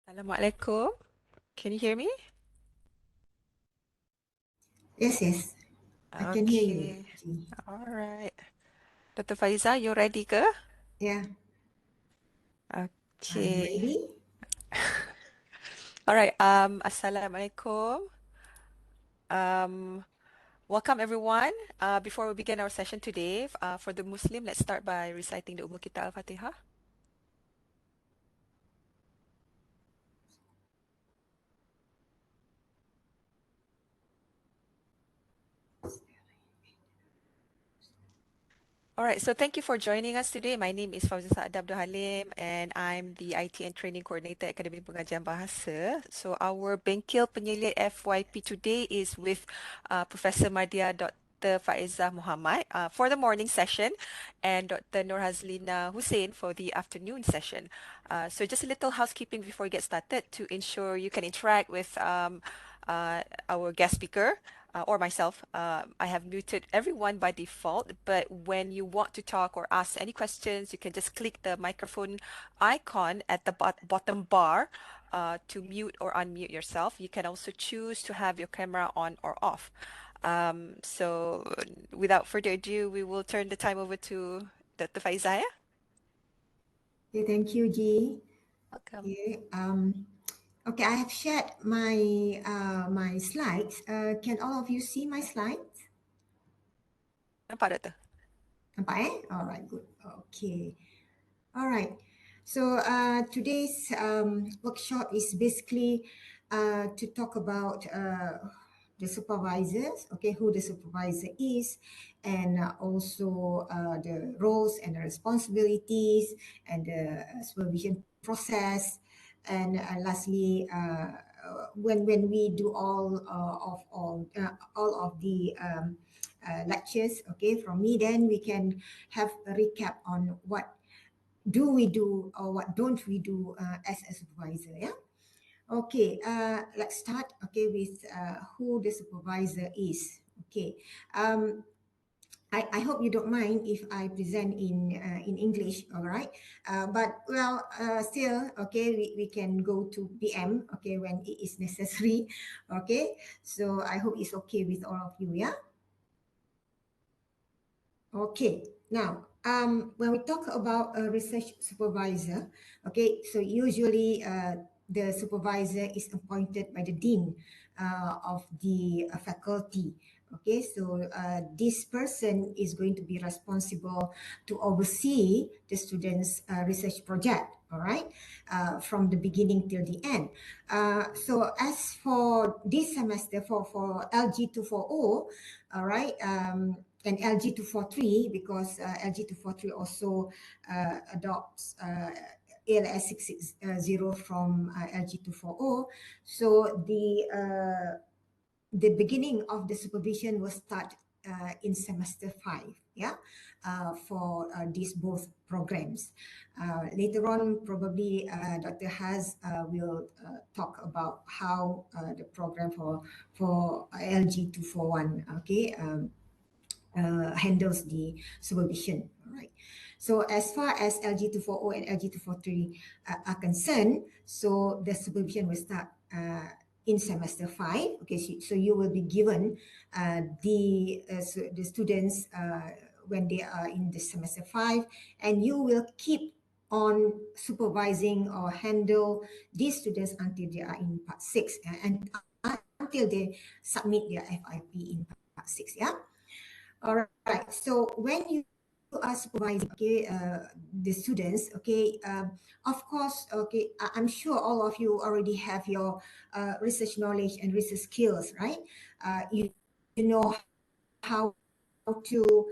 Assalamualaikum. Can you hear me? Yes, yes, I can hear you, Okay. Ji. All right. Dr. Faizah, you ready ke? Yeah, I'm Okay. ready. All right. Assalamualaikum. Um, Welcome everyone. Before we begin our session today, for the Muslim, let's start by reciting the Ummul Kitab Al-Fatihah. All right, so thank you for joining us today. My name is Faizah Abdul Halim, and I'm the IT and Training Coordinator Akademi Pengajian Bahasa. So our Bengkel Penyelia FYP today is with Professor Madia Dr. Faizah Mohamad for the morning session and Dr. Nur Hazlina Hussein for the afternoon session. So just a little housekeeping before we get started to ensure you can interact with our guest speaker or myself. I have muted everyone by default, but when you want to talk or ask any questions, you can just click the microphone icon at the bottom bar to mute or unmute yourself. You can also choose to have your camera on or off. So without further ado, we will turn the time over to Dr. Faizah. Okay, thank you, Ji. Welcome. Okay, okay, I have shared my slides. Can all of you see my slides? Nampak, Doktor? Nampak, eh? All right, good. Okay, all right. So today's workshop is basically to talk about the supervisors, okay, who the supervisor is, and also the roles and the responsibilities and the supervision process, and lastly, when we do all of the lectures, okay, from me, then we can have a recap on what do we do or what don't we do as a supervisor, yeah. Okay, let's start, okay, with who the supervisor is. Okay, um, I hope you don't mind if I present in English, all right? But well, still, okay, we can go to PM, okay, when it is necessary, okay? So I hope it's okay with all of you, yeah? Okay, now, when we talk about a research supervisor, okay, so usually the supervisor is appointed by the dean of the faculty. Okay, so this person is going to be responsible to oversee the students' research project. All right, from the beginning till the end. So as for this semester, for LG 240, all right. And LG 243, because LG 243 also adopts ALS 660 from LG 240. So the beginning of the supervision will start in semester 5, yeah, for these both programs. Later on, probably Dr. Haz will talk about how the program for LG 241, okay, handles the supervision. All right. So as far as LG 240 and LG 243 are concerned, so the supervision will start in semester 5. Okay, so you will be given the students when they are in the semester 5, and you will keep on supervising or handle these students until they are in part 6, and until they submit their FYP in part 6. Yeah. All right. So when you are supervising, okay, the students, okay, of course, okay, I'm sure all of you already have your research knowledge and research skills, right? You know how to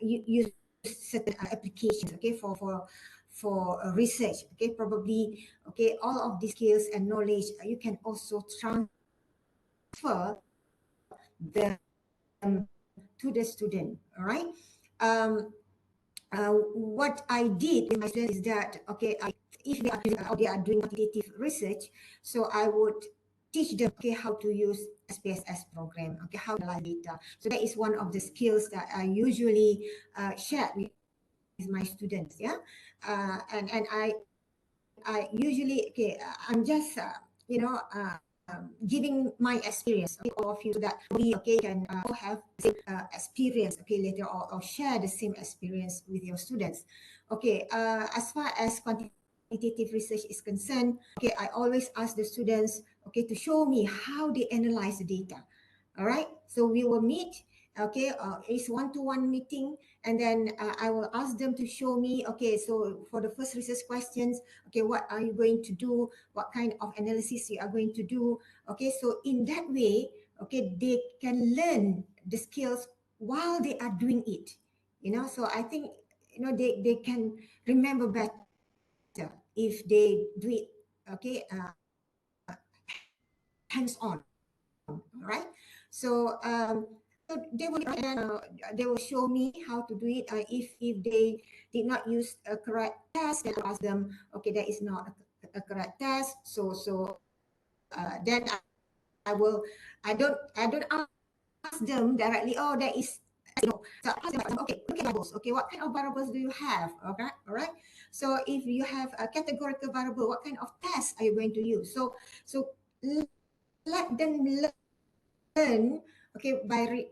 use certain applications, okay, for research, okay, probably, okay, all of these skills and knowledge you can also transfer them to the student. All right. Um, what I did with my students is that, okay, if they are using, or they are doing quantitative research, so I would teach them, okay, how to use SPSS program, okay, how to analyze data. So that is one of the skills that I usually share with my students, yeah. And I I usually, okay, I'm just, giving my experience, okay, all of you, so that we, okay, can all have the same experience, okay, later, or share the same experience with your students. Okay, as far as quantitative research is concerned, okay, I always ask the students, okay, to show me how they analyze the data. All right, so we will meet, okay, it's one-to-one meeting, and then I will ask them to show me, okay, so for the first research questions, okay, what are you going to do, what kind of analysis you are going to do. Okay, so in that way, okay, they can learn the skills while they are doing it, so I think, they can remember better if they do it, okay, hands on. All right, so they will do it, right, and then they will show me how to do it. If they did not use a correct test, then I will ask them, okay, that is not a correct test. Then I don't ask them directly, oh, that is, no. So I ask them, okay, look at variables. Okay, what kind of variables do you have? Okay, all right. So if you have a categorical variable, what kind of test are you going to use? So let them learn, okay, by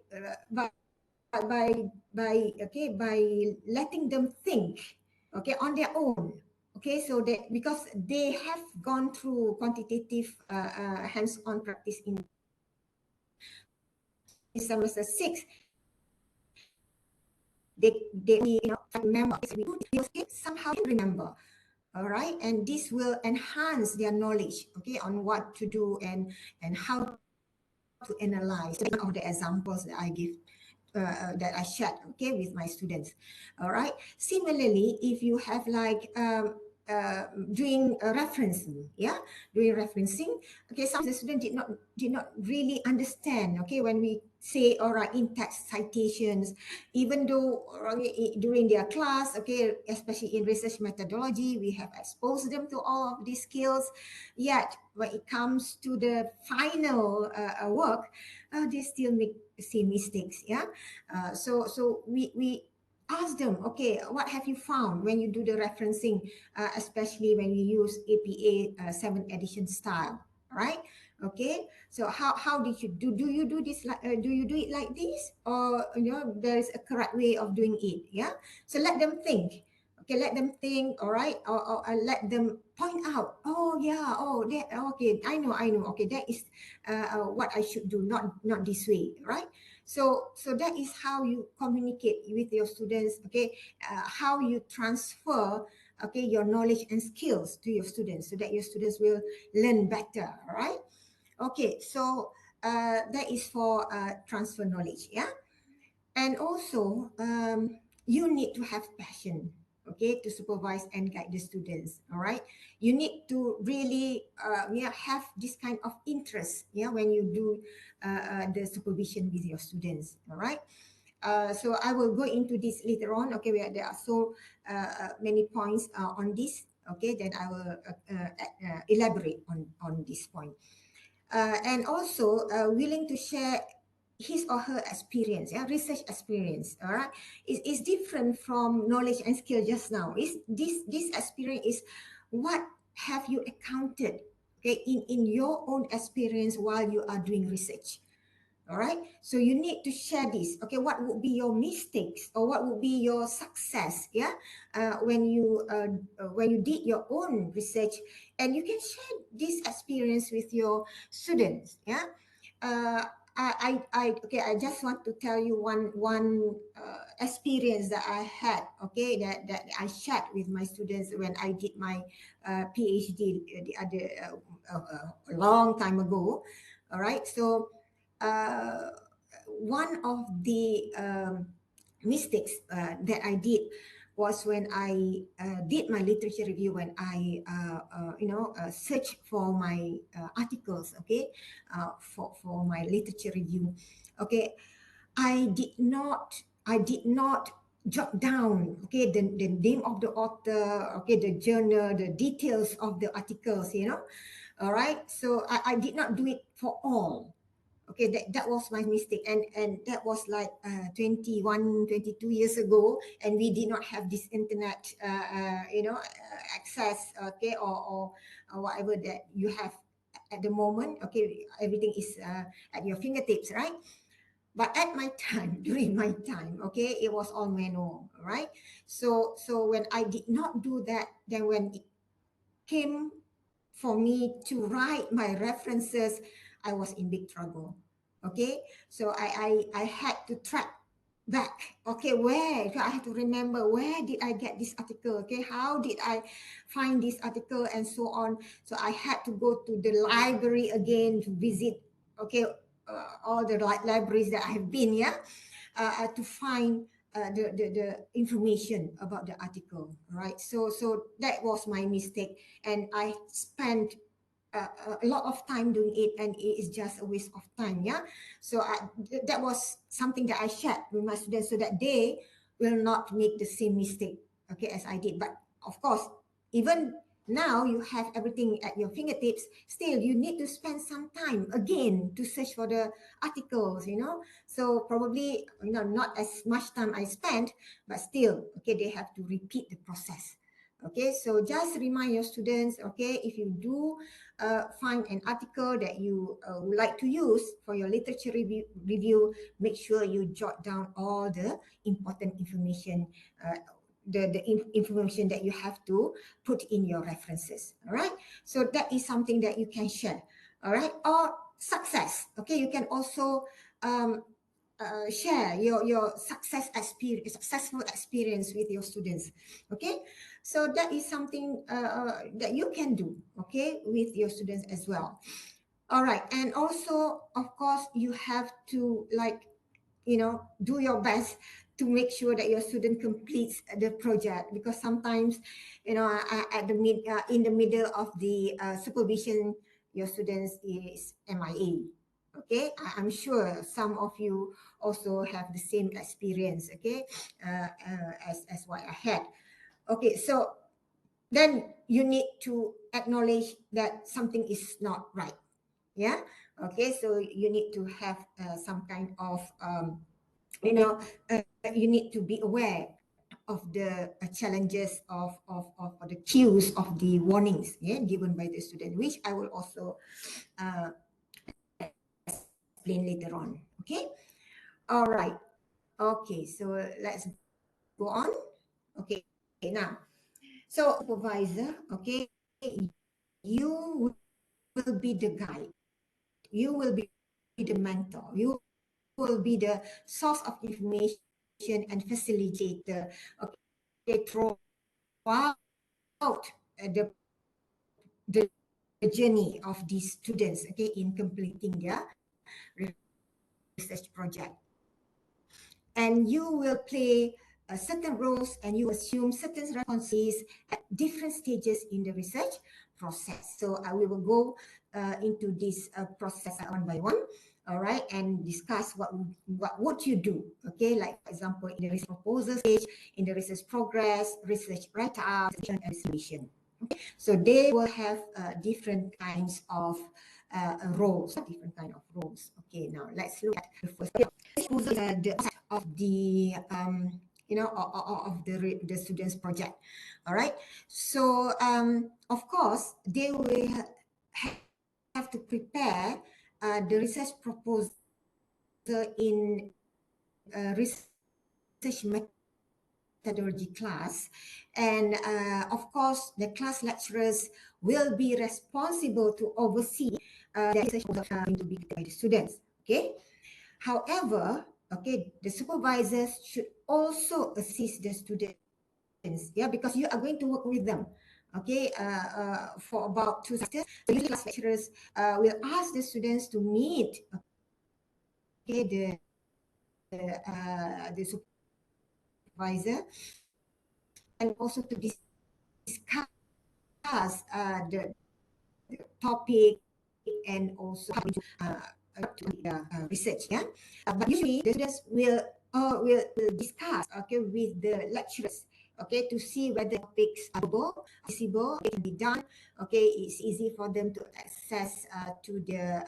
letting them think, okay, on their own. Okay, so that because they have gone through quantitative hands-on practice in semester 6, so in semester 6 they remember, okay, somehow they can remember. All right, and this will enhance their knowledge, okay, on what to do, and how to analyze. So that's one of the examples that I give, that I shared, okay, with my students. All right. Similarly, if you have like doing referencing, yeah, doing referencing. Okay, some of the students did not really understand. Okay, when we say, all right, in text citations, even though during their class, okay, especially in research methodology, we have exposed them to all of these skills. Yet when it comes to the final work, they still make the same mistakes. Yeah, so we ask them, okay, what have you found when you do the referencing, especially when you use APA 7 edition style, right? Okay, so how did you do you do this, like do you do it like this, or there is a correct way of doing it? Yeah, so let them think. Okay, let them think, all right, or let them point out, oh yeah, oh that, okay, I know, okay, that is what I should do, not this way, right? So that is how you communicate with your students, okay, how you transfer, okay, your knowledge and skills to your students, so that your students will learn better. All right, okay, so that is for transfer knowledge, yeah. And also, you need to have passion, okay, to supervise and guide the students. All right, you need to really have this kind of interest, yeah, when you do the supervision with your students. All right. So I will go into this later on. Okay, where there are so many points on this. Okay, then I will elaborate on this point. And also willing to share his or her experience, yeah, research experience. All right, is different from knowledge and skill just now. Is this experience is what have you encountered, okay, in your own experience while you are doing research. All right, so you need to share this. Okay, what would be your mistakes, or what would be your success, yeah, when you did your own research, and you can share this experience with your students. Yeah, uh, okay, I just want to tell you one experience that I had, okay, that I shared with my students when I did my PhD the other a long time ago. All right, so uh, one of the mistakes that I did was when I did my literature review, when I search for my articles, okay, for my literature review. Okay, I did not jot down, okay, the name of the author, okay, the journal, the details of the articles. All right, so I did not do it for all. Okay, that was my mistake. And that was like 21, 22 years ago, and we did not have this internet, access, okay, or whatever that you have at the moment. Okay, everything is at your fingertips, right? But at my time, during my time, okay, it was all manual, right? So when I did not do that, then when it came for me to write my references, I was in big trouble. Okay, so I had to track back. Okay, where? So I had to remember, where did I get this article? Okay, how did I find this article, and so on. So I had to go to the library again to visit. Okay, all the libraries that I have been. Yeah, to find the information about the article, right? So that was my mistake, and I spent a lot of time doing it, and it is just a waste of time. Yeah, so that was something that I shared with my students so that they will not make the same mistake, okay, as I did. But of course, even now you have everything at your fingertips, still you need to spend some time again to search for the articles, so probably, not as much time I spent, but still, okay, they have to repeat the process. Okay, so just remind your students, okay, if you do find an article that you would like to use for your literature review, make sure you jot down all the important information, the information that you have to put in your references. All right. So that is something that you can share. All right. Or success. Okay. You can also um, share your successful experience with your students. Okay, so that is something that you can do, okay, with your students as well. All right, and also, of course, you have to, like, do your best to make sure that your student completes the project, because sometimes, at the in the middle of the supervision, your students is MIA. Okay, I'm sure some of you also have the same experience, okay, as what I had. Okay, so then you need to acknowledge that something is not right. Yeah. Okay, so you need to have some kind of you know you need to be aware of the challenges of or the cues of the warnings, yeah, given by the student, which I will also explain later on. Okay, all right. Okay, so let's go on. Okay, now, so supervisor, okay, you will be the guide, you will be the mentor, you will be the source of information and facilitator, okay, throughout the the journey of these students, okay, in completing their research project. And you will play certain roles, and you will assume certain responsibilities at different stages in the research process. So we will go into this process one by one, all right, and discuss what would you do, okay, like for example, in the research proposal stage, in the research progress, research write-up, and submission. So they will have different kinds of roles, different kind of roles. Okay, now let's look at the first. This is the of the of the students project. All right. So of course they will have to prepare the research proposal in research methodology class, and of course the class lecturers will be responsible to oversee that research proposal going to be by the students. Okay. However, okay, the supervisors should also assist the students, yeah, because you are going to work with them, okay, for about 2 semesters. So usually class lecturers will ask the students to meet, okay, the supervisor, and also to discuss the topic, and also how to research, yeah. But usually the students will discuss, okay, with the lecturers okay, to see whether topics are doable, feasible, it can be done. Okay, it's easy for them to access to the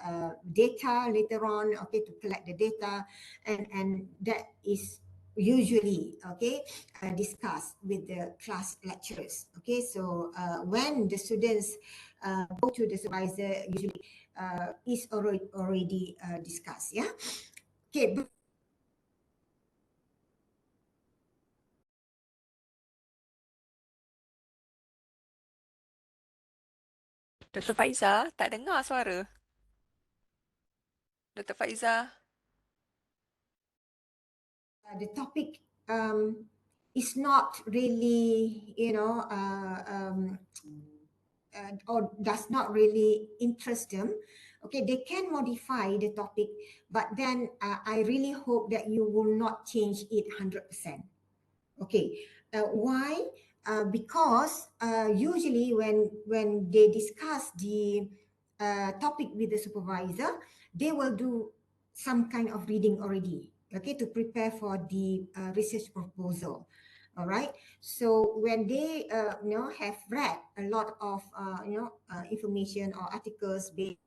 data later on, okay, to collect the data, and that is usually, okay, discussed with the class lecturers. Okay, so when the students go to the supervisor, usually is already discussed. Yeah. Okay. Dr. Faizah, tak dengar suara. Dr. Faizah. The topic is not really, or does not really interest them, okay, they can modify the topic, but then I really hope that you will not change it 100%. Okay, why? Because usually when they discuss the topic with the supervisor, they will do some kind of reading already. Okay, to prepare for the research proposal. All right. So when they have read a lot of information or articles based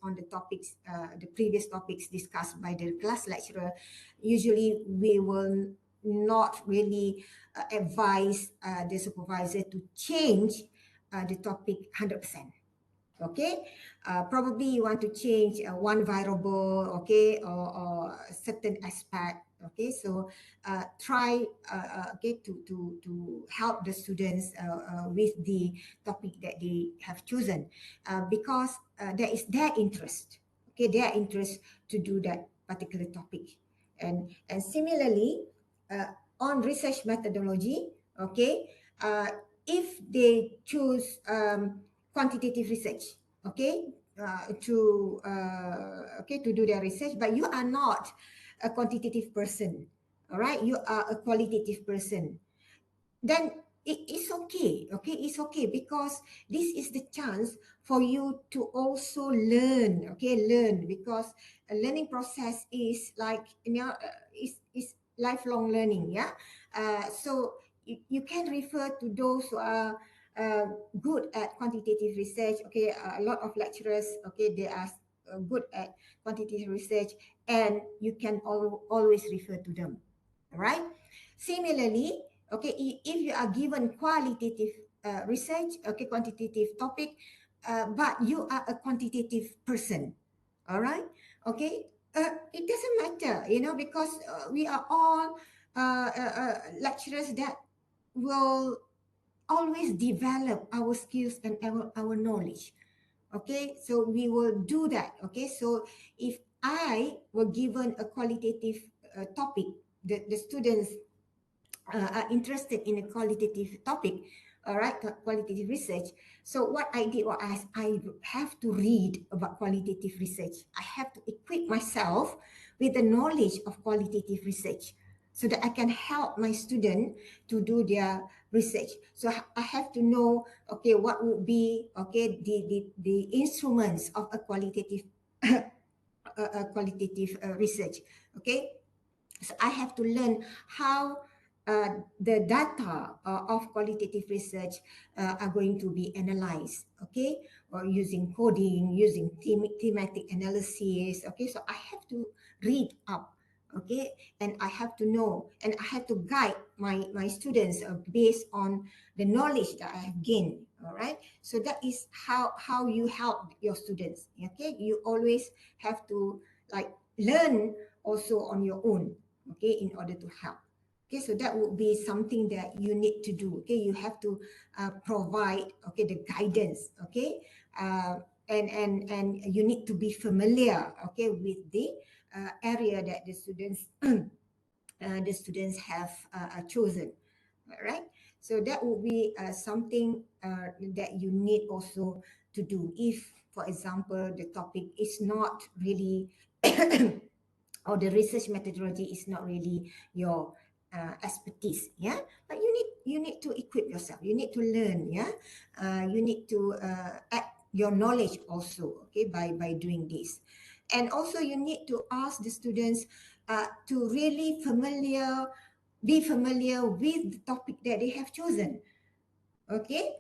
on the topics, the previous topics discussed by the class lecturer, usually we will not really advise the supervisor to change the topic 100%. Okay, probably you want to change one variable, okay, or a certain aspect. Okay, so try okay to help the students with the topic that they have chosen, because there is their interest, okay, their interest to do that particular topic. And similarly, on research methodology, okay, if they choose quantitative research, okay, to do their research, but you are not a quantitative person, all right, you are a qualitative person, then it's okay. Okay, it's okay, because this is the chance for you to also learn. Okay, learn, because a learning process is like, is lifelong learning. Yeah. So you can refer to those who are good at quantitative research. Okay, a lot of lecturers, okay, they are good at quantitative research, and you can always refer to them. All right. Similarly, okay, if you are given qualitative research, okay, quantitative topic, but you are a quantitative person, all right, okay, it doesn't matter, because we are all lecturers that will always develop our skills and our knowledge. Okay, so we will do that. Okay, so if I were given a qualitative topic, the students are interested in a qualitative topic, all right, qualitative research. So what I did was I have to read about qualitative research. I have to equip myself with the knowledge of qualitative research so that I can help my student to do their research. So I have to know, okay, what would be, okay, the instruments of a qualitative qualitative research. Okay, so I have to learn how the data of qualitative research are going to be analyzed, okay, or using coding, using thematic analysis. Okay, so I have to read up, okay, and I have to know, and I have to guide my students based on the knowledge that I have gained. All right, so that is how you help your students. Okay, you always have to like learn also on your own, okay, in order to help. Okay, so that would be something that you need to do. Okay, you have to provide, okay, the guidance. Okay, and you need to be familiar, okay, with the area that the students have chosen. All right, so that would be something that you need also to do if, for example, the topic is not really or the research methodology is not really your expertise. Yeah, but you need to equip yourself, you need to learn. Yeah, you need to add your knowledge also, okay, by doing this. And also you need to ask the students to really familiar be familiar with the topic that they have chosen. Okay,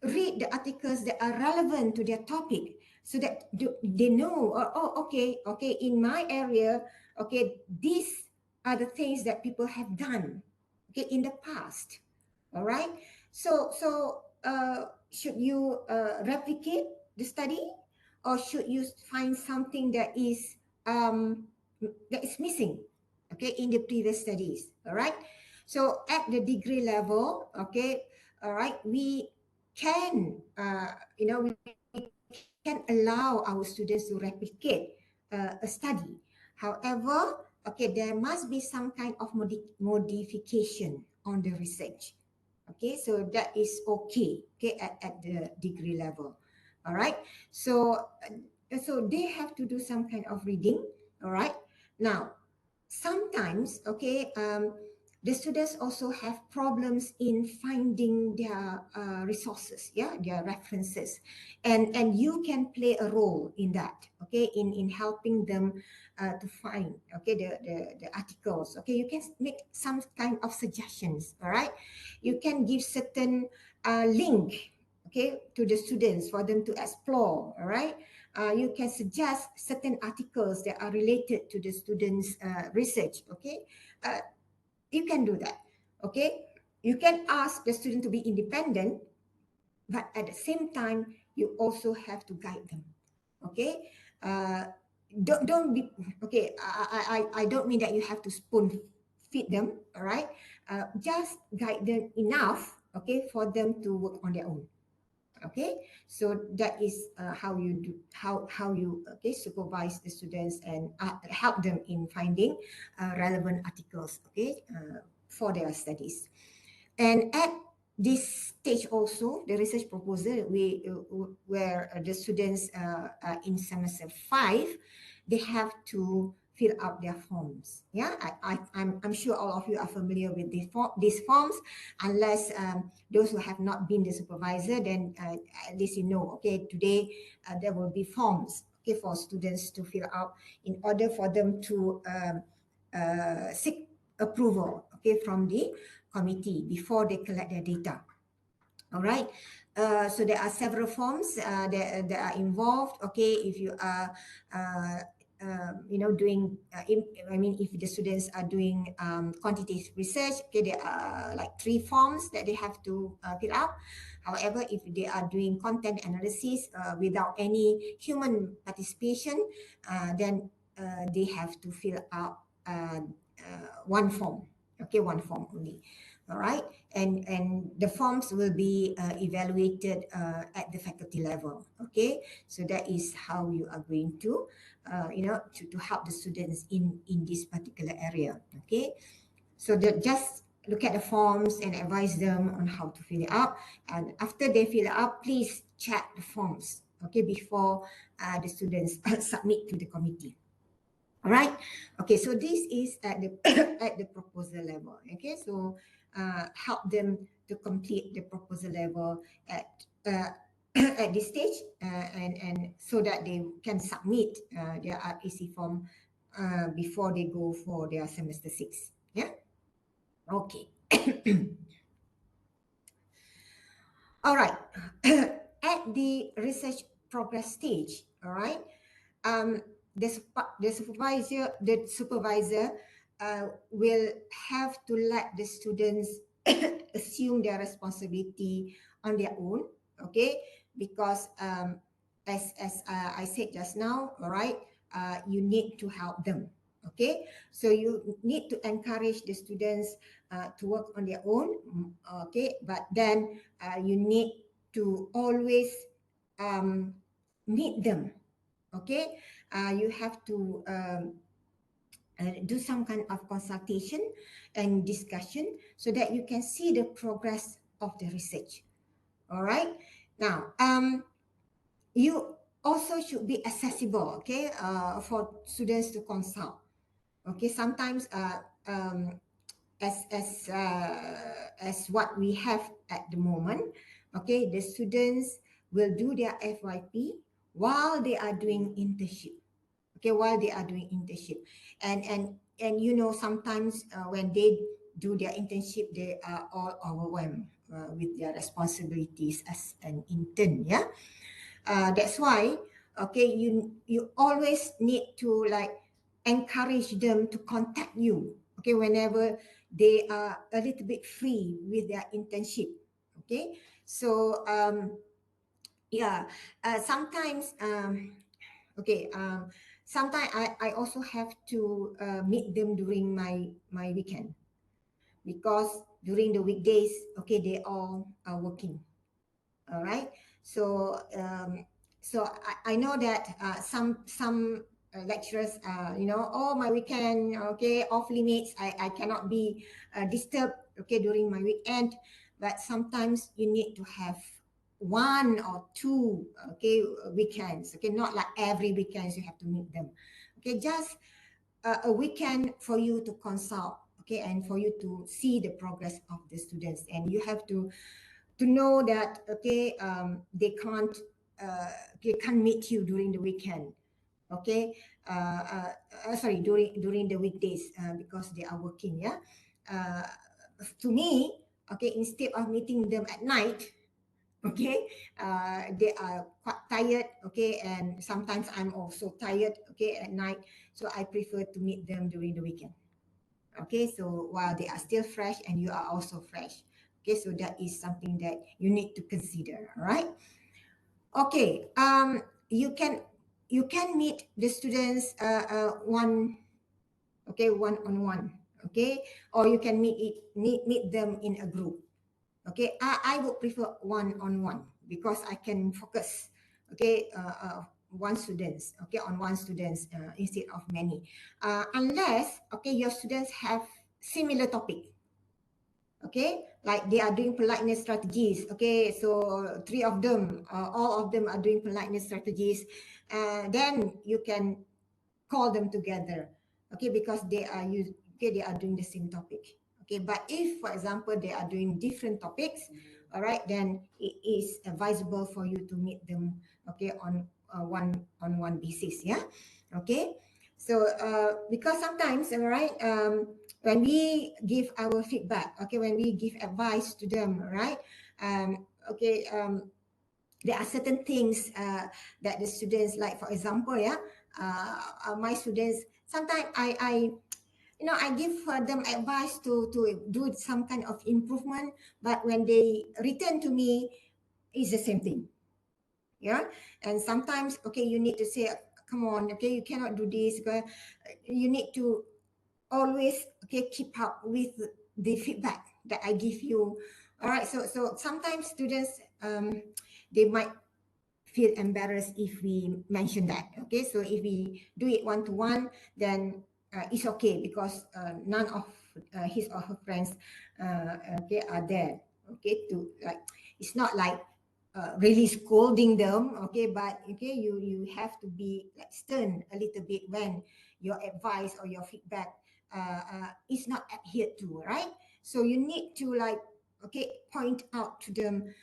read the articles that are relevant to their topic so that they know, oh, okay, in my area, okay, these are the things that people have done, okay, in the past. All right. So should you replicate the study, or should you find something that is missing, okay, in the previous studies? All right. So at the degree level, okay, all right, we can, we can allow our students to replicate a study. However, okay, there must be some kind of modification on the research. Okay, so that is okay, okay, at the degree level. All right. So they have to do some kind of reading. All right. Now, sometimes, okay, the students also have problems in finding their resources, yeah, their references, and you can play a role in that, okay, in helping them to find, okay, the articles. Okay, you can make some kind of suggestions. All right, you can give certain link, okay, to the students for them to explore. All right, you can suggest certain articles that are related to the students' research. Okay, uh, you can do that. Okay, you can ask the student to be independent, but at the same time, you also have to guide them. Okay, don't be okay. I don't mean that you have to spoon feed them. All right, just guide them enough. Okay, for them to work on their own. Okay, so that is how you do, how you, okay, supervise the students and help them in finding relevant articles, okay, for their studies. And at this stage also, the research proposal, where the students in semester 5, they have to fill out their forms. Yeah, I'm sure all of you are familiar with these forms. Unless those who have not been the supervisor, then at least you know, okay, today there will be forms, okay, for students to fill out in order for them to seek approval, okay, from the committee before they collect their data. All right. So there are several forms that are involved. Okay, if you are, doing, I mean, if the students are doing quantitative research, okay, there are like 3 forms that they have to fill out. However, if they are doing content analysis without any human participation, then they have to fill out one form. Okay, one form only. All right, and the forms will be evaluated at the faculty level. Okay, so that is how you are going to to help the students in this particular area. Okay, so that just look at the forms and advise them on how to fill it up, and after they fill it up, please check the forms, okay, before the students submit to the committee. All right. Okay. So this is at the at the proposal level. Okay. So help them to complete the proposal level at at this stage, and so that they can submit their RPC form before they go for their semester 6. Yeah. Okay. All right. At the research progress stage. All right. um, the supervisor will have to let the students assume their responsibility on their own, okay, because as I said just now, all right, you need to help them. Okay, so you need to encourage the students to work on their own. Okay, but then you need to always um, meet them. Okay, you have to do some kind of consultation and discussion so that you can see the progress of the research. All right, now you also should be accessible, okay, for students to consult. Okay, sometimes as what we have at the moment, okay, the students will do their FYP while they are doing internship. Okay, while they are doing internship, and sometimes when they do their internship, they are all overwhelmed with their responsibilities as an intern. Yeah, that's why, okay, you always need to like encourage them to contact you, okay, whenever they are a little bit free with their internship. Okay, so yeah, sometimes okay, sometimes I also have to meet them during my weekend, because during the weekdays, okay, they all are working. All right. So I know that some lecturers, oh, my weekend, okay, off limits. I cannot be disturbed, okay, during my weekend. But sometimes you need to have one or two, okay, weekends. Okay, not like every weekends you have to meet them. Okay, just a weekend for you to consult. Okay, and for you to see the progress of the students, and you have to know that, okay, they can't meet you during the weekend. Okay, sorry, during the weekdays, because they are working. Yeah, uh, to me, okay, instead of meeting them at night, okay, they are quite tired, okay, and sometimes I'm also tired, okay, at night. So I prefer to meet them during the weekend. Okay, so while they are still fresh and you are also fresh. Okay, so that is something that you need to consider. All right. Okay, you can meet the students one, okay, one on one. Okay, or you can meet them in a group. Okay, I would prefer one on one, because I can focus, okay, one students, okay, on one students, instead of many, unless, okay, your students have similar topic. Okay, like they are doing politeness strategies. Okay, so three of them, all of them are doing politeness strategies, then you can call them together. Okay, because they are doing the same topic. Okay, but if, for example, they are doing different topics, all right, then it is advisable for you to meet them, okay, on one on one basis. Yeah. Okay, so because sometimes, all right, when we give our feedback, okay, when we give advice to them, right, okay, there are certain things that the students like. For example, yeah, my students sometimes I give them advice to do some kind of improvement, but when they return to me, it's the same thing. Yeah, and sometimes, okay, you need to say, come on, okay, you cannot do this. You need to always, okay, keep up with the feedback that I give you. All right, so sometimes students, they might feel embarrassed if we mention that. Okay, so if we do it one to one, then it's okay, because none of his or her friends, okay, are there. Okay, to like, it's not like really scolding them. Okay, but okay, you have to be like stern a little bit when your advice or your feedback is not adhered to, right? So you need to like, okay, point out to them,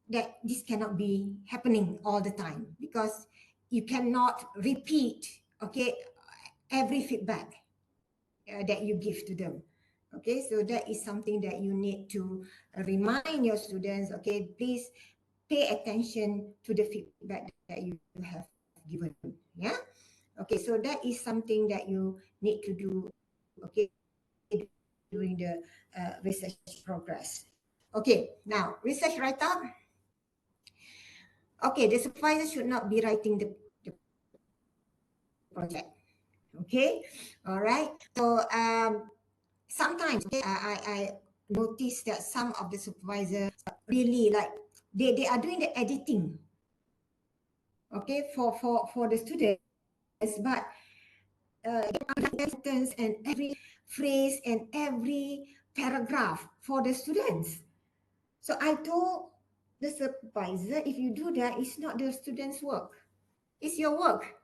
that this cannot be happening all the time, because you cannot repeat, okay, every feedback that you give to them. Okay, so that is something that you need to remind your students. Okay, please pay attention to the feedback that you have given. Yeah. Okay, so that is something that you need to do, okay, during the research progress. Okay, now research write-up. Okay, the supervisor should not be writing the project. Okay, all right. So sometimes, okay, I noticed that some of the supervisors really like, they are doing the editing, okay, for the students, but sentence and every phrase and every paragraph for the students. So I told the supervisor, if you do that, it's not the students' work, it's your work.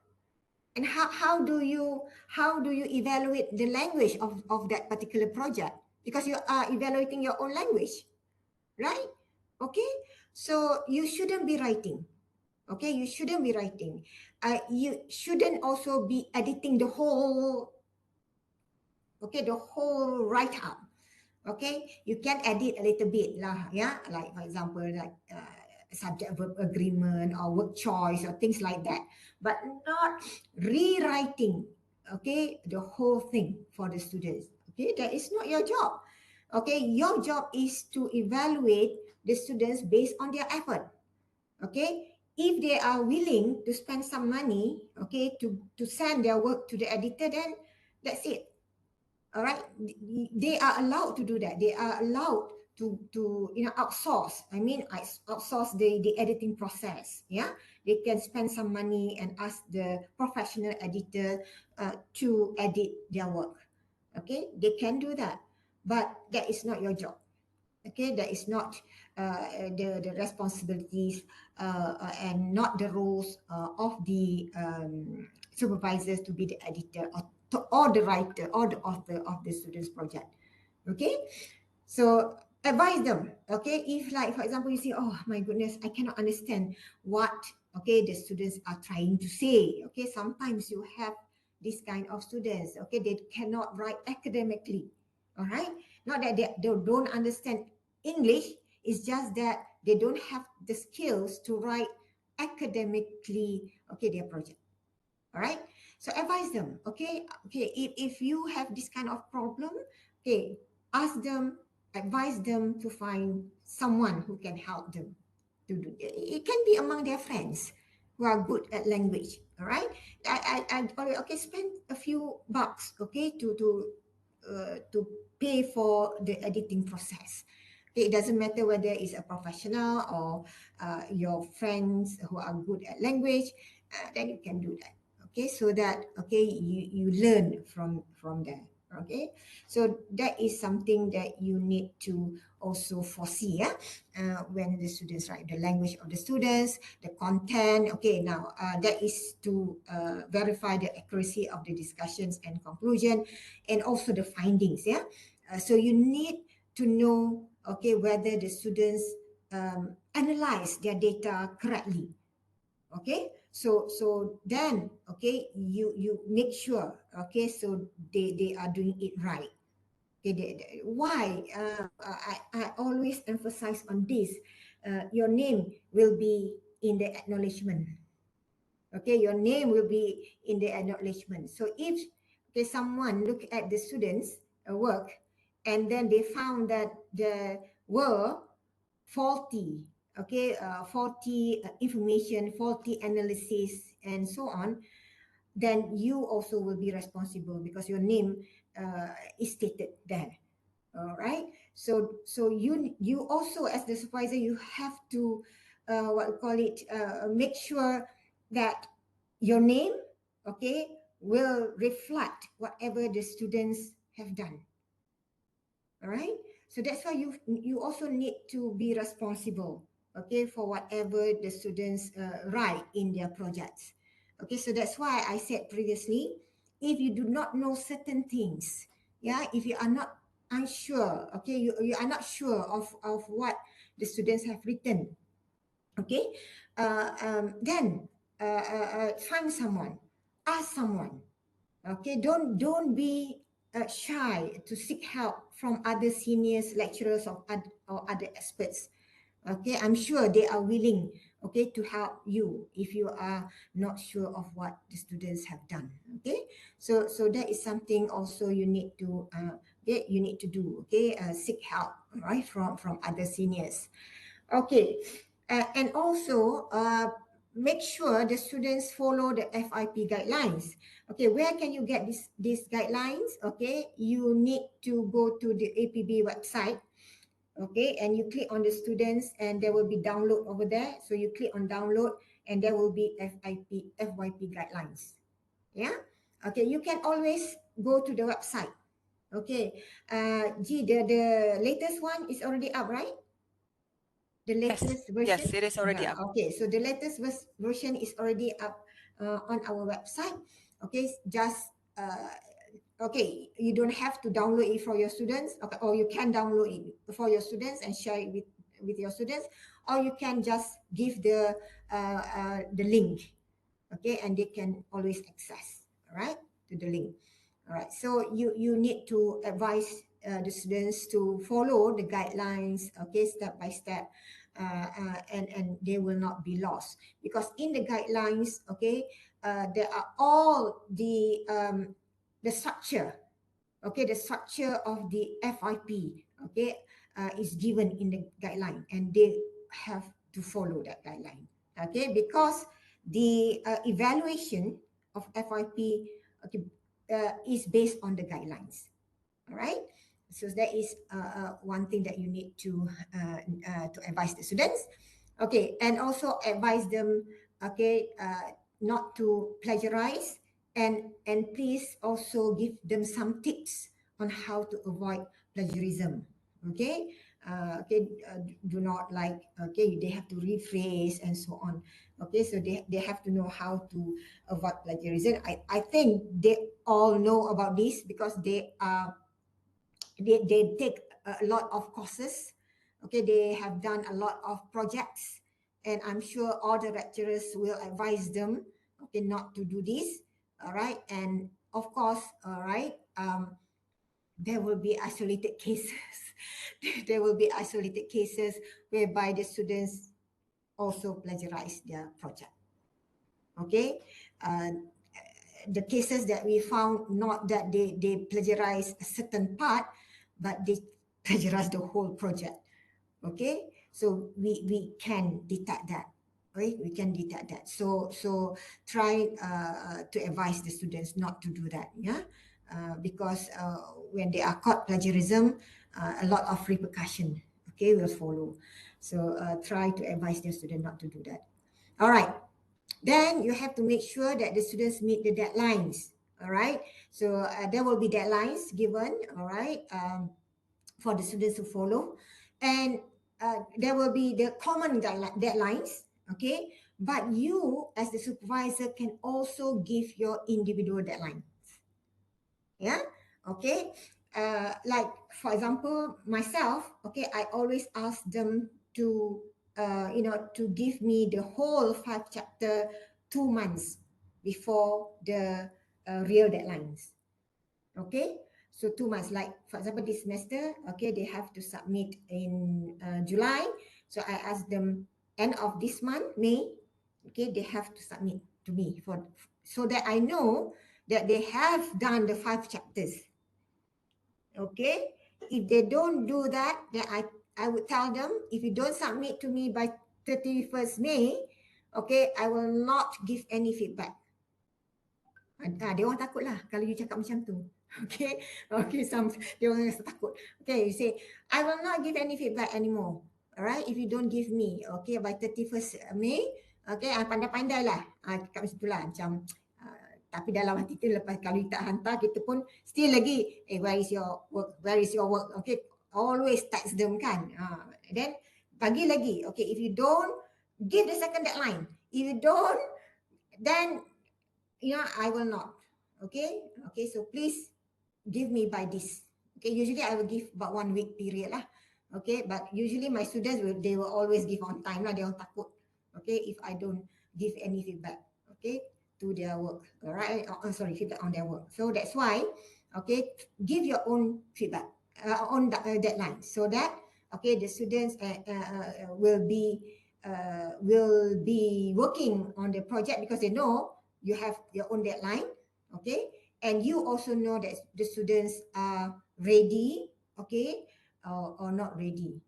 And how do you evaluate the language of that particular project? Because you are evaluating your own language, right? Okay, so you shouldn't be writing. Okay, you shouldn't be writing. You shouldn't also be editing the whole, okay, the whole write up. Okay, you can edit a little bit lah, yeah, like for example, like subject verb agreement or work choice or things like that, but not rewriting, okay, the whole thing for the students. Okay, that is not your job. Okay, your job is to evaluate the students based on their effort. Okay, if they are willing to spend some money, okay, to send their work to the editor, then that's it. All right, they are allowed to do that. They are allowed to outsource. I mean, I outsource the editing process. Yeah, they can spend some money and ask the professional editor to edit their work. Okay, they can do that, but that is not your job. Okay, that is not the responsibilities and not the roles of the supervisors to be the editor or the writer or the author of the student's project. Okay, so advise them. Okay, if like for example you see, oh my goodness, I cannot understand what okay the students are trying to say. Okay, sometimes you have this kind of students. Okay, they cannot write academically. All right, not that they don't understand English. It's just that they don't have the skills to write academically. Okay, their project. All right, so advise them. Okay, if you have this kind of problem, okay, ask them, advise them to find someone who can help them to do it. Can be among their friends who are good at language. All right, okay, spend a few bucks, okay, to pay for the editing process. Okay, it doesn't matter whether it's a professional or your friends who are good at language, then you can do that. Okay, so that okay you learn from there. Okay, so that is something that you need to also foresee, yeah, when the students write the language of the students, the content. Okay, now that is to verify the accuracy of the discussions and conclusion, and also the findings, yeah. So you need to know, okay, whether the students analyze their data correctly. Okay, so then okay you make sure, okay, so they are doing it right. Okay, why I always emphasize on this. Your name will be in the acknowledgement. Okay, your name will be in the acknowledgement. So if okay someone look at the students work and then they found that the were faulty, okay, faulty information, faulty analysis, and so on, then you also will be responsible because your name is stated there. All right. So you also as the supervisor you have to what we call it make sure that your name, okay, will reflect whatever the students have done. All right, so that's why you also need to be responsible, okay, for whatever the students write in their projects. Okay, so that's why I said previously, if you do not know certain things, yeah, if you are not unsure, okay, you are not sure of what the students have written, okay, then find someone, ask someone. Okay, don't be shy to seek help from other seniors, lecturers, or other experts. Okay, I'm sure they are willing, okay, to help you if you are not sure of what the students have done. Okay, so that is something also you need to you need to do. Okay, seek help, right, from other seniors. Okay, and also make sure the students follow the FIP guidelines. Okay, where can you get these guidelines? Okay, you need to go to the APB website. Okay, and you click on the students and there will be download over there. So you click on download and there will be FYP guidelines. Yeah. Okay, you can always go to the website. Okay, the latest one is already up, right? The Yes, latest version. yes, it is already Yeah, up. okay, so the latest version is already up on our website. Okay, just okay, you don't have to download it for your students, okay, or you can download it for your students and share it with your students, or you can just give the link, okay, and they can always access, all right, to the link. All right, so you need to advise the students to follow the guidelines, okay, step by step, and they will not be lost, because in the guidelines, okay, there are all the structure, okay, the structure of the FYP, okay, is given in the guideline, and they have to follow that guideline, okay, because the evaluation of FYP, okay, is based on the guidelines. All right. So that is one thing that you need to advise the students. Okay, and also advise them, okay, not to plagiarize, and please also give them some tips on how to avoid plagiarism. Okay, okay, do not like, okay, they have to rephrase and so on. Okay, so they have to know how to avoid plagiarism. I think they all know about this because they take a lot of courses. Okay, they have done a lot of projects, and I'm sure all the lecturers will advise them, okay, not to do this. All right, and of course, all right, there will be isolated cases. There will be isolated cases whereby the students also plagiarize their project. Okay, uh, the cases that we found, not that they plagiarize a certain part, but they plagiarize the whole project. Okay, so we can detect that, right? We can detect that. So try to advise the students not to do that, yeah, because when they are caught plagiarism, a lot of repercussion, okay, will follow. So try to advise the student not to do that. All right. Then you have to make sure that the students meet the deadlines. All right. So there will be deadlines given. All right. For the students to follow, and there will be the common deadlines. Okay. But you, as the supervisor, can also give your individual deadline. Yeah. Okay. Like for example, myself. Okay. I always ask them to to give me the whole 5 chapter 2 months before the real deadlines. Okay, so 2 months, like for example this semester, okay, they have to submit in July. So I ask them end of this month, May, okay, they have to submit to me, for so that I know that they have done the 5 chapters. Okay, if they don't do that, then I would tell them, if you don't submit to me by 31st May, okay, I will not give any feedback. Dia orang takut lah kalau you cakap macam tu. Okay, okay, dia orang rasa takut. Okay, you say, I will not give any feedback anymore. Alright, if you don't give me, okay, by 31st May, okay, pandai-pandai lah. Cakap macam tu lah, macam, tapi dalam hati tu, lepas kalau you tak hantar, kita pun still lagi, where is your work, where is your work, okay, always text them kan. Then, bagi lagi, okay, if you don't, give the second deadline. If you don't, then I will not. Okay. Okay. So please give me by this. Okay. Usually I will give about 1 week period lah. Okay. But usually my students they will always give on time lah. They orang takut. Okay. If I don't give any feedback. Okay. To their work. Alright. Sorry. Feedback on their work. So that's why. Okay. Give your own feedback. On deadline. So that. Okay. The students will be working on the project because they know you have your own deadline, okay, and you also know that the students are ready, okay, or not ready,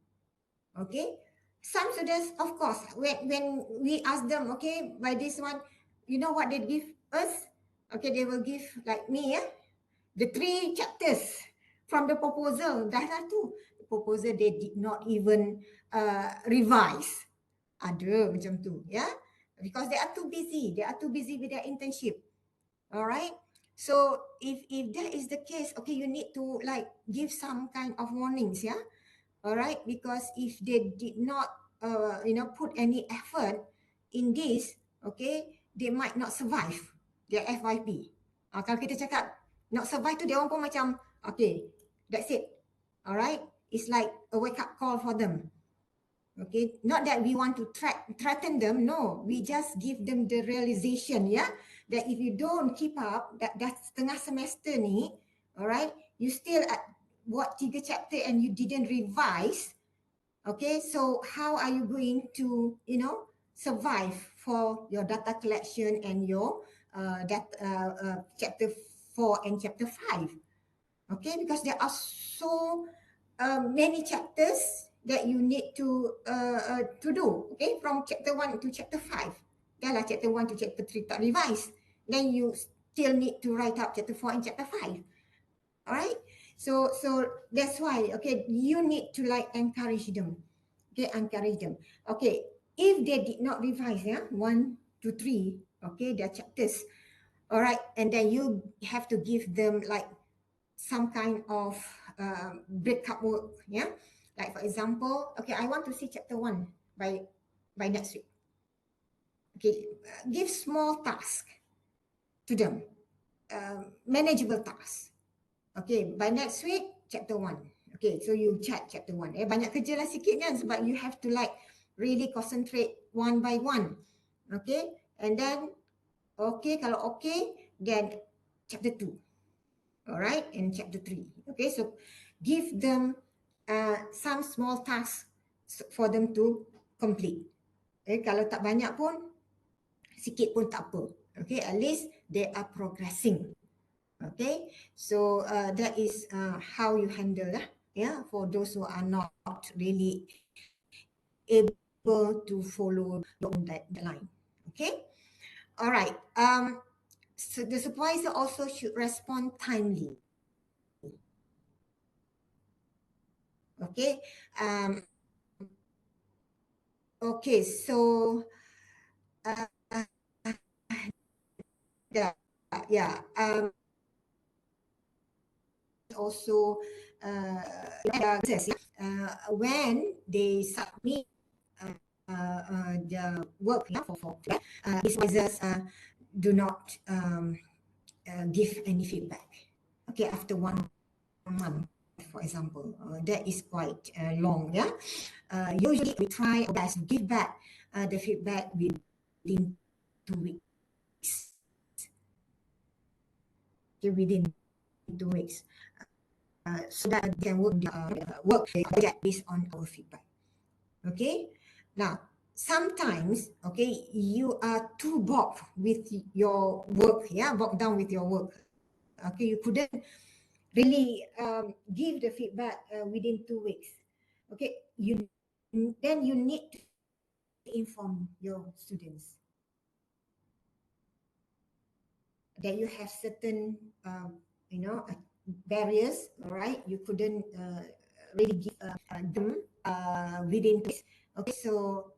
okay. Some students, of course, when we ask them, okay, by this one, you know what they give us? Okay, they will give like me, the 3 chapters from the proposal. Dah tu proposal, they did not even revise. Ada macam tu, ya. Because they are too busy. They are too busy with their internship. All right. So if that is the case, okay, you need to like give some kind of warnings, yeah. All right. Because if they did not, put any effort in this, okay, they might not survive their FYP. Kalau kita cakap not survive tu, dia orang pun macam, okay, that's it. All right. It's like a wake up call for them. Okay, not that we want to threaten them. No, we just give them the realization, yeah, that if you don't keep up, that setengah semester ni, alright, you still buat 3 chapter and you didn't revise, okay, so how are you going to, survive for your data collection and your chapter 4 and chapter 5? Okay, because there are so many chapters that you need to do. Okay, from chapter 1 to chapter 5. Dah lah chapter 1 to chapter 3 tak revise. Then you still need to write up chapter 4 and chapter 5. All right. So that's why, okay, you need to like encourage them. Okay, encourage them. Okay, if they did not revise, 1 to 3, okay, their chapters. All right, and then you have to give them like some kind of breakup work, yeah. Like for example, okay, I want to see chapter 1 by next week. Okay, give small task to them, manageable task. Okay, by next week, chapter 1. Okay, so you check chapter 1. Banyak kerja lah sikit kan sebab you have to like really concentrate one by one. Okay, and then, okay, kalau okay, then chapter 2. Alright, and chapter 3. Okay, so give them some small tasks for them to complete. Okay, kalau tak banyak pun, sikit pun tak apa. Okay, at least they are progressing. Okay, so that is how you handle lah, yeah, for those who are not really able to follow that line. Okay, all right. So the supervisor also should respond timely. Okay. Okay. So, yeah. Also, when they submit the work for supervisors do not give any feedback. Okay, after 1 month, for example, that is quite long. Yeah, usually we try our best to give back the feedback within 2 weeks. Okay, within 2 weeks, so that we can work the project based on our feedback. Okay, now sometimes, okay, you are too bogged with your work, yeah, bogged down with your work. Okay, you couldn't really give the feedback within 2 weeks. Okay, then you need to inform your students that you have certain barriers. All right, you couldn't really give them within 2 weeks. Okay, so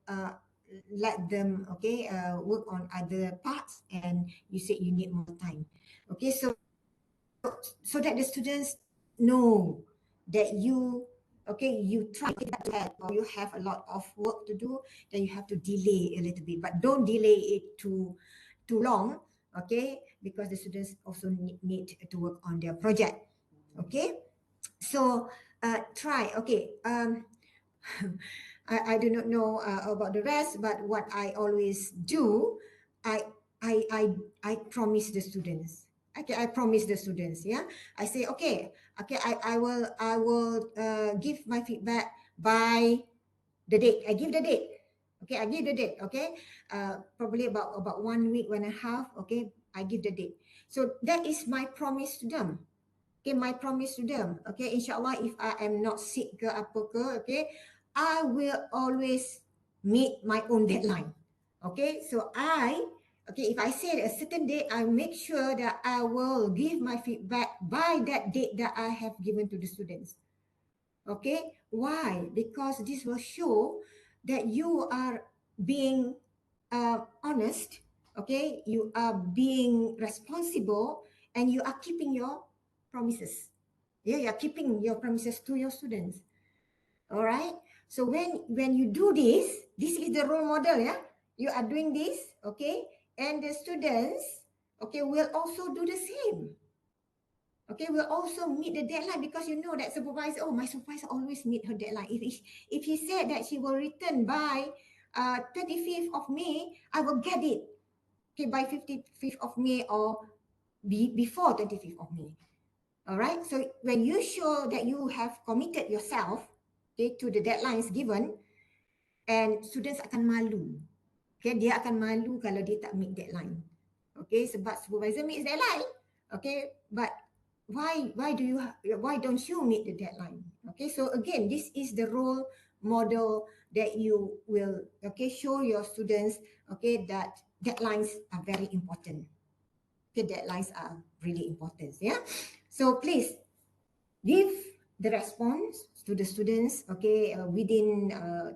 let them, okay, work on other parts, and you said you need more time. Okay, so that the students know that you, okay, you try to help, or you have a lot of work to do, then you have to delay a little bit, but don't delay it too long. Okay, because the students also need to work on their project. Okay, so try. Okay, I do not know about the rest, but what I always do, I promise the students. Okay, I promise the students. Yeah, I say okay, I will give my feedback by the date. I give the date. Okay, I give the date. Okay, probably about 1 week, 1.5. Okay, I give the date. So that is my promise to them. Okay, my promise to them. Okay, insyaAllah, if I am not sick ke apa ke, okay, I will always meet my own deadline. Okay, so if I say a certain date, I make sure that I will give my feedback by that date that I have given to the students. Okay, why? Because this will show that you are being honest, okay, you are being responsible, and you are keeping your promises. Yeah, you are keeping your promises to your students. All right. So when you do this is the role model. Yeah, you are doing this, okay, and the students, okay, will also do the same. Okay, will also meet the deadline, because you know that supervisor, my supervisor always meet her deadline. If he said that she will return by 25th of May, I will get it. Okay, by 55th of May, or before 25th of May. All right. So when you show that you have committed yourself, okay, to the deadlines given, and students akan malu. Okay, dia akan malu kalau dia tak meet deadline. Okay, sebab supervisor meet deadline. Okay, but why don't you meet the deadline? Okay, so again, this is the role model that you will, okay, show your students, okay, that deadlines are very important. Okay, deadlines are really important. Yeah, so please give the response to the students, okay, within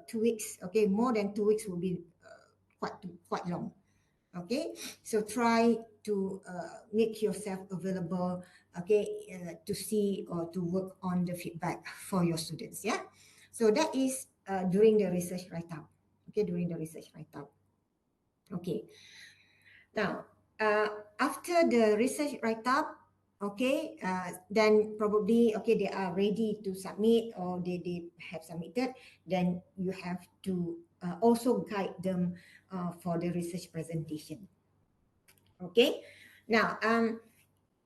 2 weeks. Okay, more than 2 weeks will be quite long. Okay, so try to make yourself available, okay, to see or to work on the feedback for your students. Yeah, so that is during the research write up. Okay, during the research write up. Okay, now, uh, after the research write up, okay, then probably, okay, they are ready to submit, or they have submitted, then you have to also guide them for the research presentation. Okay, now,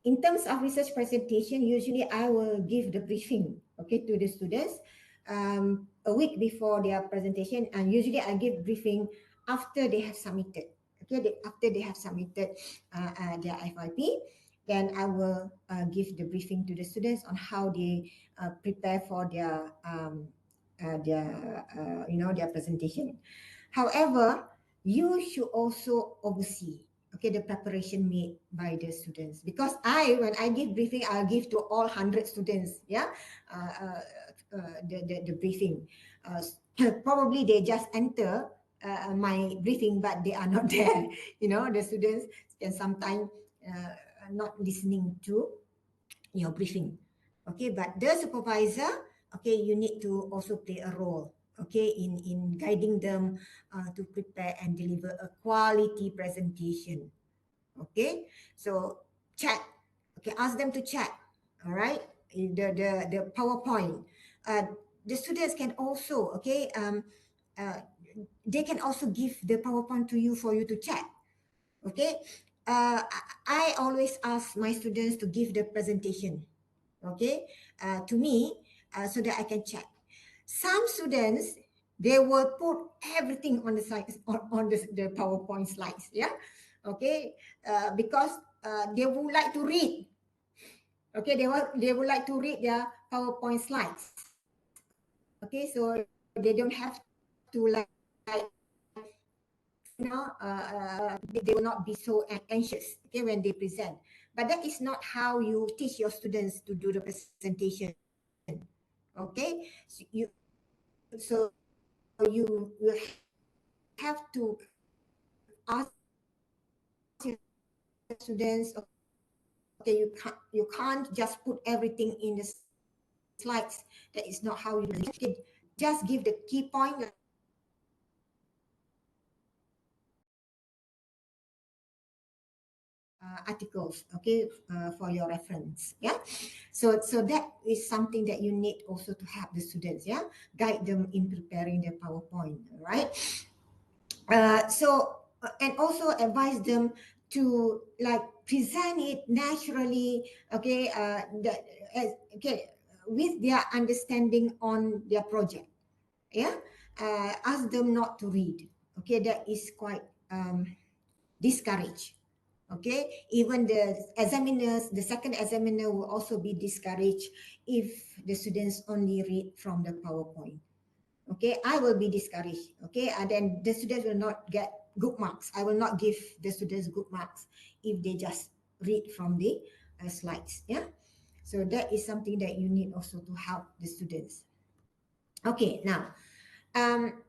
in terms of research presentation, usually I will give the briefing, okay, to the students a week before their presentation, and usually I give briefing after they have submitted. Okay, after they have submitted their FYP, then I will give the briefing to the students on how they prepare for their presentation. However, you should also oversee, okay, the preparation made by the students, because when I give briefing, I'll give to all 100 students. Yeah, the briefing, probably they just enter my briefing, but they are not there. The students can sometimes not listening to your briefing. Okay, but the supervisor, okay, you need to also play a role, okay, in guiding them to prepare and deliver a quality presentation. Okay, so chat, okay, ask them to chat. All right, the PowerPoint, uh, the students can also, okay, uh, they can also give the PowerPoint to you for you to chat. Okay, I always ask my students to give the presentation, okay, to me, so that I can check. Some students, they will put everything on the slides, on the PowerPoint slides. Yeah, okay, because they would like to read. Okay, they would like to read their PowerPoint slides. Okay, so they don't have to like, they will not be so anxious, okay, when they present. But that is not how you teach your students to do the presentation. Okay, so you will have to ask your students, okay, you can't just put everything in the slides. That is not how you do the presentation. Okay, just give the key point, like for example, okay, just give the key point, like for example, articles, okay, for your reference. Yeah, so that is something that you need also to help the students. Yeah, guide them in preparing their PowerPoint. All right. And also advise them to like present it naturally, okay, okay, with their understanding on their project. Yeah, ask them not to read. Okay, that is quite discouraged. Okay, even the second examiner will also be discouraged if the students only read from the PowerPoint. Okay, I will be discouraged. Okay, and then the students will not get good marks. I will not give the students good marks if they just read from the slides. Yeah, so that is something that you need also to help the students. Okay, now, um,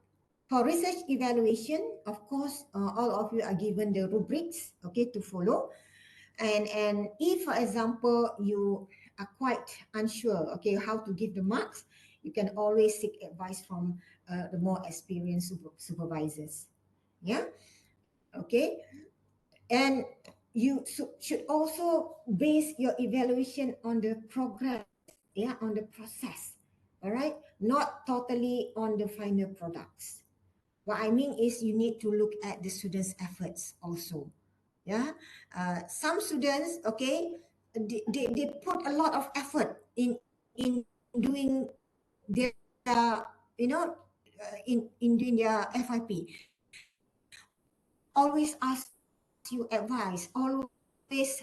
for research evaluation, of course, all of you are given the rubrics, okay, to follow. And if, for example, you are quite unsure, okay, how to give the marks, you can always seek advice from the more experienced supervisors. Yeah, okay. And you should also base your evaluation on the progress, yeah, on the process. All right, not totally on the final products. What I mean is you need to look at the students' efforts also. Yeah, some students, okay, they put a lot of effort in doing their you know in doing their FYP. Always ask you advice, always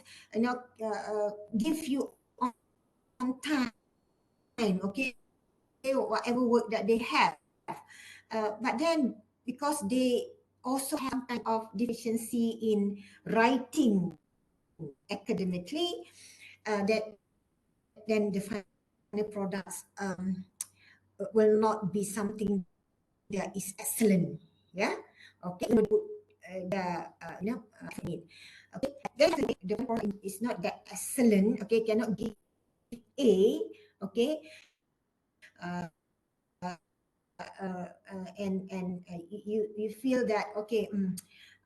give you on time, okay, whatever work that they have. But then because they also have some kind of deficiency in writing academically, that then the final products will not be something that is excellent. Yeah, okay. Even though the effort in it. Okay, then the final product is not that excellent. Okay, cannot give A. Okay, and you feel that okay,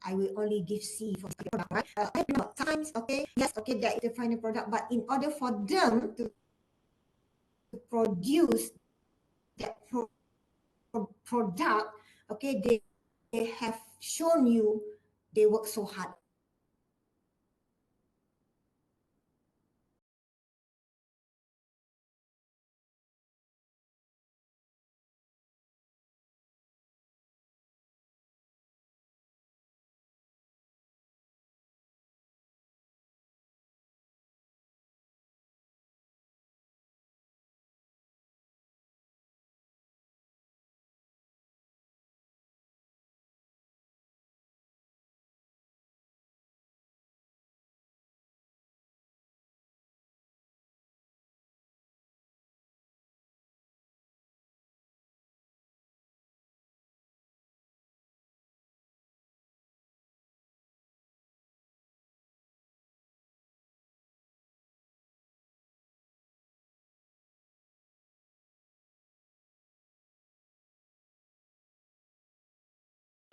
I will only give C for the product, right? Sometimes, okay, yes, okay, that is the final product, but in order for them to produce that product, okay, they have shown you they work so hard.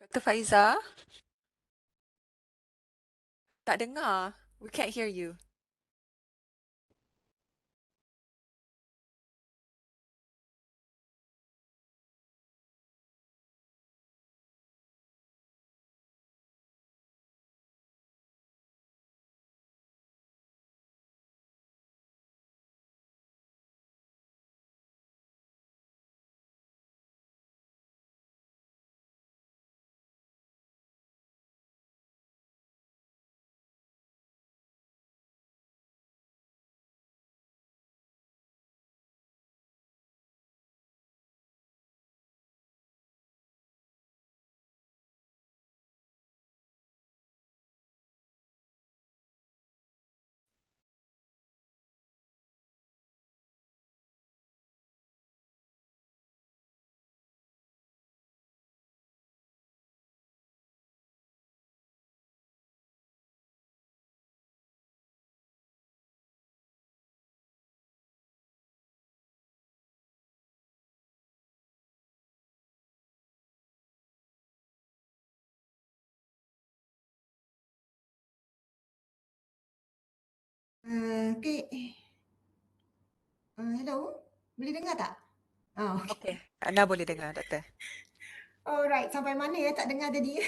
Dr. Faizah, tak dengar. We can't hear you. Okay. Hello, boleh dengar tak? Okay. Okay, Ana boleh dengar, Doktor. Alright, sampai mana ya tak dengar tadi?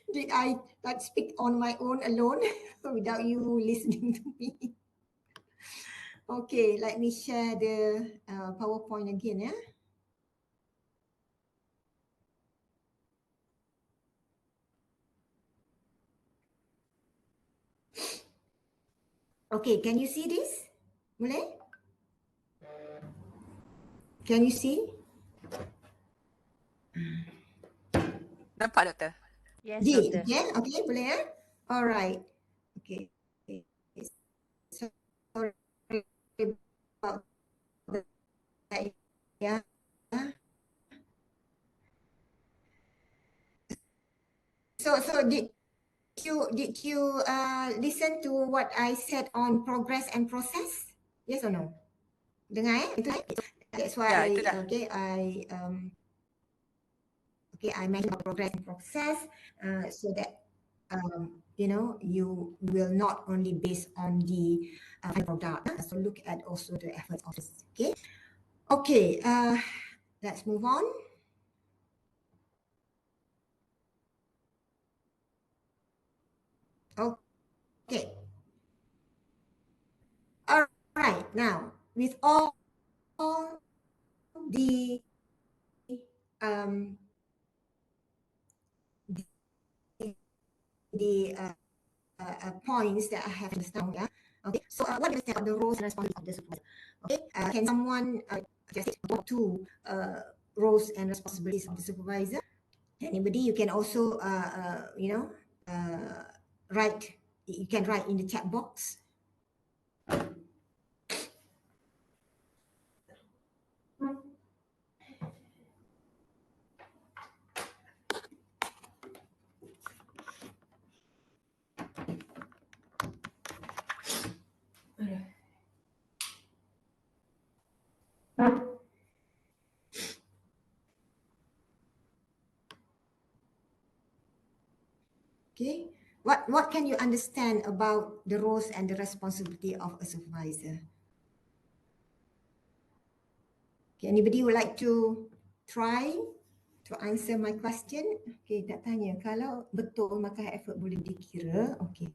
Did I like speak on my own alone without you listening to me? Okay, let me share the PowerPoint again, yeah. Okay, can you see this? Boleh? Can you see? Nampak, Doktor? Yes, D, Doctor. yeah, okay, boleh ya? Alright. Okay. Sorry about that. Yeah. So did you listen to what I said on progress and process? Yes or no? Dengar itu that's why Ya, itu dah. I mentioned about progress and process so that you will not only based on the final product. So look at also the efforts of this. Okay. Let's move on. Okay. right, now with all the um, the points that I have just now, yeah. Okay, so what do you understand about the roles and responsibilities of the supervisor? Okay, can someone just go to roles and responsibilities of the supervisor? Anybody, you can also write. You can write in the chat box. Okay, what can you understand about the roles and the responsibility of a supervisor? Okay, anybody would like to try to answer my question? Okay, nak tanya, kalau betul maka effort boleh dikira, okay.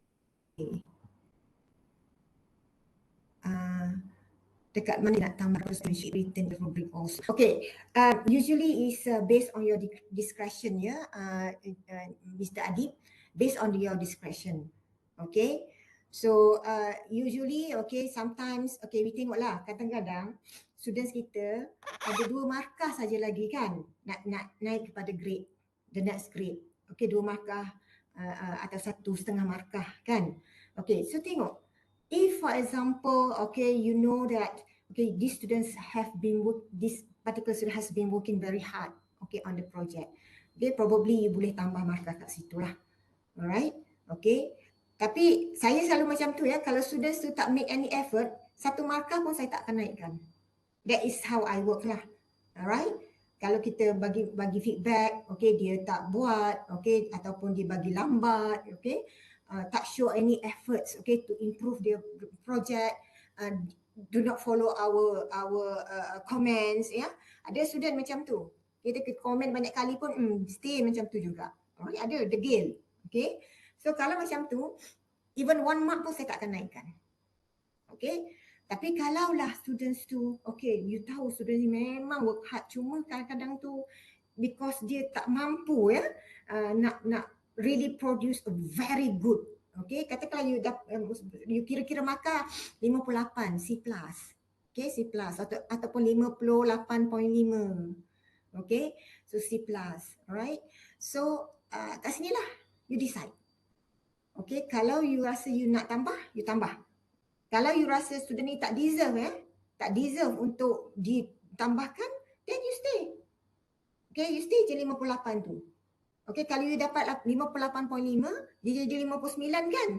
Dekat mana nak tambah relationship written the rubric also. Okay, usually is based on your discretion, ya, Mr. Adib, based on your discretion. Okay, so usually, okay, sometimes, okay, we tengoklah kadang-kadang students kita ada 2 markah saja lagi kan nak naik kepada grade, the next grade. Okay, 2 markah atau 1.5 markah kan. Okay, so tengok. If, for example, okay, you know that, okay, these students have been this particular student has been working very hard, okay, on the project. Okay, probably you boleh tambah markah kat situ lah. Alright, okay. Tapi saya selalu macam tu ya, kalau students tu tak make any effort, 1 markah pun saya tak akan naikkan. That is how I work lah. Alright. Kalau kita bagi feedback, okay, dia tak buat, okay, ataupun dia bagi lambat, okay, tak show any efforts, okay, to improve their project, do not follow our comments, ya. Ada student macam tu. Kita komen banyak kali pun stay macam tu juga. Alright, ada degil. Okay. So kalau macam tu, even 1 mark pun saya tak akan naikkan. Okay. Tapi kalaulah students tu, okay, you tahu students ni memang work hard, cuma kadang-kadang tu because dia tak mampu, ya, nak really produce a very good. Okay, katakanlah you kira-kira markah 58 C+. Okay, C+, ataupun 58.5. Okay, so C+. Alright, so kat sinilah you decide. Okay, kalau you rasa you nak tambah, you tambah. Kalau you rasa student ni tak deserve, tak deserve untuk ditambahkan, then you stay. Okay, you stay je 58 tu. Okay, kalau you dapat 58.5, dia jadi 59 kan?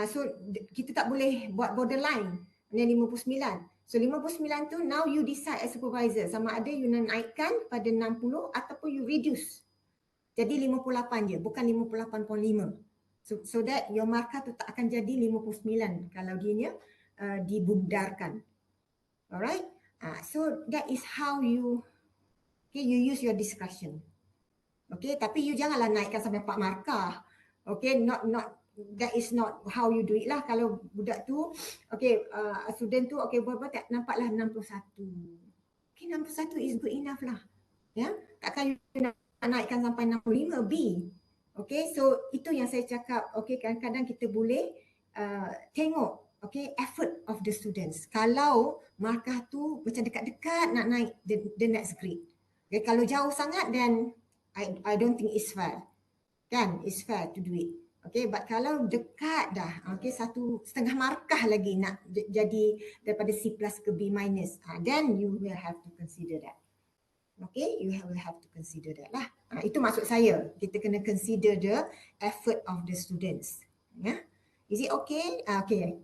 So, kita tak boleh buat borderline dengan 59. So, 59 tu, now you decide as supervisor. Sama ada you nak naikkan pada 60 ataupun you reduce. Jadi 58 je, bukan 58.5. So that your markah tu tak akan jadi 59 kalau dia dibundarkan. Alright? So, that is how you use your discretion. Okay, tapi you janganlah naikkan sampai 4 markah. Okay, that is not how you do it lah. Kalau budak tu, okay, student tu, okay, buat tak nampaklah 61. Okay, 61 is good enough lah. Ya, takkan you nak naikkan sampai 65 B. Okay, so itu yang saya cakap. Okay, kadang-kadang kita boleh tengok, okay, effort of the students. Kalau markah tu macam dekat-dekat nak naik the next grade. Okay, kalau jauh sangat, then I don't think it's fair. Kan? It's fair to do it. Okay, but kalau dekat dah, okay, 1.5 markah lagi nak jadi daripada C+ ke B-, then you will have to consider that. Okay, you will have to consider that lah. Itu maksud saya. Kita kena consider the effort of the students. Yeah. Is it okay? Okay,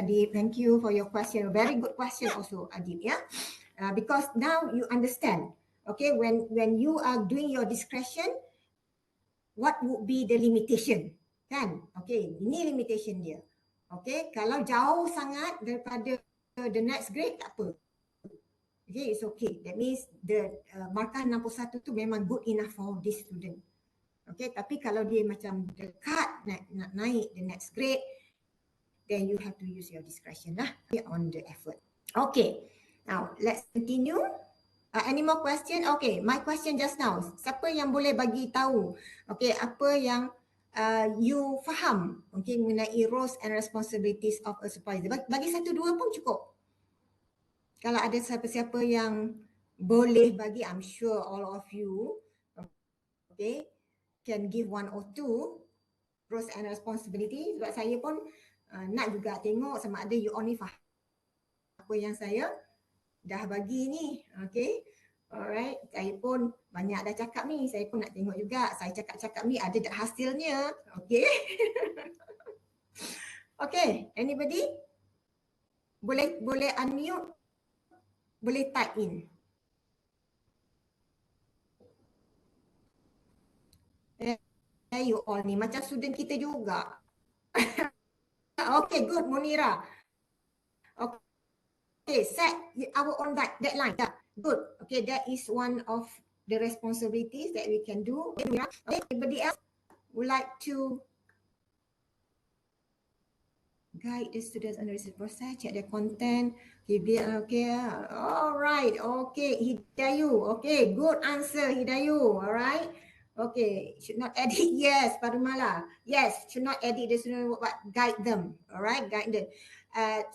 Adib, thank you for your question. Very good question also, Adib. Yeah, because now you understand. Okay, when you are doing your discretion, what would be the limitation? Kan? Okay, ini limitation dia. Okay, kalau jauh sangat daripada the next grade, tak apa. Okay, it's okay. That means the markah 61 tu memang good enough for this student. Okay, tapi kalau dia macam dekat nak naik the next grade, then you have to use your discretion lah on the effort. Okay, now let's continue. Any more question? Okay, my question just now. Siapa yang boleh bagi tahu, okay, apa yang you faham, okay, mengenai roles and responsibilities of a supervisor? Bagi satu dua pun cukup. Kalau ada siapa-siapa yang boleh bagi, I'm sure all of you, okay, can give one or two roles and responsibility. Sebab saya pun nak juga tengok sama ada you only faham apa yang saya dah bagi ni, okay. Alright, saya pun banyak dah cakap ni, saya pun nak tengok juga saya cakap-cakap ni ada tak hasilnya, okay. Okay, anybody? Boleh unmute, boleh type in. You all ni macam student kita juga. Okay, good, Munira. Okay, set our own deadline. Yeah, good. Okay, that is one of the responsibilities that we can do. Okay, anybody else would like to guide the students on the research process, check their content, okay, all right, okay, Hidayu, okay, good answer, Hidayu, all right, okay, should not edit, yes, Parimala, yes, should not edit the student, but guide them, all right, guide them,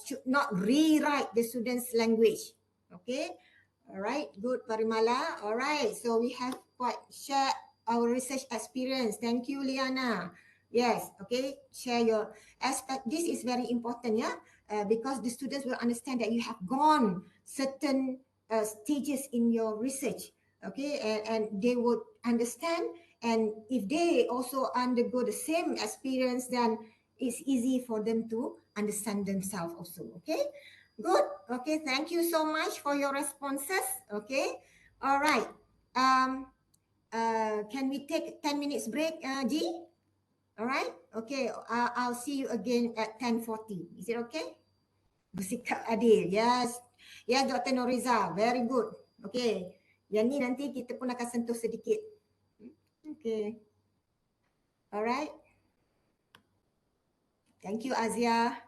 should not rewrite the students' language, okay, all right, good, Parimala, all right, so we have quite shared our research experience, thank you, Liana, yes, okay, share your aspect. This is very important, yeah, because the students will understand that you have gone certain stages in your research, okay, and they would understand. And if they also undergo the same experience, then it's easy for them to understand themselves also, okay. Good, okay, thank you so much for your responses, okay. All right, can we take 10 minutes break, G? All right. Okay. I'll see you again at 10:40. Is it okay? Bersikap adil. Yes. Yes, Dr. Noriza. Very good. Okay. Yang ni nanti kita pun akan sentuh sedikit. Okay. All right. Thank you, Azia.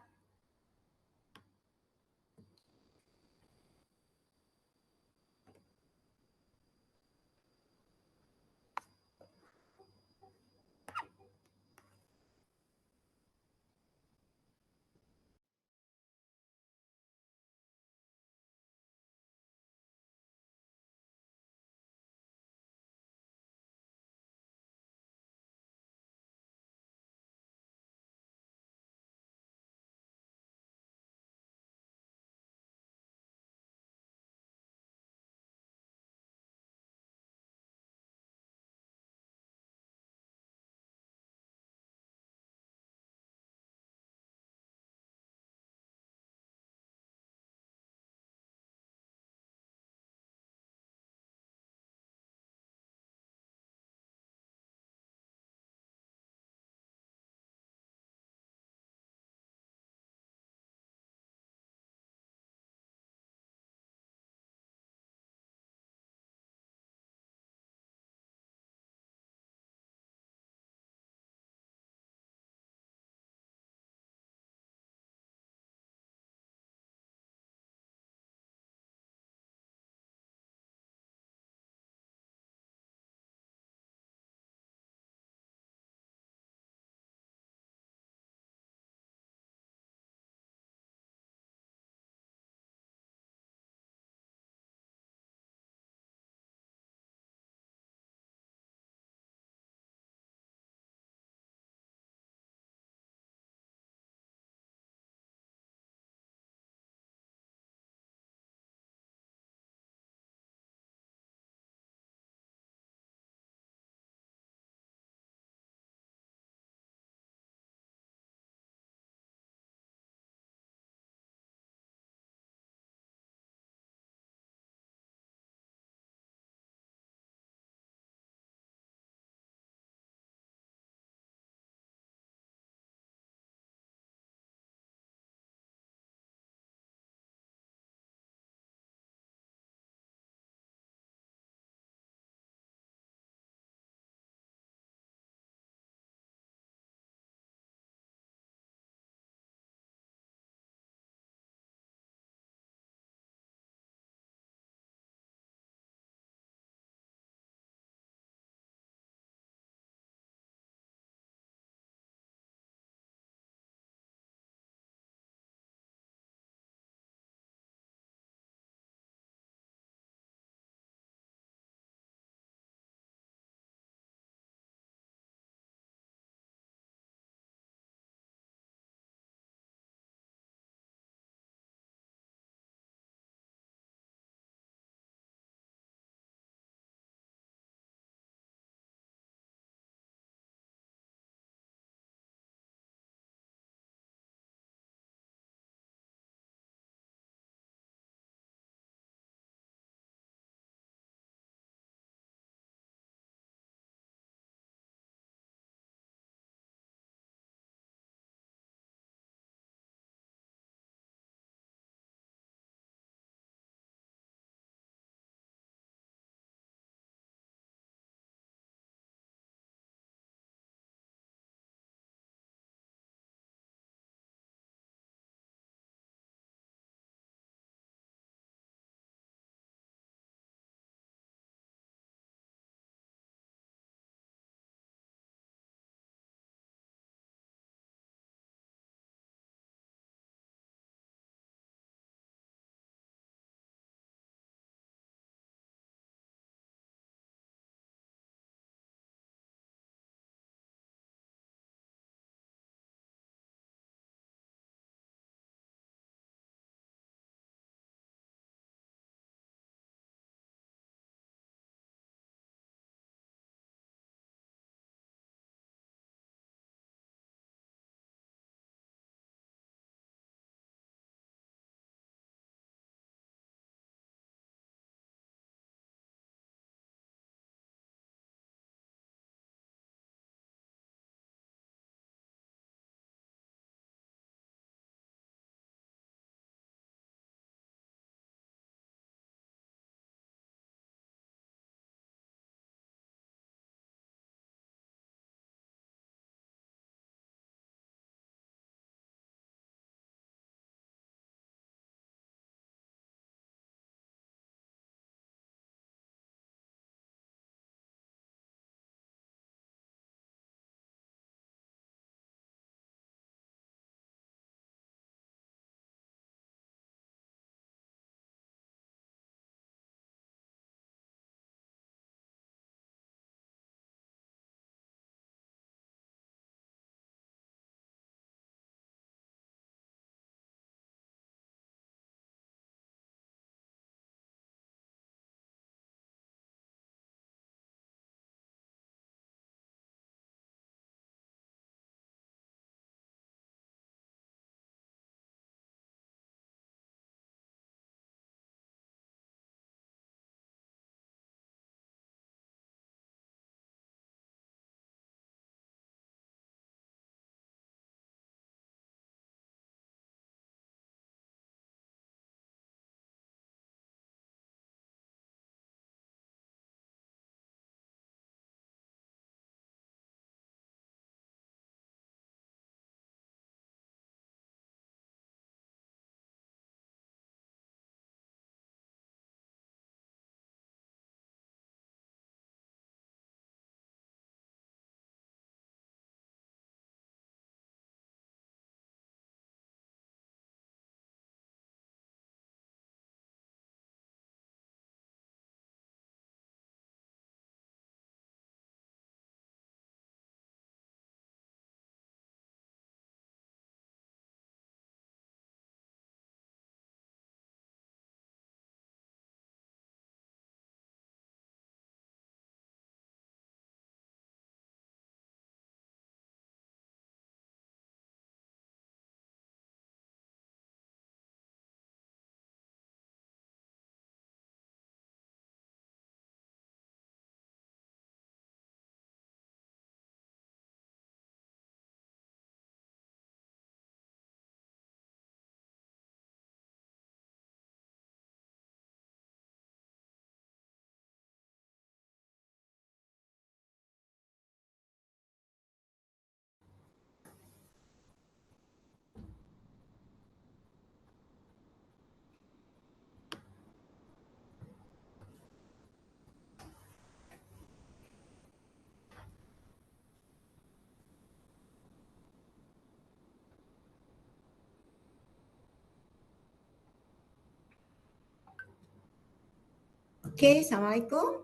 Okay, Assalamualaikum.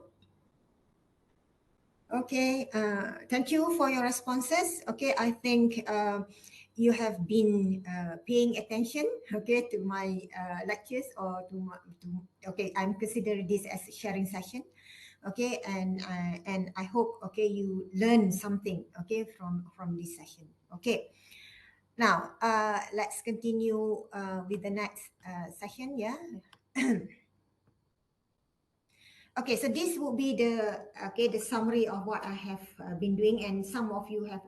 Okay, thank you for your responses. Okay, I think you have been paying attention, okay, to my lectures or okay, I'm considering this as a sharing session, okay, and I hope, okay, you learn something, okay, from this session, okay. Now, let's continue with the next session, yeah. Okay, so this will be the summary of what I have been doing, and some of you have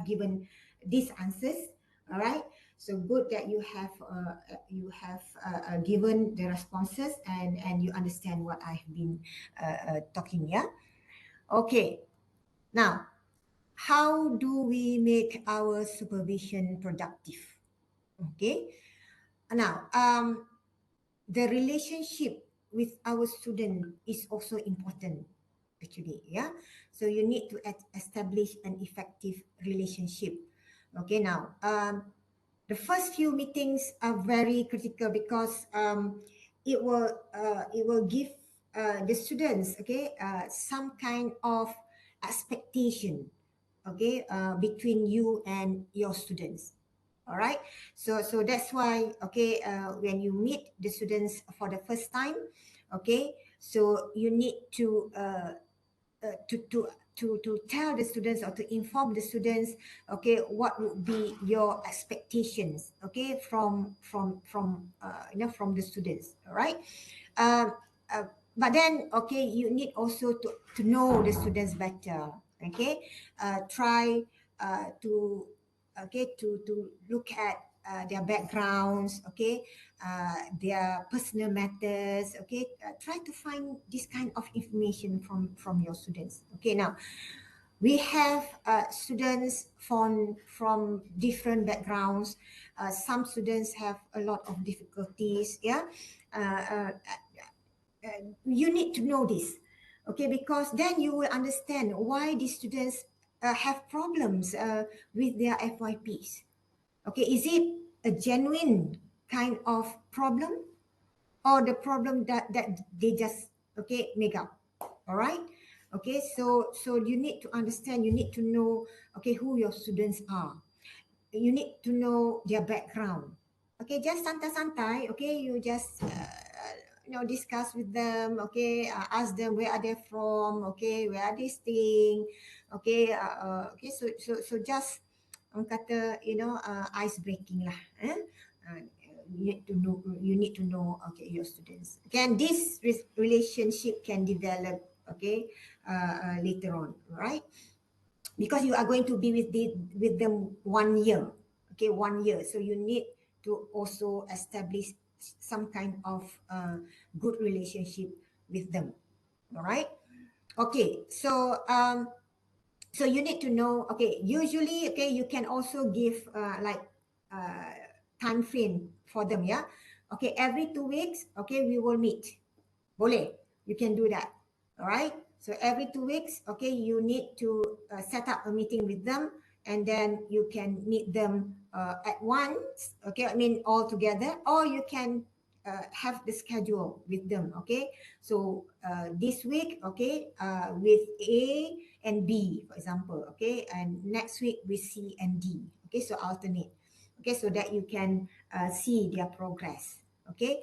given these answers. All right, so good that you have given the responses, and you understand what I've been talking. Yeah. Okay. Now, how do we make our supervision productive? Okay. Now, the relationship with our student is also important, actually. Yeah, so you need to establish an effective relationship. Okay, now the first few meetings are very critical because it will give the students, okay, some kind of expectation, okay, between you and your students. All right, so that's why, okay, when you meet the students for the first time, okay, so you need to uh, to to to tell the students or to inform the students, okay, what would be your expectations, okay, from the students. All right. um, uh, but then, okay, you need also to know the students better. Okay, try to look at their backgrounds, okay, their personal matters, okay. Try to find this kind of information from your students. Okay, now we have students from different backgrounds. Some students have a lot of difficulties. Yeah, uh, uh, you need to know this, okay, because then you will understand why these students have problems with their FYPs. Okay, is it a genuine kind of problem, or the problem that they just, okay, make up? All right. Okay, so you need to understand, you need to know, okay, who your students are. You need to know their background. Okay, just santai-santai. Okay, you just discuss with them. Okay, ask them where are they from. Okay, where are they staying. Okay, so just orang kata, ice breaking lah. Uh, you need to know, okay, your students. Can this relationship can develop, okay, later on, right? Because you are going to be with them 1 year, okay, 1 year, so you need to also establish some kind of good relationship with them. All right. Okay, so you need to know, okay, usually, okay, you can also give like uh, time frame for them. Yeah, okay, every 2 weeks, okay, we will meet. Boleh, you can do that. All right. So every 2 weeks, okay, you need to set up a meeting with them, and then you can meet them at once. Okay, I mean all together, or you can have the schedule with them. Okay, so this week, okay, with A and B, for example. Okay, and next week with C and D. Okay, so alternate. Okay, so that you can see their progress. Okay,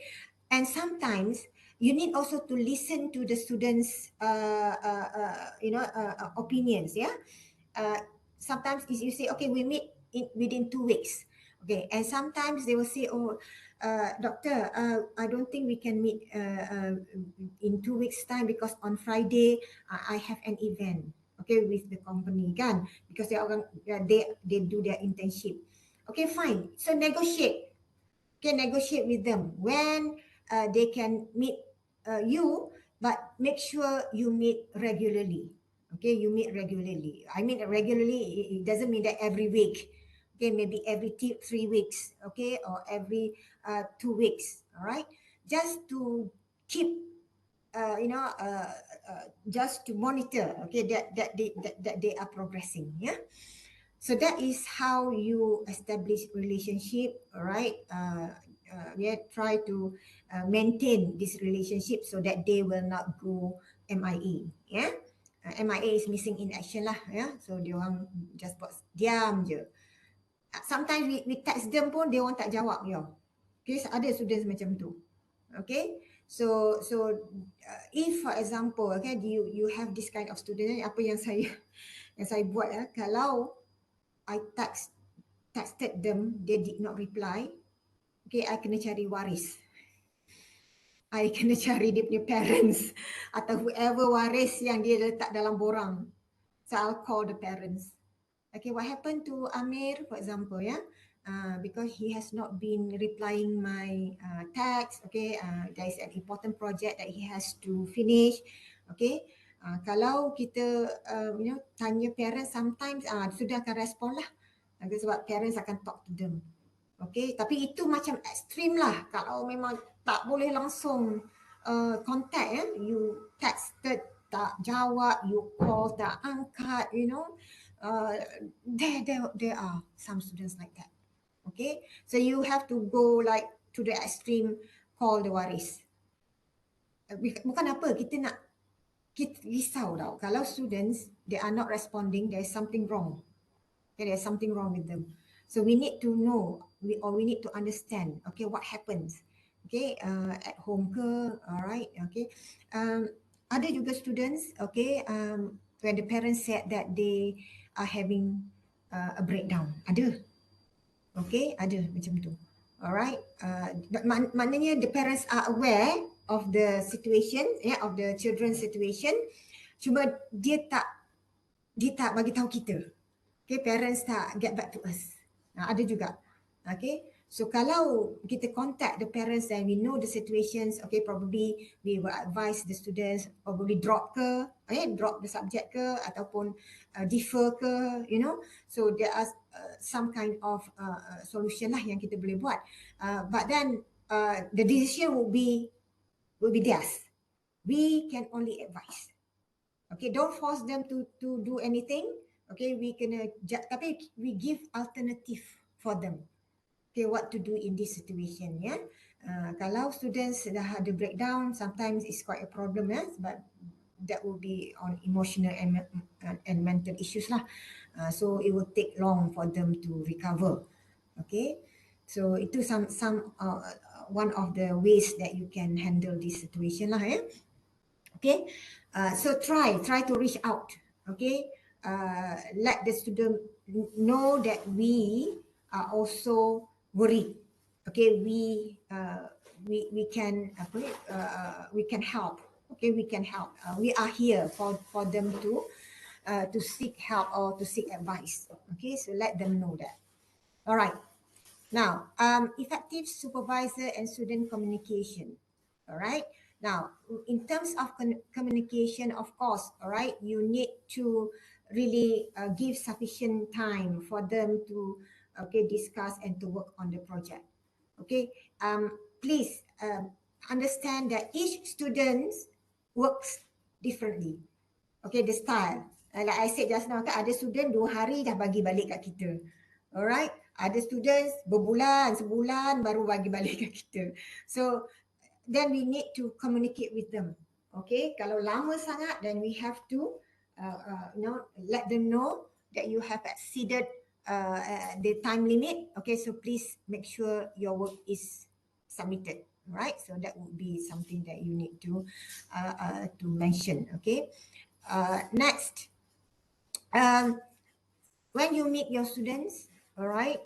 and sometimes you need also to listen to the students opinions. Yeah, uh, sometimes is you say, okay, we meet within 2 weeks. Okay, and sometimes they will say, oh, doctor, I don't think we can meet in 2 weeks time, because on Friday I have an event, okay, with the company kan, because they do their internship. Okay, fine, so negotiate. Okay, negotiate with them when they can meet you, but make sure you meet regularly. Okay, you meet regularly. I mean regularly, it doesn't mean that every week. Okay, maybe every 3 weeks. Okay, or every 2 weeks. All right, just to keep, just to monitor. Okay, that they are progressing. Yeah. So that is how you establish relationship. All right. try to maintain this relationship so that they will not go MIA. Yeah, MIA is missing in action lah. Yeah, so dia orang just buat diam je. Sometimes we text them pun dia orang tak jawab yo. Okay, so ada students macam tu. Okay, so if for example, okay, you have this kind of student, apa yang saya yang saya buat kalau I texted them, they did not reply, okay, I kena cari waris. I kena cari dia punya parents atau whoever waris yang dia letak dalam borang. So I'll call the parents. Okay, what happened to Amir, for example, yeah? Because he has not been replying my text, okay, there is an important project that he has to finish, okay. Kalau kita, tanya parents, sometimes sudah akan respon lah, sebab parents akan talk to them, okay. Tapi itu macam ekstrim lah, kalau memang tak boleh langsung contact, you texted tak jawab, you call tak angkat, uh, there are some students like that. Okay, so you have to go like to the extreme, call the waris. Bukan apa, kita risau tau. Kalau students, they are not responding, there is something wrong. Okay, there is something wrong with them. So we need to know, we need to understand, okay, what happens. Okay, at home ke, alright, okay. Ada juga students, okay, when the parents said that they are having a breakdown. Ada. Okay, ada macam tu. Alright. Maknanya the parents are aware of the situation, of the children's situation. Cuma dia tak bagi tahu kita. Okay, parents tak get back to us. Ada juga. Okay. So kalau kita contact the parents and we know the situations, okay, probably we will advise the students probably drop ke, drop the subject ke, ataupun defer ke, So there are some kind of solution lah yang kita boleh buat. But then the decision will be theirs. We can only advise. Okay, don't force them to do anything. Okay, tapi we give alternative for them. Okay, what to do in this situation, yeah. Kalau students dah ada breakdown, sometimes it's quite a problem, but that will be on emotional and mental issues lah. So it will take long for them to recover. Okay, so itu some one of the ways that you can handle this situation lah, yeah. Okay, so try to reach out. Okay, let the student know that we are also worried. Okay, we can we can help. Okay, we can help. We are here for them to seek help or to seek advice. Okay, so let them know that. All right. Now, effective supervisor and student communication. All right. Now, in terms of communication, of course, all right, you need to really give sufficient time for them to discuss and to work on the project. Okay, please understand that each student works differently. Okay, the style. Like I said just now, kan ada student 2 hari dah bagi balik kat kita. Alright, ada students sebulan baru bagi balik kat kita. So then we need to communicate with them. Okay, kalau lama sangat, then we have to let them know that you have exceeded the time limit. Okay, so please make sure your work is submitted. Right, so that would be something that you need to mention. Okay, next, when you meet your students, all right,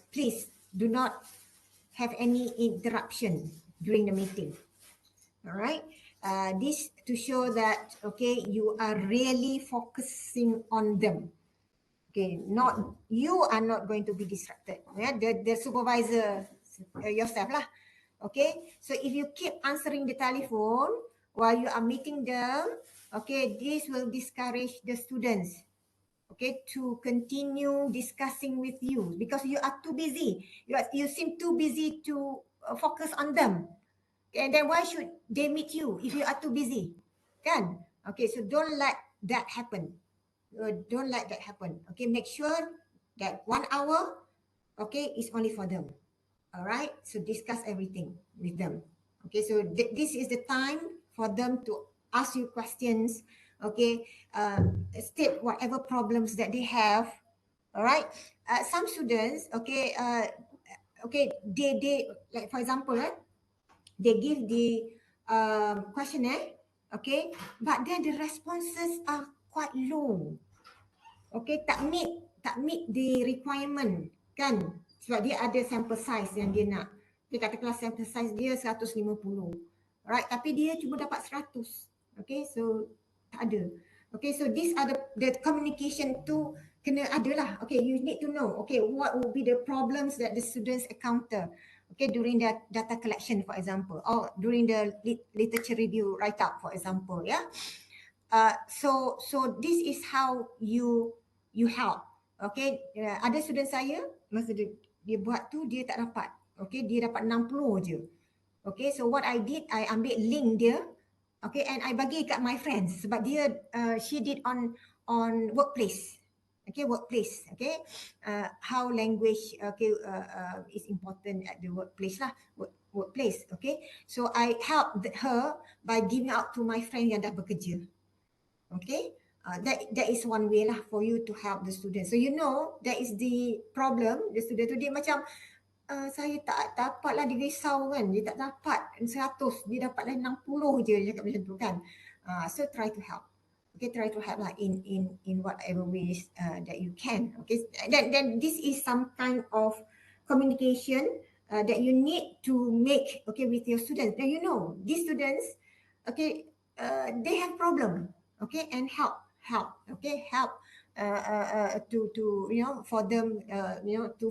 please do not have any interruption during the meeting. All right, this to show that, okay, you are really focusing on them. Okay, you are not going to be distracted. Yeah, the supervisor yourself lah. Okay, so if you keep answering the telephone while you are meeting them, okay, this will discourage the students, okay, to continue discussing with you because you are too busy. You seem too busy to focus on them. And then why should they meet you if you are too busy? Kan? Okay, so don't let that happen. Don't let that happen. Okay, make sure that 1 hour, okay, is only for them. All right, so discuss everything with them. Okay, so this is the time for them to ask you questions. Okay, state whatever problems that they have. All right, some students, okay, they like for example, they give the questionnaire, okay, but then the responses are quite low. Okay, tak meet the requirement kan, sebab dia ada sample size yang dia nak. Dia katakanlah sample size dia 150, right, tapi dia cuma dapat 100. Okay, so tak ada. Okay, so these are the communication tu kena ada lah. Okay, you need to know, okay, what will be the problems that the students encounter, okay, during the data collection, for example, or during the literature review write up, for example, yeah. So this is how you help. Okay, ada student saya masa dia buat tu dia tak dapat. Okay, dia dapat 60 je. Okay, so what I did, I ambil link dia. Okay, and I bagi kat my friends sebab dia she did on workplace. Okay, workplace. Okay, how language is important at the workplace lah. Workplace. Okay, so I helped her by giving out to my friend yang dah bekerja. Okay, that is one way lah for you to help the student. So you know that is the problem. The student tu dia macam saya tak dapat lah, dia risau kan, dia tak dapat 100, dia dapat lah 60 je, dia cakap macam tu kan. So try to help. Okay, try to help lah in whatever ways that you can. Okay, then this is some kind of communication that you need to make, okay, with your students. Then you know these students, okay, they have problem, okay, and help, okay, help to for them to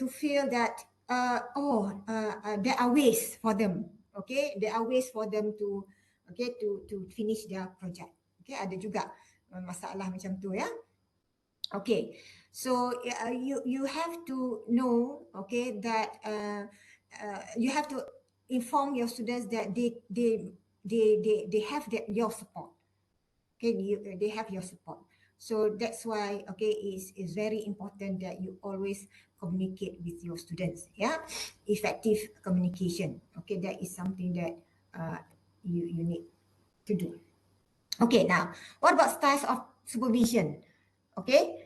feel that there are ways for them, okay, there are ways for them to finish their project. Okay, ada juga masalah macam tu ya. Okay, so you have to know, okay, that you have to inform your students that they have your support. Okay, they have your support. So that's why, okay, it's very important that you always communicate with your students. Yeah, effective communication. Okay, that is something that you need to do. Okay, now what about styles of supervision? Okay,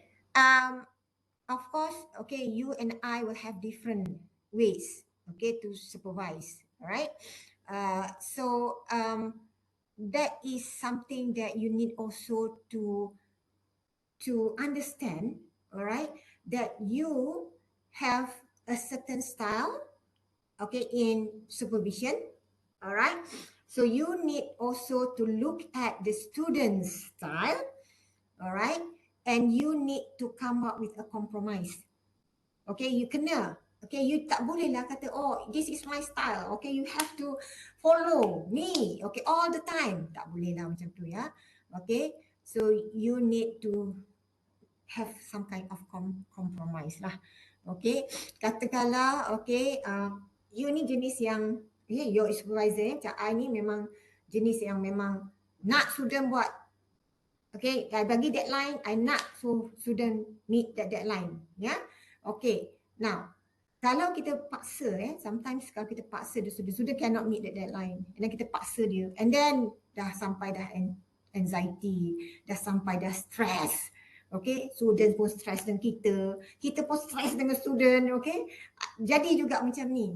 of course, okay, you and I will have different ways, okay, to supervise. All right, that is something that you need also to understand, all right, that you have a certain style, okay, in supervision, all right. So you need also to look at the student's style, all right, and you need to come up with a compromise. Okay, you kena, okay, you tak boleh lah kata, oh, this is my style, okay, you have to follow me, okay, all the time. Tak boleh lah macam tu ya. Okay, so you need to have some kind of compromise lah. Okay, katakanlah, okay, you ni jenis yang, okay, your supervisor, macam I ni memang jenis yang memang nak student buat. Okay, I bagi deadline, I nak student meet that deadline. Ya, okay. Now, kalau kita paksa, sometimes kalau kita paksa the student cannot meet the deadline, and then kita paksa dia, and then dah sampai dah anxiety, dah sampai dah stress. Okay, student pun stress dengan kita pun stress dengan student, okay. Jadi juga macam ni,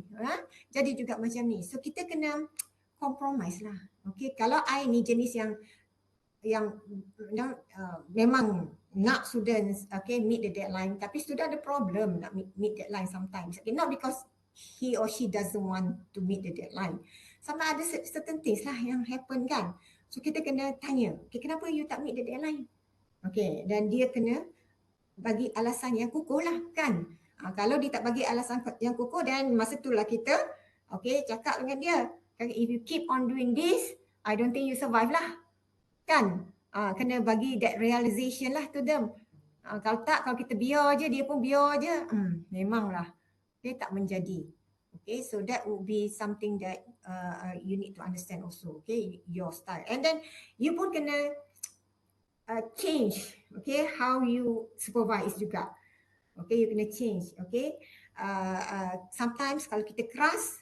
jadi juga macam ni. So kita kena compromise lah. Okay, kalau I ni jenis yang memang nak students, okay, meet the deadline, tapi student ada problem nak meet deadline sometimes. Okay, not because he or she doesn't want to meet the deadline. Sama ada certain things lah yang happen kan. So kita kena tanya, okay, kenapa you tak meet the deadline? Okay, dan dia kena bagi alasan yang kukuh lah kan. Kalau dia tak bagi alasan yang kukuh, dan masa itulah kita, okay, cakap dengan dia, if you keep on doing this, I don't think you survive lah. Kan? Kena bagi that realization lah to them. Kalau tak, kalau kita biar je, dia pun biar je, memanglah dia tak menjadi. Okay, so that would be something that you need to understand also, okay, your style. And then you pun kena change, okay, how you supervise juga. Okay, you kena change. Okay, sometimes kalau kita keras,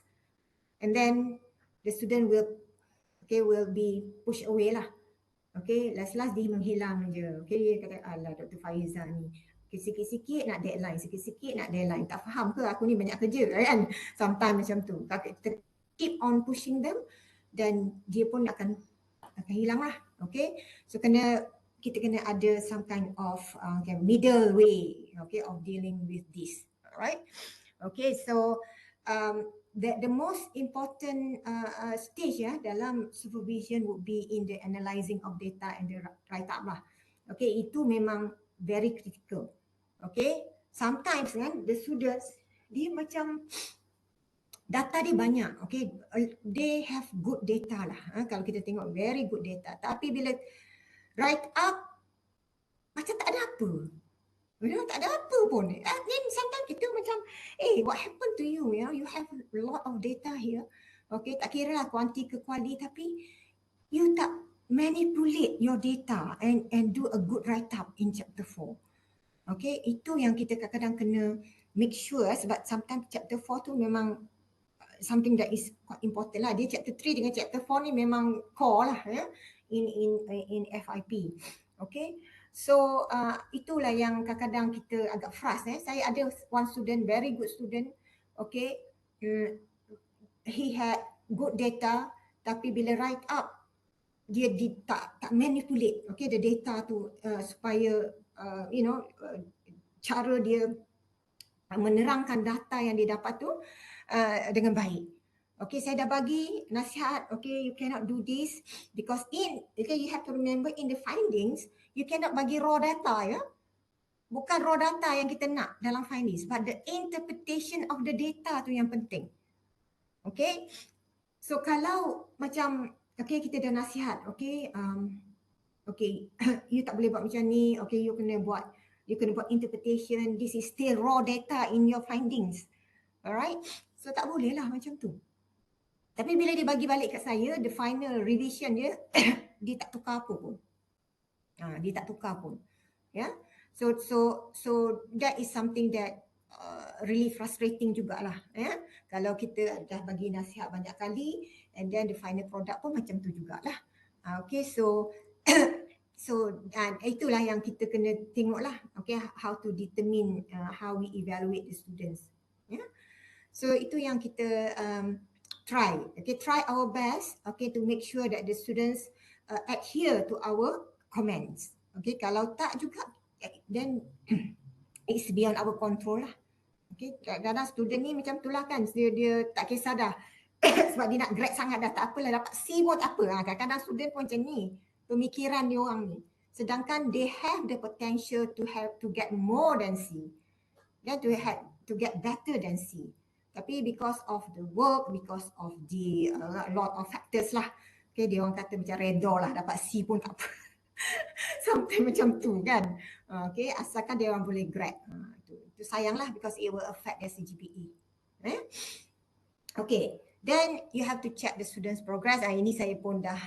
and then the student will be pushed away lah. Okay, last dia menghilang je. Okay, dia kata, alah Dr. Faizah ni. Okay, sikit-sikit nak deadline, sikit-sikit nak deadline. Tak faham ke aku ni banyak kerja kan? Sometimes macam tu. Kalau kita keep on pushing them, dan dia pun akan hilang lah. Okay, so kita kena ada some kind of middle way, okay, of dealing with this. Alright. Okay, so the most important stage dalam supervision would be in the analyzing of data and the write up lah. Okay, itu memang very critical. Okay, sometimes kan the students dia macam data dia banyak, okay, they have good data lah. Kalau kita tengok very good data, tapi bila write up macam tak ada apa. Tak ada apa pun. Then sometimes kita macam, what happened to you? You have a lot of data here. Okay, tak kira lah kuanti ke kuali, tapi you tak manipulate your data and do a good write-up in chapter 4. Okay, itu yang kita kadang-kadang kena make sure, sebab sometimes chapter 4 tu memang something that is quite important lah. Dia chapter 3 dengan chapter 4 ni memang core lah in FYP. Okay, so itulah yang kadang-kadang kita agak frust. Saya ada one student, very good student. Okay, he had good data, tapi bila write up dia tak manipulate, okay, the data tu supaya cara dia menerangkan data yang dia dapat tu dengan baik. Okay, saya dah bagi nasihat, okay, you cannot do this because you have to remember in the findings, you cannot bagi raw data, ya. Bukan raw data yang kita nak dalam findings, but the interpretation of the data tu yang penting. Okay, so kalau macam, okay, kita dah nasihat, okay, you tak boleh buat macam ni, okay, you kena buat interpretation, this is still raw data in your findings. Alright, so tak boleh lah macam tu. Tapi bila dia bagi balik kat saya, the final revision dia, dia tak tukar apa pun. Dia tak tukar pun. Yeah? So that is something that really frustrating jugalah. Yeah? Kalau kita dah bagi nasihat banyak kali, and then the final product pun macam tu jugalah. Okay, so dan itulah yang kita kena tengoklah, okay, how to determine how we evaluate the students. Yeah? So itu yang kita try our best, okay, to make sure that the students adhere to our comments. Okay, kalau tak juga, then it's beyond our control lah. Okay, kadang-kadang student ni macam tu lah kan, dia tak kisah dah sebab dia nak grade sangat dah, tak apalah, dapat C pun tak apa. Kadang-kadang student pun macam ni, pemikiran dia orang ni. Sedangkan they have the potential to get more than C, to get better than C. Tapi because of the work, because of the lot of factors lah, okay, dia orang kata macam redha lah, dapat C pun tak apa. Sometimes macam tu kan. Okay, asalkan dia orang boleh grade. Itu sayang lah, because it will affect their CGPE. Okay, then you have to check the students' progress. Ini saya pun dah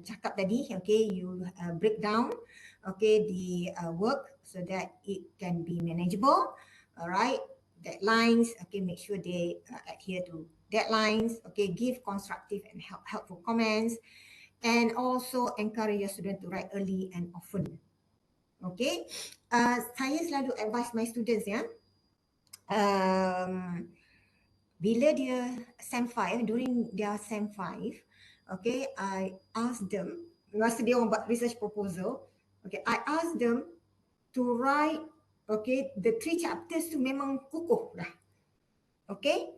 cakap tadi. Okay, you break down, okay, the work so that it can be manageable. Alright, deadlines, okay, make sure they adhere to deadlines, okay, give constructive and helpful comments, and also encourage your student to write early and often. Okay, saya selalu advise my students, ya, bila dia SEM 5, during their SEM 5, okay, I ask them, masa dia orang buat research proposal, okay, I ask them to write, okay, the 3 chapters tu memang kukuh dah. Okay,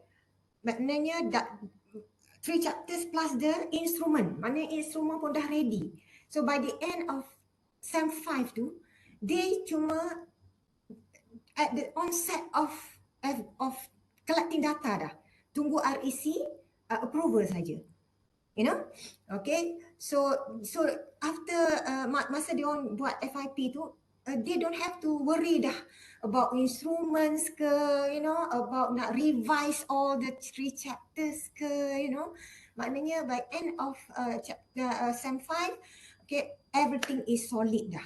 maknanya 3 chapters plus the instrument, maknanya instrument pun dah ready. So by the end of SEM 5 tu, they cuma at the onset of collecting data dah, tunggu REC approval saja. You know, okay, so after masa dia orang buat FYP tu, they don't have to worry dah about instruments ke, you know, about nak revise all the 3 chapters ke, you know. Maknanya by end of chapter SEM 5, okay, everything is solid dah.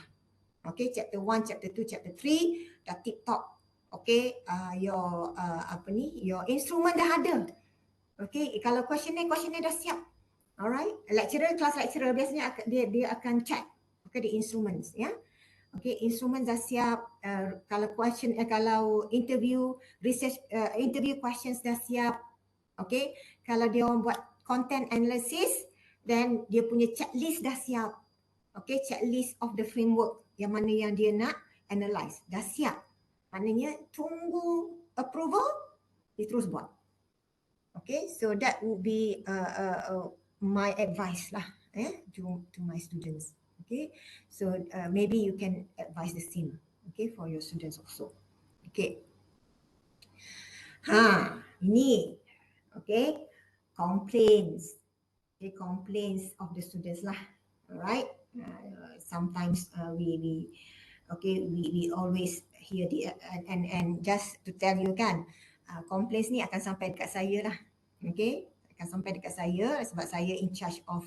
Okay, chapter 1, chapter 2, chapter 3 dah tip top. Okay, your instrument dah ada. Okay, kalau questionnaire dah siap. Alright, kelas lecturer biasanya dia akan check okay the instruments ya. Okay, instrument dah siap. Kalau interview research interview questions dah siap. Okay, kalau dia orang buat content analysis, then dia punya checklist dah siap. Okay, checklist of the framework yang mana yang dia nak analyze dah siap. Maknanya tunggu approval, dia terus buat. Okay, so that would be my advice lah to my students. Okay, so maybe you can advise the same. Okay, for your students also. Okay. Ini. Okay, complaints. Okay, complaints of the students lah. Alright. Sometimes we always hear and just to tell you kan, complaints ni akan sampai dekat saya lah. Okay, akan sampai dekat saya sebab saya in charge of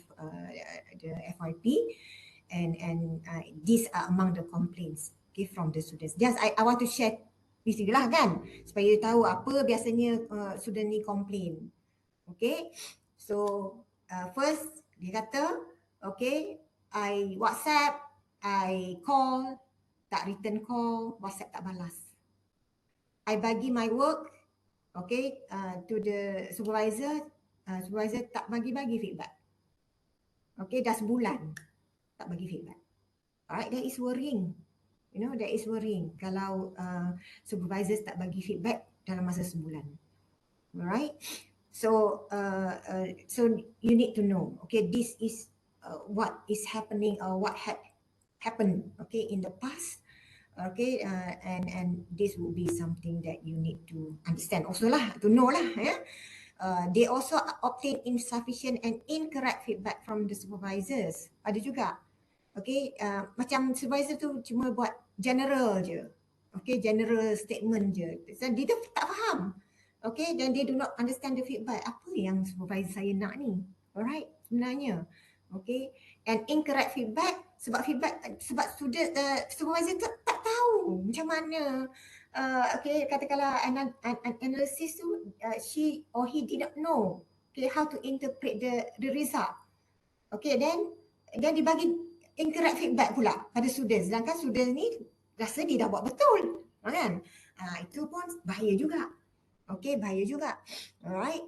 the FYP and these are among the complaints okay from the students. Just I want to share with you lah kan, supaya you tahu apa biasanya student ni complain. Okay, so first dia kata okay, I WhatsApp, I call, tak return call, WhatsApp tak balas. I bagi my work, okay, to the supervisor, supervisor tak bagi feedback. Okay, dah sebulan tak bagi feedback. Alright, that is worrying. You know, that is worrying kalau supervisors tak bagi feedback dalam masa sebulan. Alright, so you need to know, okay, this is what is happening or what happened, okay, in the past, okay, and this will be something that you need to understand also lah, to know lah, yeah. They also obtain insufficient and incorrect feedback from the supervisors. Ada juga, okay, macam supervisor tu cuma buat general je, okay, general statement je, so dia tak faham. Okay, then they do not understand the feedback. Apa yang supervisor saya nak ni? Alright, sebenarnya. Okay, and incorrect feedback sebab student supervisor tak tahu macam mana. Okay, katakanlah an analysis tu she or he did not know okay how to interpret the result. Okay, then dibagi incorrect feedback pula pada student. Sedangkan student ni rasa dia dah buat betul, kan? Itu pun bahaya juga. Okay, bahaya juga. Alright.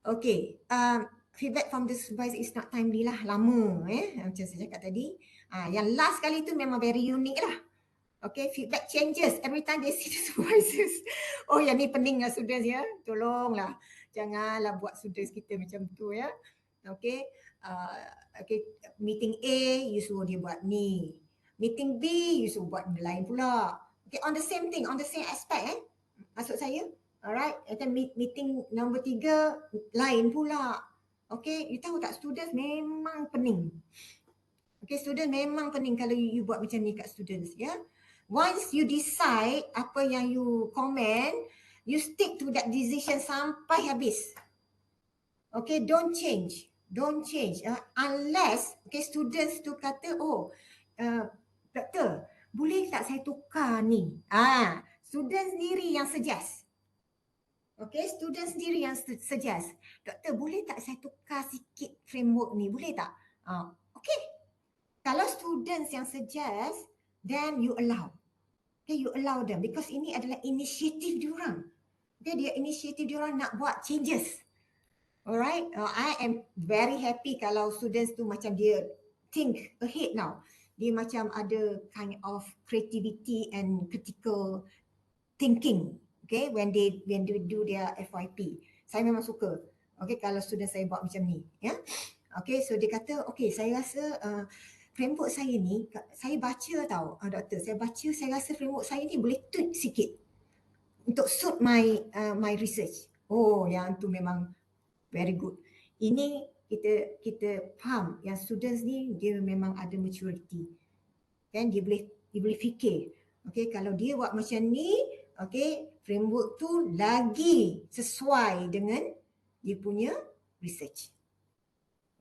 Okay. Feedback from the supervisor is not timely lah. Lama macam saya cakap tadi. Yang last kali tu memang very unique lah. Okay, feedback changes every time they see the supervisors. Oh, yang ni pening lah students ya. Tolonglah. Janganlah buat students kita macam tu ya. Okay. Okay, meeting A, you suruh dia buat ni. Meeting B, you suruh buat lain pula. Okay, on the same thing, on the same aspect maksud saya. Alright, and meeting nombor 3 lain pula. Okay, you tahu tak students memang pening. Okay, students memang pening kalau you buat macam ni kat students ya. Once you decide apa yang you comment, you stick to that decision sampai habis. Okay, don't change. Don't change unless okay students tu kata doktor, boleh tak saya tukar ni? Student sendiri yang suggest. Okay, student sendiri yang suggest. Doktor, boleh tak saya tukar sikit framework ni? Boleh tak? Okay. Kalau students yang suggest, then you allow. Okay, you allow them because ini adalah inisiatif diorang. Okay, dia inisiatif diorang nak buat changes. Alright, I am very happy kalau students tu macam dia think ahead now. Dia macam ada kind of creativity and critical thinking. Okay, when they do their FYP. Saya memang suka. Okay, kalau student saya buat macam ni. Ya. Okay, so dia kata, okay, saya rasa framework saya ni, saya baca tau, doktor, saya baca, saya rasa framework saya ni boleh tweak sikit untuk suit my research. Oh, yang tu memang very good. Ini kita faham yang students ni dia memang ada maturity. Kan, dia boleh fikir. Okay, kalau dia buat macam ni, okay, framework tu lagi sesuai dengan dia punya research.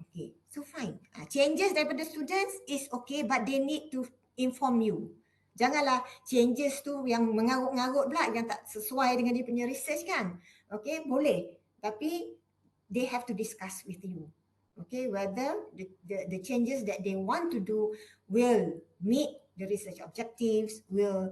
Okay, so fine. Changes daripada students is okay, but they need to inform you. Janganlah changes tu yang mengarut-ngarut pula, yang tak sesuai dengan dia punya research kan. Okay, boleh. Tapi they have to discuss with you. Okay, whether the changes that they want to do will meet the research objectives, will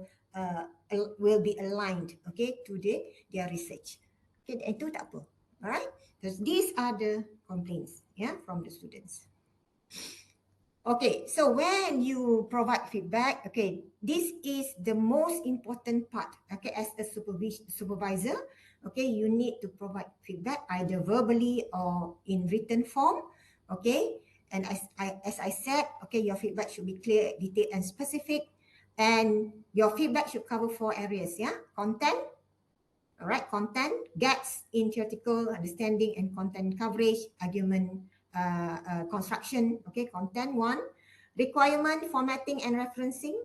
be aligned, okay, to their research. Okay, itu tak apa. Alright, because these are the complaints, yeah, from the students. Okay, so when you provide feedback, okay, this is the most important part. Okay, as a supervisor, okay, you need to provide feedback either verbally or in written form. Okay, and as I said, okay, your feedback should be clear, detailed, and specific, and your feedback should cover 4 areas. Yeah, content. All right, content, gaps in theoretical understanding and content coverage, argument construction. Okay, content 1, requirement, formatting and referencing,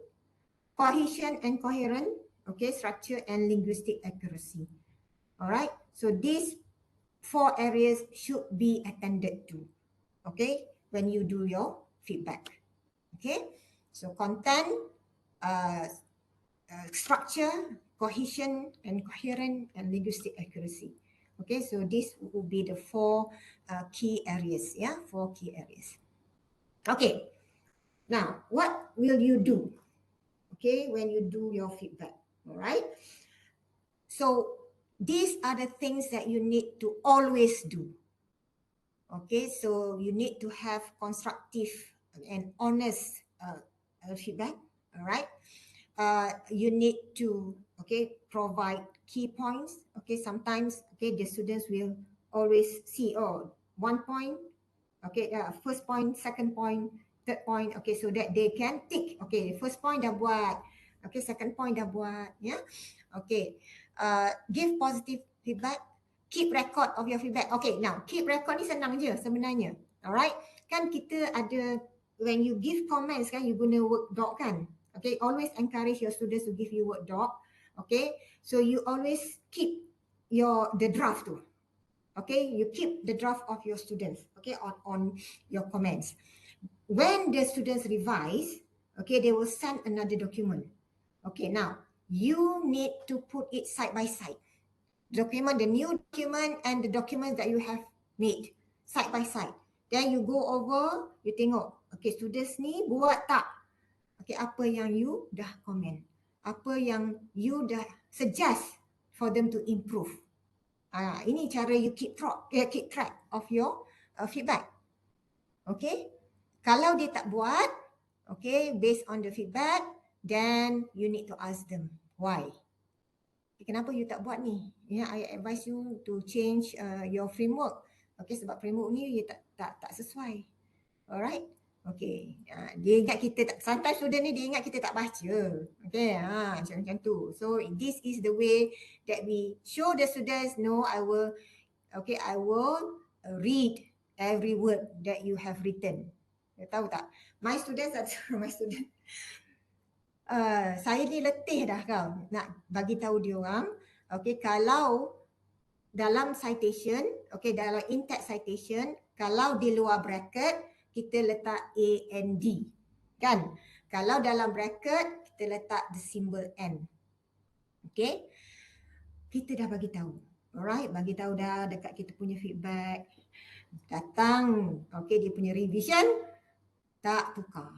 cohesion and coherent, okay, structure and linguistic accuracy. All right, so these 4 areas should be attended to, okay, when you do your feedback. Okay, so content, structure, cohesion and coherent, and linguistic accuracy. Okay, so this will be the 4 key areas. Yeah, 4 key areas. Okay, now what will you do? Okay, when you do your feedback. All right, so these are the things that you need to always do. Okay, so you need to have constructive and honest feedback. All right, you need to, okay, provide key points. Okay, sometimes, okay, the students will always see, oh, 1 point, okay, first point, second point, third point, okay, so that they can tick. Okay, first point dah buat, okay, second point dah buat, yeah. Okay, give positive feedback, keep record of your feedback. Okay, now keep record ni senang je sebenarnya. Alright, kan kita ada, when you give comments kan, you guna word doc kan. Okay, always encourage your students to give you word doc. Okay, so you always keep the draft tu. Okay, you keep the draft of your students, okay, on your comments. When the students revise, okay, they will send another document. Okay, now you need to put it side by side. Document, the new document and the documents that you have made side by side. Then you go over, you tengok, okay, students ni buat tak? Okay, apa yang you dah komen? Apa yang you dah suggest for them to improve? Ini cara you keep track of your feedback. Okay, kalau dia tak buat, okay, based on the feedback, then you need to ask them why. Kenapa you tak buat ni? Yeah, I advise you to change your framework. Okay, sebab framework ni you tak sesuai. Alright. Okay. Dia ingat kita tak, sometimes student ni dia ingat kita tak baca. Okay, macam tu. So this is the way that we show the students, no, I will read every word that you have written. Tahu tak? My students, my student, saya ni letih dah kau nak bagi tahu dia orang. Okay, kalau dalam citation, okay, dalam in-text citation, kalau di luar bracket, kita letak A and D. Kan? Kalau dalam bracket, kita letak the symbol N. Okay? Kita dah bagi tahu. Alright, bagi tahu dah dekat kita punya feedback. Datang, okay, dia punya revision, tak tukar.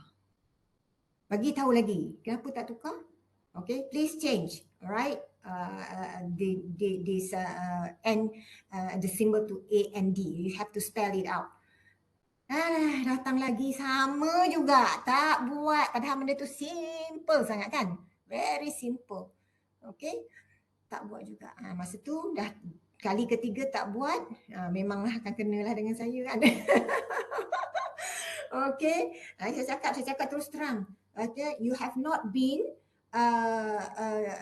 Bagi tahu lagi, kenapa tak tukar? Okay, please change. Alright, this N, the symbol to A and D. You have to spell it out. Datang lagi sama juga, tak buat. Padahal benda tu simple sangat kan? Very simple. Okay, tak buat juga. Masa tu dah kali ketiga tak buat, memanglah akan kenalah dengan saya kan. Okay, saya cakap terus terang. Okay, you have not been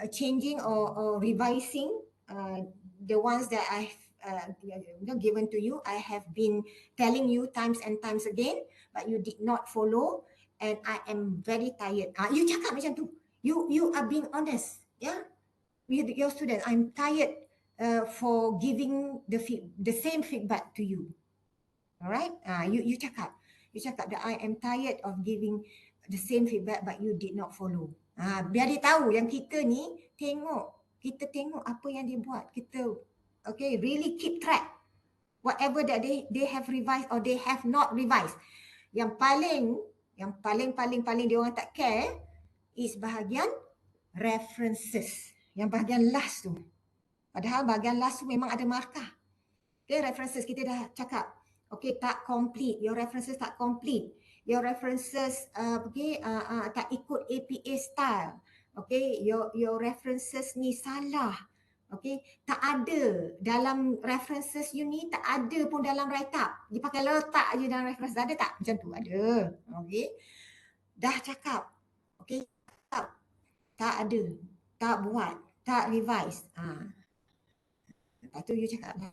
changing or revising the ones that I've given to you. I have been telling you times and times again, but you did not follow, and I am very tired. You cakap macam tu. You are being honest, yeah, with your students. I'm tired for giving the same feedback to you. Alright, you cakap that I am tired of giving the same feedback, but you did not follow. Biar dia tahu yang kita ni kita tengok apa yang dia buat. Kita really keep track whatever that they have revised or they have not revised. Yang paling dia orang tak care is bahagian references. Yang bahagian last tu. Padahal bahagian last tu memang ada markah. Okay, references kita dah cakap. Okay, tak complete. Your references tak complete. Your references tak ikut APA style. Okay, your references ni salah. Okay, tak ada dalam references you ni, tak ada pun dalam write up. Dia pakai letak je dalam references. Ada tak? Macam tu ada. Okay, dah cakap. Okay, tak ada. Tak buat. Tak revise. Lepas tu you cakap lah.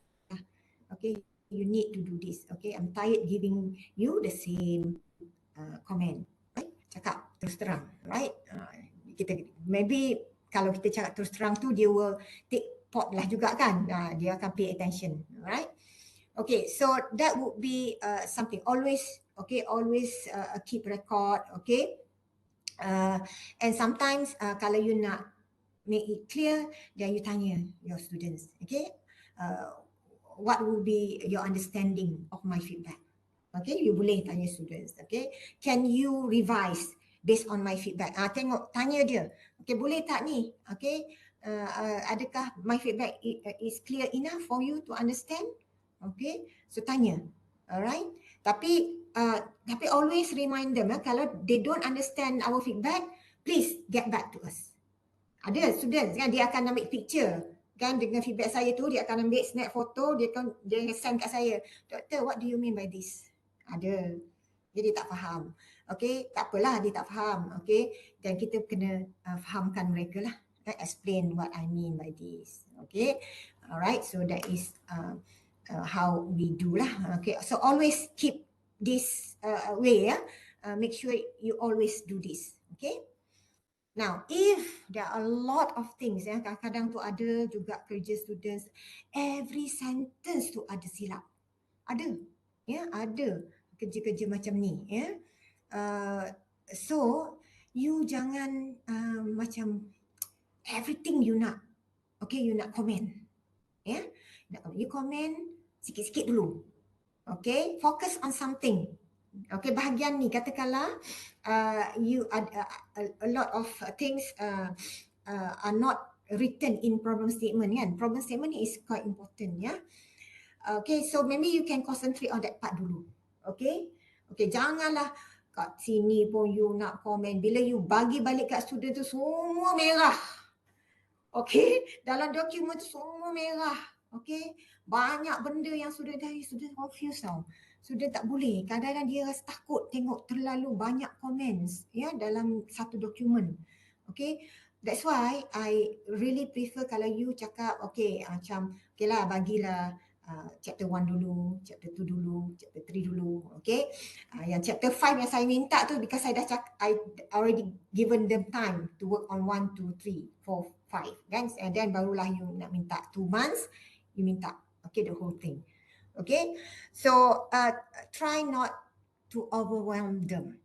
Okay, you need to do this. Okay, I'm tired giving you the same comment. Right? Cakap terus terang. Right? Kita maybe kalau kita cakap terus terang tu, dia will take pot lah juga kan. Dia akan pay attention. Right? Okay, so that would be something. Always keep record. Okay. And sometimes kalau you nak make it clear, then you tanya your students. Okay. What will be your understanding of my feedback? Okay, you boleh tanya students. Okay, can you revise based on my feedback? Tanya dia. Okay, boleh tak ni? Okay, adakah my feedback is clear enough for you to understand? Okay, so tanya. Alright, tapi always remind them, kalau they don't understand our feedback, please get back to us. Ada students kan, dia akan ambil picture kan dengan feedback saya tu, dia akan ambil snap foto, dia send kat saya. Doktor, what do you mean by this? Ada. Jadi tak faham. Okay, tak apalah dia tak faham. Okay, dan kita kena fahamkan mereka lah. Explain what I mean by this. Okay, alright, so that is how we do lah. Okay, so always keep this way. Make sure you always do this. Okay. Now, if there are a lot of things, kadang-kadang tu ada juga kerja students, every sentence tu ada silap. Ada. Ada kerja-kerja macam ni. So, you jangan macam everything you nak. Okay, you nak comment. You comment sikit-sikit dulu. Okay, focus on something. Okay, bahagian ni katakanlah you a lot of things are not written in problem statement kan. Problem statement is quite important ya. Okay, so maybe you can concentrate on that part dulu. Okay, janganlah kat sini pun you nak komen. Bila you bagi balik kat student tu semua merah. Okay, dalam dokumen tu semua merah. Okay, banyak benda yang student confused tau. Sudah tak boleh. Kadang-kadang dia rasa takut tengok terlalu banyak comments dalam satu dokumen. Okay. That's why I really prefer kalau you cakap macam lah bagilah chapter 1 dulu, chapter 2 dulu, chapter 3 dulu. Okay. Yang chapter 5 yang saya minta tu because saya dah I already given them time to work on 1, 2, 3, 4, 5. Kan? And then barulah you nak minta 2 months, you minta the whole thing. Okay, so try not to overwhelm them.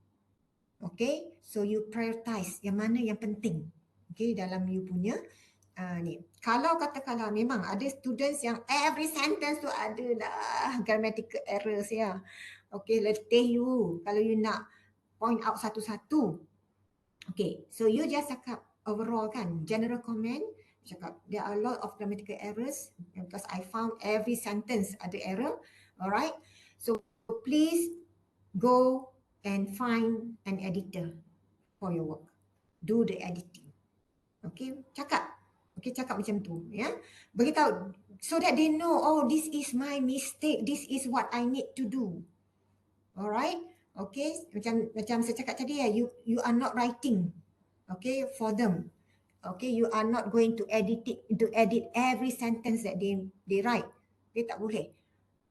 Okay, so you prioritize yang mana yang penting. Okay, dalam you punya ni. Kalau katakanlah memang ada students yang every sentence tu ada dah grammatical errors ya. Okay, letih you kalau you nak point out satu-satu. Okay, so you just cakap overall kan, general comment. Cakap there are a lot of grammatical errors because I found every sentence ada error. Alright, so please go and find an editor for your work. Do the editing. Okay, cakap. Okay, cakap macam tu. Beritahu so that they know, oh, this is my mistake. This is what I need to do. Alright, okay. Macam saya cakap tadi you are not writing. Okay, for them. Okay, you are not going to edit every sentence that they write. Dia tak boleh.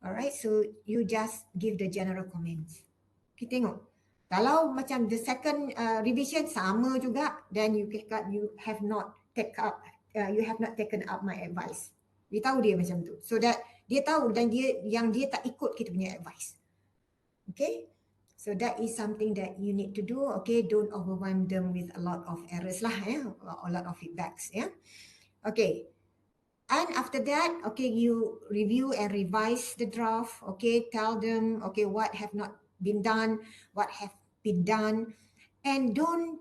Alright, so you just give the general comments. Kita tengok. Kalau macam the second revision sama juga, then you have not taken up my advice. Dia tahu dia macam tu. So that dia tahu dan dia tak ikut kita punya advice. Okay? So that is something that you need to do. Okay, don't overwhelm them with a lot of errors lah, a lot of feedbacks. Okay. And after that, okay, you review and revise the draft. Okay, tell them, okay, what have not been done, what have been done, and don't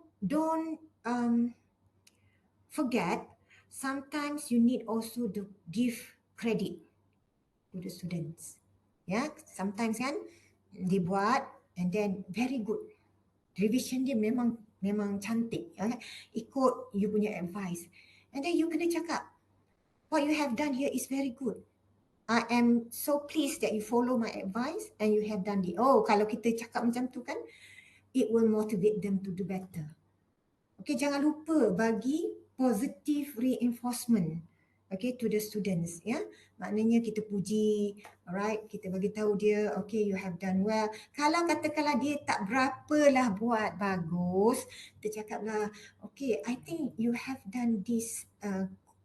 forget. Sometimes you need also to give credit to the students. Sometimes kan dibuat and then very good. Revision dia memang cantik. Ikut you punya advice. And then you kena cakap, what you have done here is very good. I am so pleased that you follow my advice and you have done it. Oh, kalau kita cakap macam tu kan, it will motivate them to do better. Okay, jangan lupa bagi positive reinforcement, okay, to the students. Maknanya kita puji, alright, kita bagi tahu dia, okay, you have done well. Kalau katakanlah dia tak berapalah buat bagus, kita cakaplah, okay, I think you have done this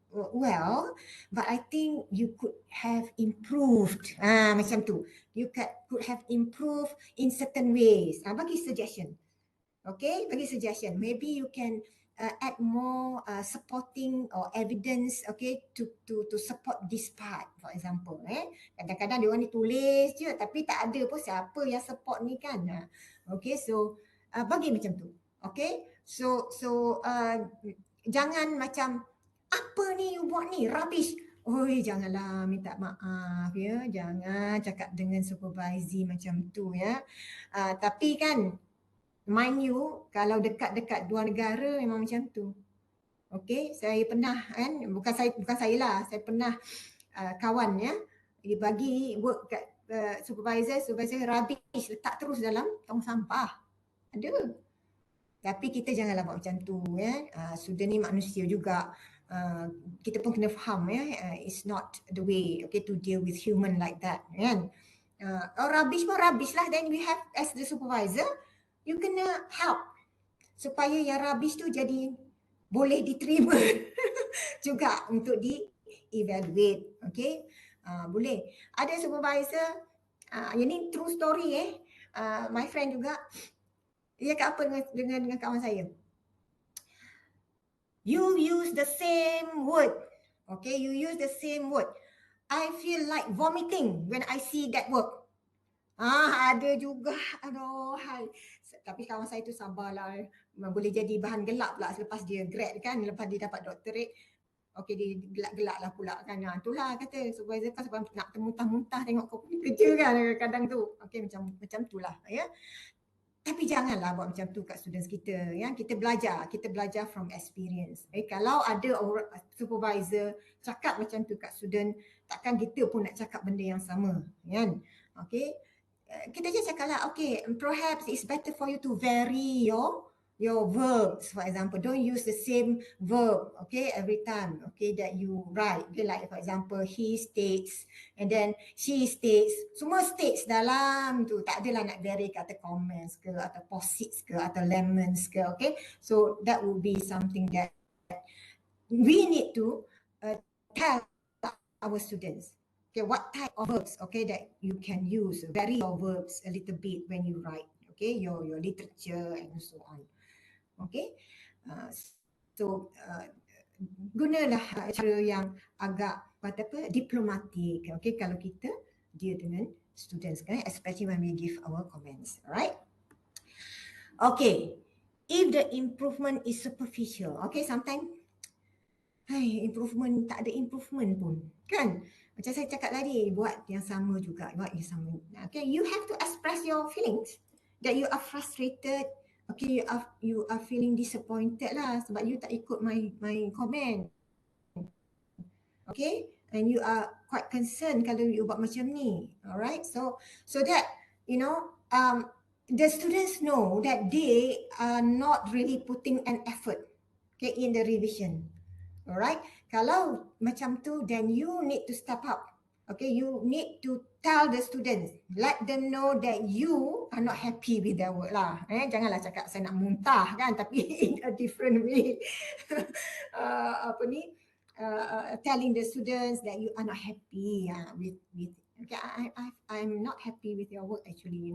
well, but I think you could have improved. Macam tu. You could have improved in certain ways. Bagi suggestion. Okay, bagi suggestion. Maybe you can add more supporting or evidence, okay, to support this part, for example. Kadang-kadang dia orang ni tulis je, tapi tak ada pun siapa yang support ni kan. Okay, so bagi macam tu. Okay, so jangan macam, apa ni you buat ni, rubbish. Oi, janganlah minta maaf ya. Jangan cakap dengan supervisor macam tu ya. Tapi kan, mind you, kalau dekat-dekat dua negara memang macam tu. Okay, saya pernah kan, bukan saya lah, saya pernah kawan ya, dia bagi work kat supervisor rubbish, letak terus dalam tong sampah. Ada. Tapi kita janganlah buat macam tu ya. Student ni manusia juga. Kita pun kena faham ya. It's not the way, okay, to deal with human like that kan. Rubbish pun rubbish lah. Then we have as the supervisor, you kena help supaya yang rubbish tu jadi boleh diterima juga untuk di-evaluate. Okay, boleh. Ada supervisor, ini true story my friend juga, dia kata apa dengan kawan saya, you use the same word, okay, you use the same word, I feel like vomiting when I see that word. Ada juga. Aduh, hai. Tapi kawan saya tu sabarlah. Boleh jadi bahan gelak pula selepas dia grad kan. Lepas dia dapat doctorate. Okay, dia gelak-gelak lah pula kan. Itulah kata supervisor kan sebab nak termuntah-muntah tengok kau punya kerja kan kadang tu. Okay, macam tu lah ya. Tapi janganlah buat macam tu kat students kita. Kita belajar from experience. Kalau ada orang supervisor cakap macam tu kat student, takkan kita pun nak cakap benda yang sama kan. Okay, kita je cakap lah, okay, perhaps it's better for you to vary your verbs. For example, don't use the same verb, okay, every time, okay, that you write. Okay, like for example, he states and then she states. Semua states dalam tu. Tak adalah nak vary kata comments ke atau posits ke atau lemons ke, okay. So that would be something that we need to tell our students. Okay, what type of verbs, okay, that you can use. Vary your verbs a little bit when you write, okay, your literature and so on. Okay, so gunalah cara yang agak diplomatik, okay, kalau kita deal dengan students kan, especially when we give our comments, alright. Okay, if the improvement is superficial, okay, sometimes improvement, tak ada improvement pun kan. Macam saya cakap tadi, buat yang sama juga, buat yang sama. Okay, you have to express your feelings that you are frustrated. Okay, you are feeling disappointed lah sebab you tak ikut my comment. Okay, and you are quite concerned kalau you buat macam ni. Alright, so that the students know that they are not really putting an effort, okay, in the revision. Alright, kalau macam tu, then you need to step up. Okay, you need to tell the students, let them know that you are not happy with their work lah. Janganlah cakap saya nak muntah kan, tapi in a different way. Telling the students that you are not happy with Okay, I'm not happy with your work actually,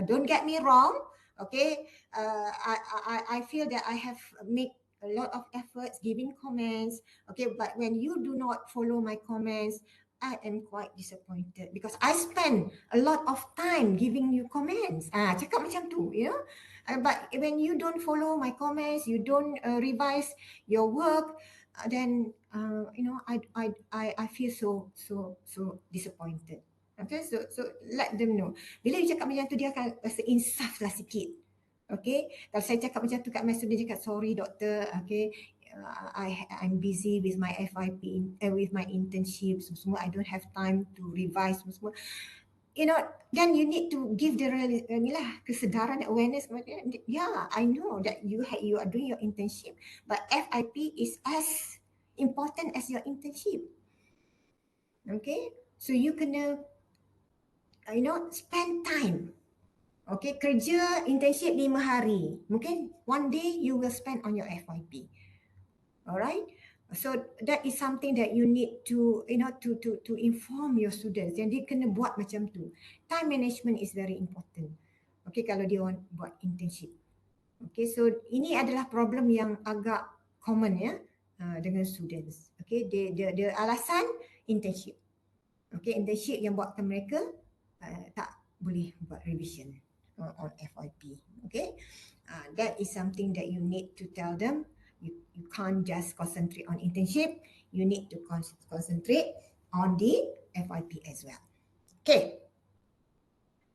don't get me wrong. Okay, I feel that I have made a lot of efforts giving comments. Okay, but when you do not follow my comments, I am quite disappointed because I spend a lot of time giving you comments. Cakap macam tu, but when you don't follow my comments, you don't revise your work, then I feel so disappointed. Okay, so let them know. Bila you cakap macam tu, dia akan rasa insaf lah sikit. Okay, kalau saya cakap macam tu kat my student, cakap sorry doktor, okay, I'm busy with my FYP, with my internship, semua I don't have time to revise semua. Then you need to give the kesedaran, awareness. Yeah, I know that you are doing your internship, but FIP is as important as your internship. Okay, so you kena spend time. Okay, kerja internship 5 hari, mungkin one day you will spend on your FYP. Alright, so that is something that you need to to inform your students. Yang dia kena buat macam tu. Time management is very important. Okay, kalau dia want buat internship. Okay, so ini adalah problem yang agak common ya dengan students. Okay, dia alasan internship. Okay, internship yang buatkan mereka tak boleh buat revision on FYP. Okay, that is something that you need to tell them. You can't just concentrate on internship. You need to concentrate on the FYP as well. Okay.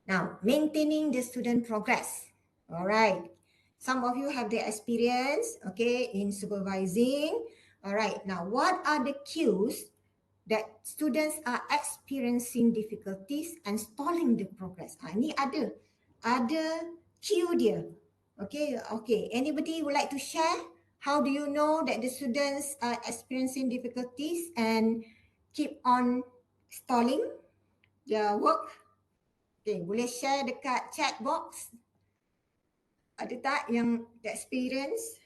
Now, maintaining the student progress. All right. Some of you have the experience, okay, in supervising. All right. Now, what are the cues that students are experiencing difficulties and stalling the progress? Ini ada cue dia. Okay. Anybody would like to share? How do you know that the students are experiencing difficulties and keep on stalling their work? Okay, boleh share dekat chat box. Ada tak yang experience?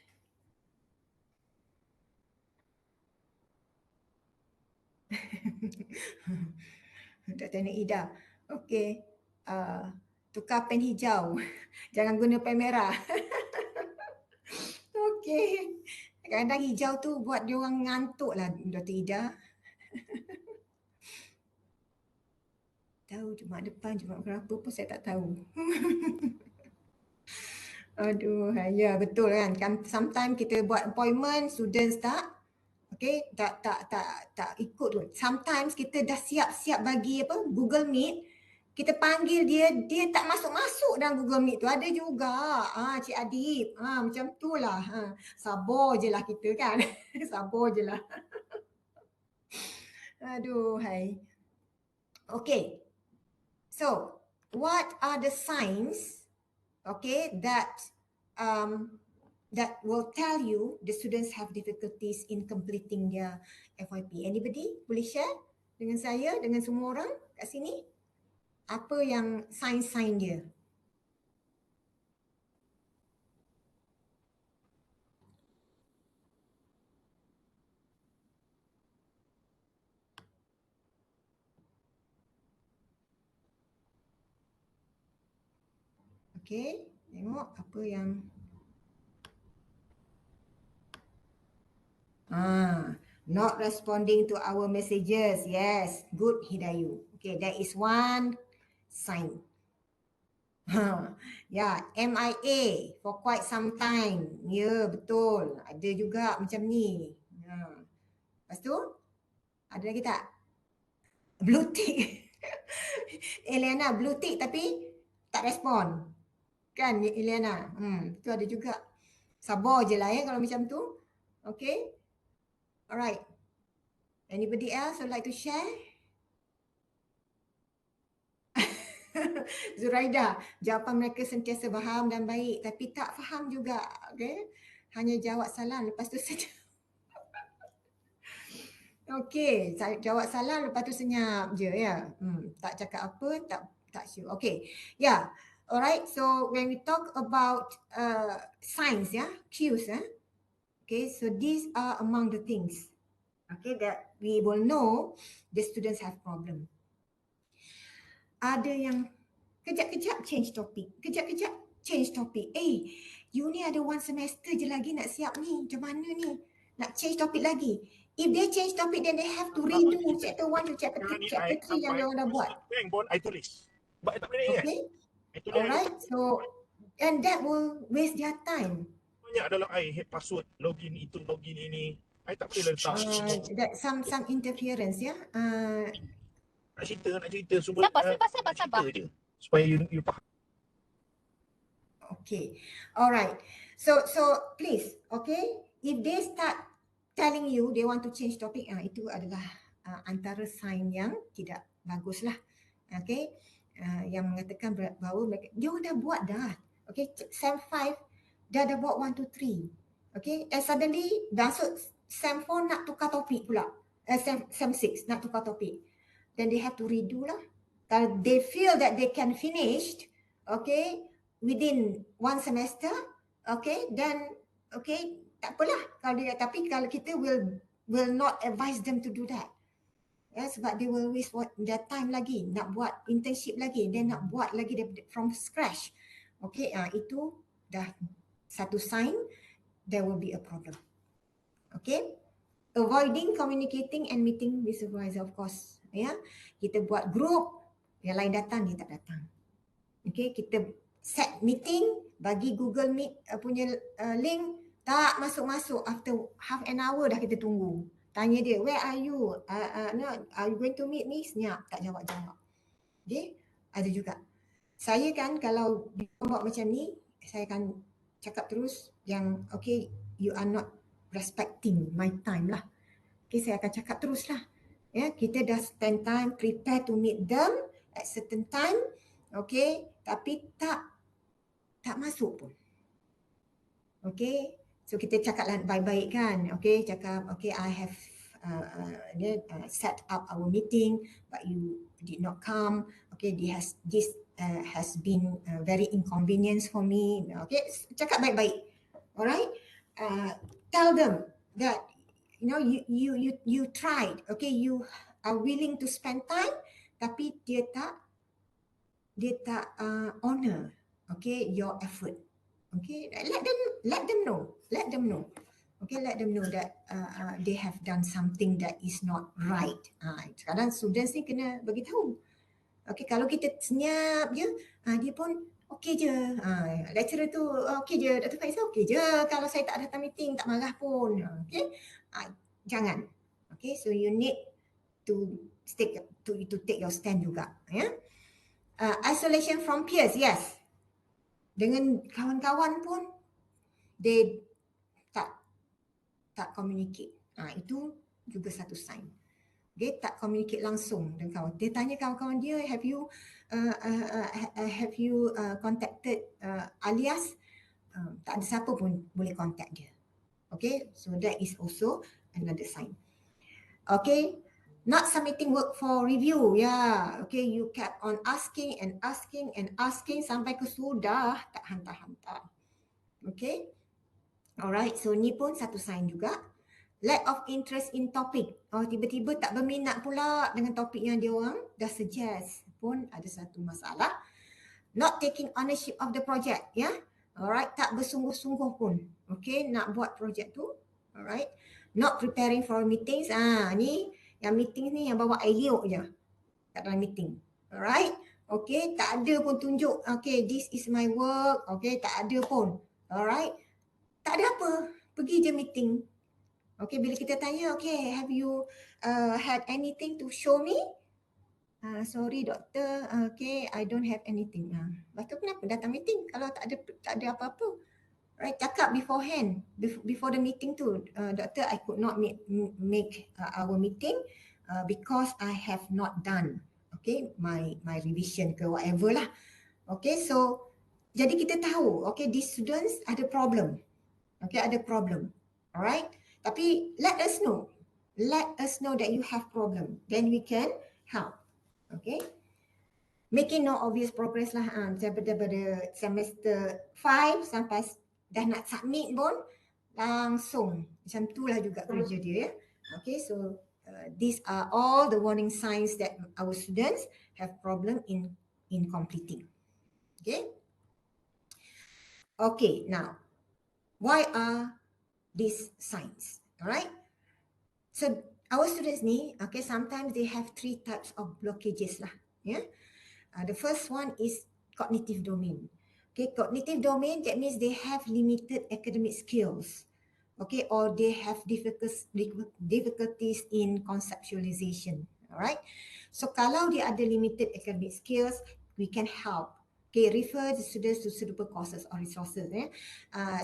Tak tanya Ida. Okay. Tukar pen hijau. Jangan guna pen merah. Okay. Kadang-kadang hijau tu buat dia orang ngantuk lah, Dr. Ida. Tahu Jumaat depan, Jumaat berapa pun saya tak tahu. Aduh, ya betul kan. Sometimes kita buat appointment, students tak tak ikut tu. Sometimes kita dah siap-siap bagi Google Meet, kita panggil dia tak masuk-masuk dalam Google Meet tu. Ada juga. Cik Adib. Macam tu lah. Sabar je lah kita kan. Sabar je lah. Aduh, hai. Okay. So, what are the signs, that will tell you the students have difficulties in completing their FYP? Anybody boleh share dengan saya, dengan semua orang kat sini? Apa yang sign-sign dia? Okay, tengok apa yang not responding to our messages. Yes, good Hidayu. Okay, that is one sign. Ya, MIA for quite some time. Ya, betul. Ada juga macam ni. Lepas tu, ada lagi tak? Blue tick. Eliana, blue tick tapi tak respon. Kan, Eliana? Itu ada juga. Sabar je lah kalau macam tu. Okay. Alright. Anybody else would like to share? Zuraida, jawapan mereka sentiasa faham dan baik tapi tak faham juga. Okay. Hanya jawab salam lepas tu saja. Okay, jawab salam lepas tu senyap je ya. Tak cakap apa, tak sure. Okay. Yeah. Alright, so when we talk about signs, cues, okay, so these are among the things, okay, that we will know the students have problem. ada yang kejap-kejap change topik, kejap-kejap change topik. You ni ada one semester je lagi nak siap ni, macam mana ni? Nak change topik lagi. If they change topik, then they have to redo chapter 1 to chapter 3 yang dia orang dah buat. Bank pun I tulis. Sebab I tak boleh ingat. Okay, alright. So, and that will waste their time. Banyak dalam I password, login itu, login ini. I tak boleh letak. That some interference, ya. Nak cerita semua. Sabar je. Supaya you faham. Okay, alright. So please, okay, if they start telling you they want to change topic, itu adalah antara sign yang tidak bagus lah. Okay, yang mengatakan bahawa mereka, dia dah buat dah. Okay, SEM 5 dah buat 1, 2, 3. Okay, and suddenly masuk SEM 4 nak tukar topik pula. SEM 6 nak tukar topik. Then they have to redo lah. Kalau they feel that they can finish, okay, within one semester, okay, then okay, tak apalah kalau dia, tapi kalau kita will not advise them to do that. Sebab they will waste their time lagi, nak buat internship lagi, then nak buat lagi from scratch. Okay, itu dah satu sign there will be a problem. Okay, avoiding communicating and meeting with supervisor, of course. Kita buat group, yang lain datang, dia tak datang. Okay, kita set meeting, bagi Google Meet punya link, tak masuk-masuk. After half an hour dah kita tunggu. Tanya dia, where are you? Are you going to meet me? Senyap, tak jawab-jawab. Okay, ada juga. Saya kan kalau dia buat macam ni, saya akan cakap terus yang okay, you are not respecting my time lah. Okay, saya akan cakap terus lah. Kita dah spend time, prepare to meet them at certain time. Okay, tapi tak masuk pun. Okay, so kita cakaplah baik-baik kan. Okay, cakap okay, I have set up our meeting but you did not come. Okay, this has been very inconvenience for me. Okay, cakap baik-baik. Alright, tell them that you tried. Okay, you are willing to spend time, tapi dia tak honor, okay, your effort. Okay, let them know. Okay, let them know that they have done something that is not right. Sekarang students ni kena bagi tahu. Okay, kalau kita senyap je, dia pun okey je. Lecturer tu okey je, Dr. Faizah okey je. Kalau saya tak datang meeting, tak marah pun. Okay, jangan. Okay, so you need to take your stand juga. Isolation from peers, yes. Dengan kawan-kawan pun, they tak communicate. Itu juga satu sign. Dia tak communicate langsung dengan kawan. Dia tanya kawan-kawan dia, have you contacted Alias? Tak ada siapa pun boleh contact dia. Okay, so that is also another sign. Okay, not submitting work for review. Okay, you kept on asking sampai ke sudah tak hantar-hantar. Okay, alright, so ni pun satu sign juga. Lack of interest in topic. Tiba-tiba tak berminat pula dengan topik yang dia orang dah suggest, pun ada satu masalah. Not taking ownership of the project. Alright, tak bersungguh-sungguh pun. Okay, nak buat projek tu. Alright, not preparing for meetings. Ni yang meeting ni yang bawa elok je kat dalam meeting. Alright, okay, tak ada pun tunjuk, okay, this is my work. Okay, tak ada pun. Alright, tak ada apa, pergi je meeting. Okay, bila kita tanya, okay, have you had anything to show me? Sorry doktor, okay, I don't have anything. Lepas tu kenapa datang meeting kalau tak ada apa-apa? Right, cakap beforehand, before the meeting tu, doctor, I could not make our meeting because I have not done, okay, my revision ke whatever lah. Okay, so jadi kita tahu, okay, these students ada problem. Okay, ada problem. Alright, tapi let us know that you have problem, then we can help. Okay, making no obvious progress lah. Daripada semester 5 sampai dah nak submit pun langsung macam tu lah juga kerja dia. Okay, so these are all the warning signs that our students have problem in completing. Okay. Okay, now why are these signs? All right. So our students ni, okay, sometimes they have 3 types of blockages lah. Yeah. The first one is cognitive domain. Okay, cognitive domain, that means they have limited academic skills. Okay, or they have difficulties in conceptualization. All right. So kalau dia ada limited academic skills, we can help. Okay, refer the students to suitable courses or resources.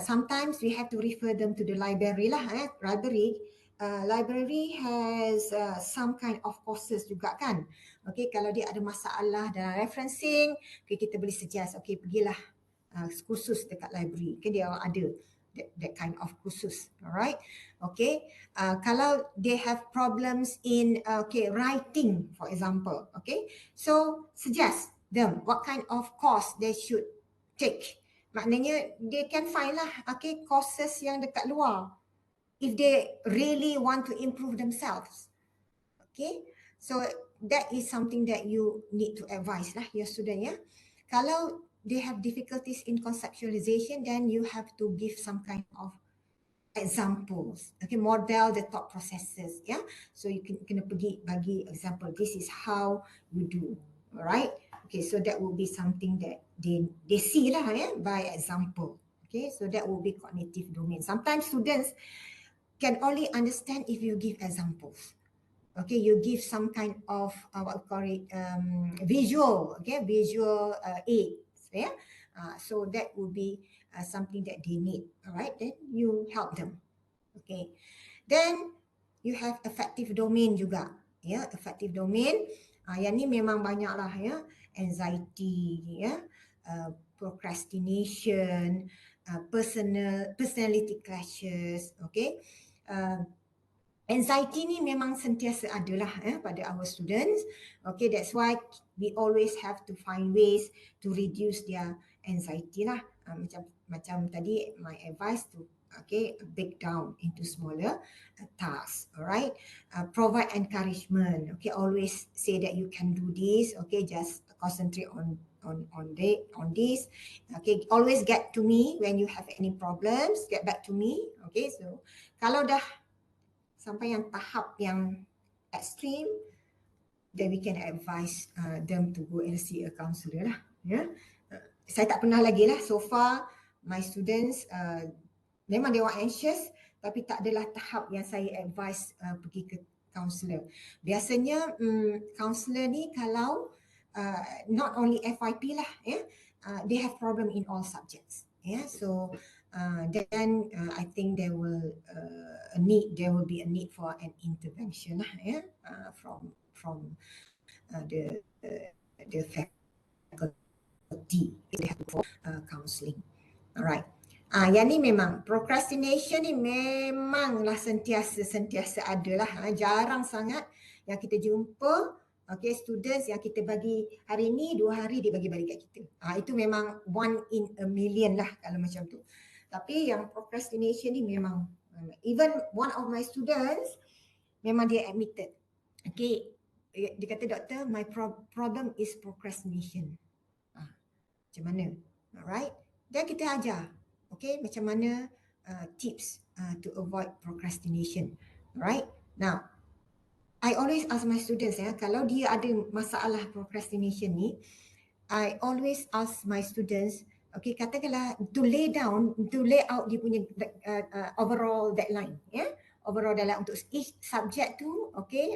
Sometimes we have to refer them to the library lah. Library has some kind of courses juga kan. Okay, kalau dia ada masalah dalam referencing, okay, kita boleh suggest, okay, pergilah kursus dekat library. Okay, dia ada that kind of kursus. Alright. Okay. Kalau they have problems in writing, for example. Okay. So suggest them what kind of course they should take. Maknanya they can find lah, okay, courses yang dekat luar if they really want to improve themselves. Okay. So that is something that you need to advise lah your student, ya. Kalau they have difficulties in conceptualization, then you have to give some kind of examples. Okay, model the thought processes. Yeah, so you can kena pergi bagi example. This is how you do. Alright. Okay, so that will be something that they see lah, yeah, by example. Okay, so that will be cognitive domain. Sometimes students can only understand if you give examples. Okay, you give some kind of what we call it visual. Okay, visual aid. Yeah, so that will be something that they need. All right, then you help them. Okay, then you have affective domain juga. Ya, affective domain. Yang ni memang banyak lah, ya. Anxiety, ya, procrastination, personality clashes. Okay. Anxiety ni memang sentiasa adalah pada our students. Okay, that's why we always have to find ways to reduce their anxiety lah. Macam tadi my advice to break down into smaller tasks. Alright, provide encouragement. Okay, always say that you can do this. Okay, just concentrate on this. Okay, always get to me when you have any problems. Get back to me. Okay, so kalau dah sampai yang tahap yang ekstrim, then we can advise them to go and see a counsellor lah. Yeah. Saya tak pernah lagi lah so far my students memang they were anxious, tapi tak adalah tahap yang saya advise pergi ke counsellor. Biasanya counsellor ni kalau not only FYP lah, they have problem in all subjects. Yeah, so then I think there will be a need for an intervention lah, from the faculty. They have to for counselling. Alright. Yang ni memang procrastination ni memanglah sentiasa ada lah. Jarang sangat yang kita jumpa students yang kita bagi hari ni 2 hari dia bagi balik kat kita. Itu memang 1 in a million lah kalau macam tu. Tapi yang procrastination ni memang, even one of my students memang dia admitted. Okay, dia kata, doktor, my problem is procrastination. Macam mana? Alright. Dan kita ajar, okay, macam mana tips to avoid procrastination. Alright. Now, I always ask my students, kalau dia ada masalah procrastination ni, I always ask my students, okay, katakanlah to lay out dia punya overall deadline, overall deadline untuk each subject tu, okay,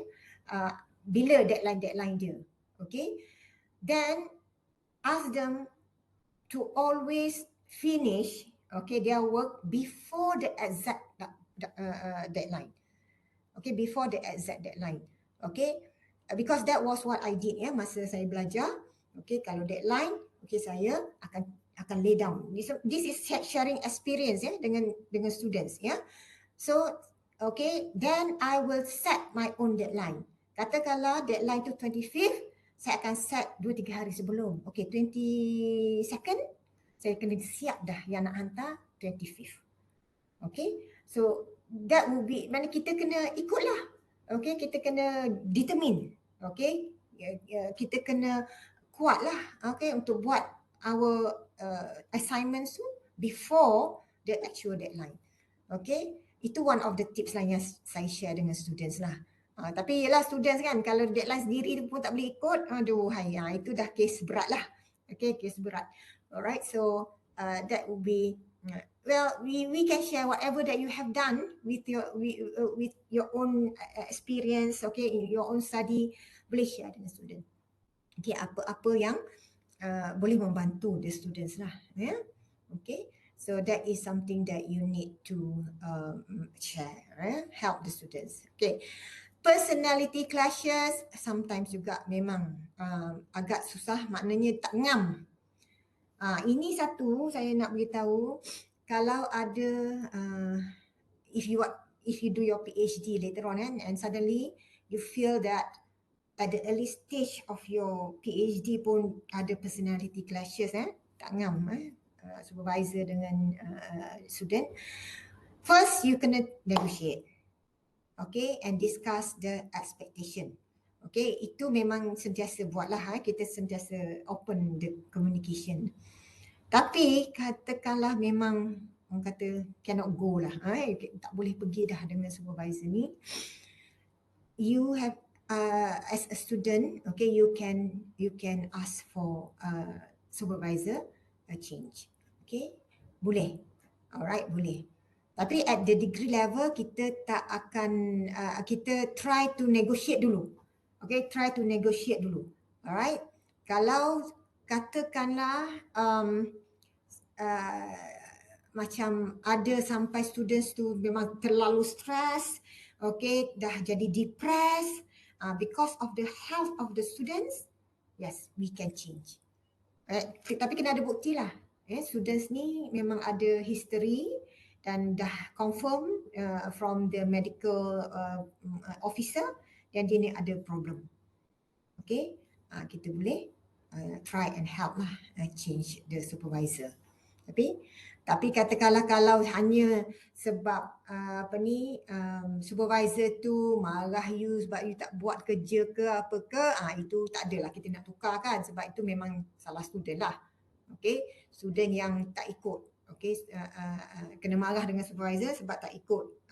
bila deadline dia, okay. Then ask them to always finish, okay, their work before the exact deadline. Okay, before the exact deadline. Okay, because that was what I did masa saya belajar. Okay, kalau deadline, okay, saya akan lay down. This is sharing experience dengan students. So, okay, then I will set my own deadline. Katakanlah deadline tu 25th, saya akan set 2-3 hari sebelum. Okay, 22nd, saya kena siap dah yang nak hantar 25th. Okay, so that will be, mana kita kena ikutlah. Okay, kita kena determine. Okay, kita kena kuat lah, okay, untuk buat our assignments tu before the actual deadline. Okay, itu one of the tips lah yang saya share dengan students lah. Tapi yelah students kan, kalau deadline sendiri pun tak boleh ikut, aduh hai, itu dah kes berat lah. Okay, kes berat. Alright, so that would be, well, we can share whatever that you have done with your own experience, okay, your own study, boleh share dengan student. Okay, apa-apa yang boleh membantu the students lah. Yeah? Okay. So that is something that you need to share, help the students. Okay, personality clashes sometimes juga memang agak susah, maknanya tak ngam. Ini satu saya nak beritahu, kalau ada if you do your PhD later on and suddenly you feel that at the early stage of your PhD pun ada personality clashes, tak ngam, supervisor dengan student. First, you kena negotiate, okay, and discuss the expectation. Okay, itu memang sentiasa buatlah, kita sentiasa open the communication. Tapi katakanlah memang orang kata cannot go lah, tak boleh pergi dah dengan supervisor ni. You have as a student, okay, you can ask for supervisor a change, okay, boleh, alright, boleh. Tapi at the degree level kita tak akan kita try to negotiate dulu, okay, try to negotiate dulu, alright. Kalau katakanlah macam ada sampai students tu memang terlalu stres, okay, dah jadi depressed because of the health of the students, yes, we can change. Tapi kena ada bukti lah. Students ni memang ada history dan dah confirm from the medical officer dan dia ni ada problem. Okay, kita boleh try and help lah change the supervisor. Tapi katakanlah kalau hanya sebab supervisor tu marah you sebab you tak buat kerja ke apa ke, itu tak adalah kita nak tukar kan, sebab itu memang salah student lah. Okay, student yang tak ikut, okay, kena marah dengan supervisor sebab tak ikut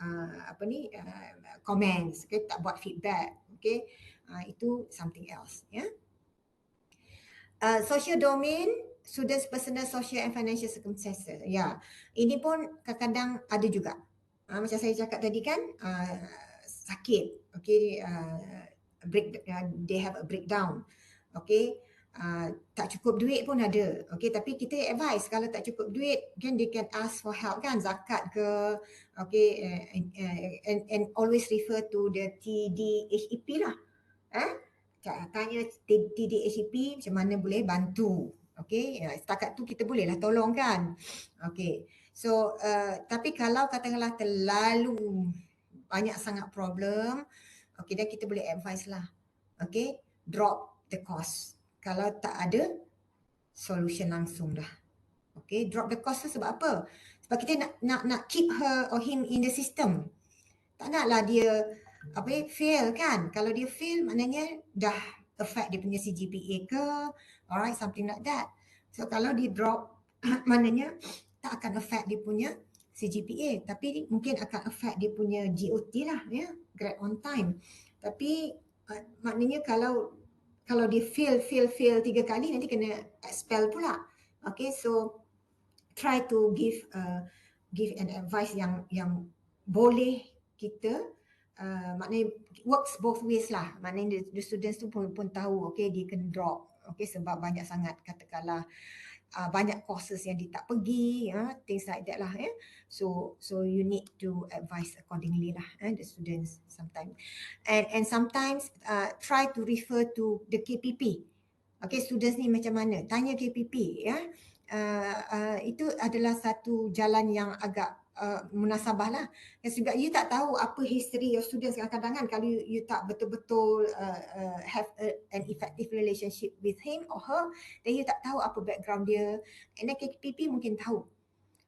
comments, okay, tak buat feedback, okay, itu something else, ya. Social domain, students personal, social and financial circumstances. Ya, ini pun kadang-kadang ada juga. Macam saya cakap tadi kan, sakit, okay, they have a breakdown, okay, tak cukup duit pun ada, okay, tapi kita advise kalau tak cukup duit, kan they can ask for help kan, zakat ke, okay, and always refer to the TDHEP lah, tanya TDHEP macam mana boleh bantu. Okay, setakat tu kita bolehlah tolong kan. Okay, so tapi kalau katakanlah terlalu banyak sangat problem, okay, dan kita boleh advise lah, okay, drop the cost kalau tak ada solution langsung dah. Okay, drop the cost tu sebab apa? Sebab kita nak keep her or him in the system. Tak naklah dia fail kan. Kalau dia fail maknanya dah affect dia punya CGPA ke, alright, something like that. So kalau dia drop maknanya tak akan affect dia punya CGPA, tapi mungkin akan affect dia punya GOT lah, ya, grade on time. Tapi maknanya kalau dia fail 3 kali nanti kena expel pula. Okay, so try to give an advice yang boleh kita maknanya works both ways lah. Maknanya the students tu pun tahu, okay, dia kena drop, okay, sebab banyak sangat katakanlah banyak courses yang dia tak pergi, things like that lah, ya. So you need to advise accordingly lah, the students sometimes. And sometimes try to refer to the KPP. Okay, students ni macam mana? Tanya KPP, ya. Itu adalah satu jalan yang agak munasabah lah. Sebab you tak tahu apa history your students kadang-kadang kan, kalau you tak betul-betul have an effective relationship with him or her, then you tak tahu apa background dia. And then KPP mungkin tahu.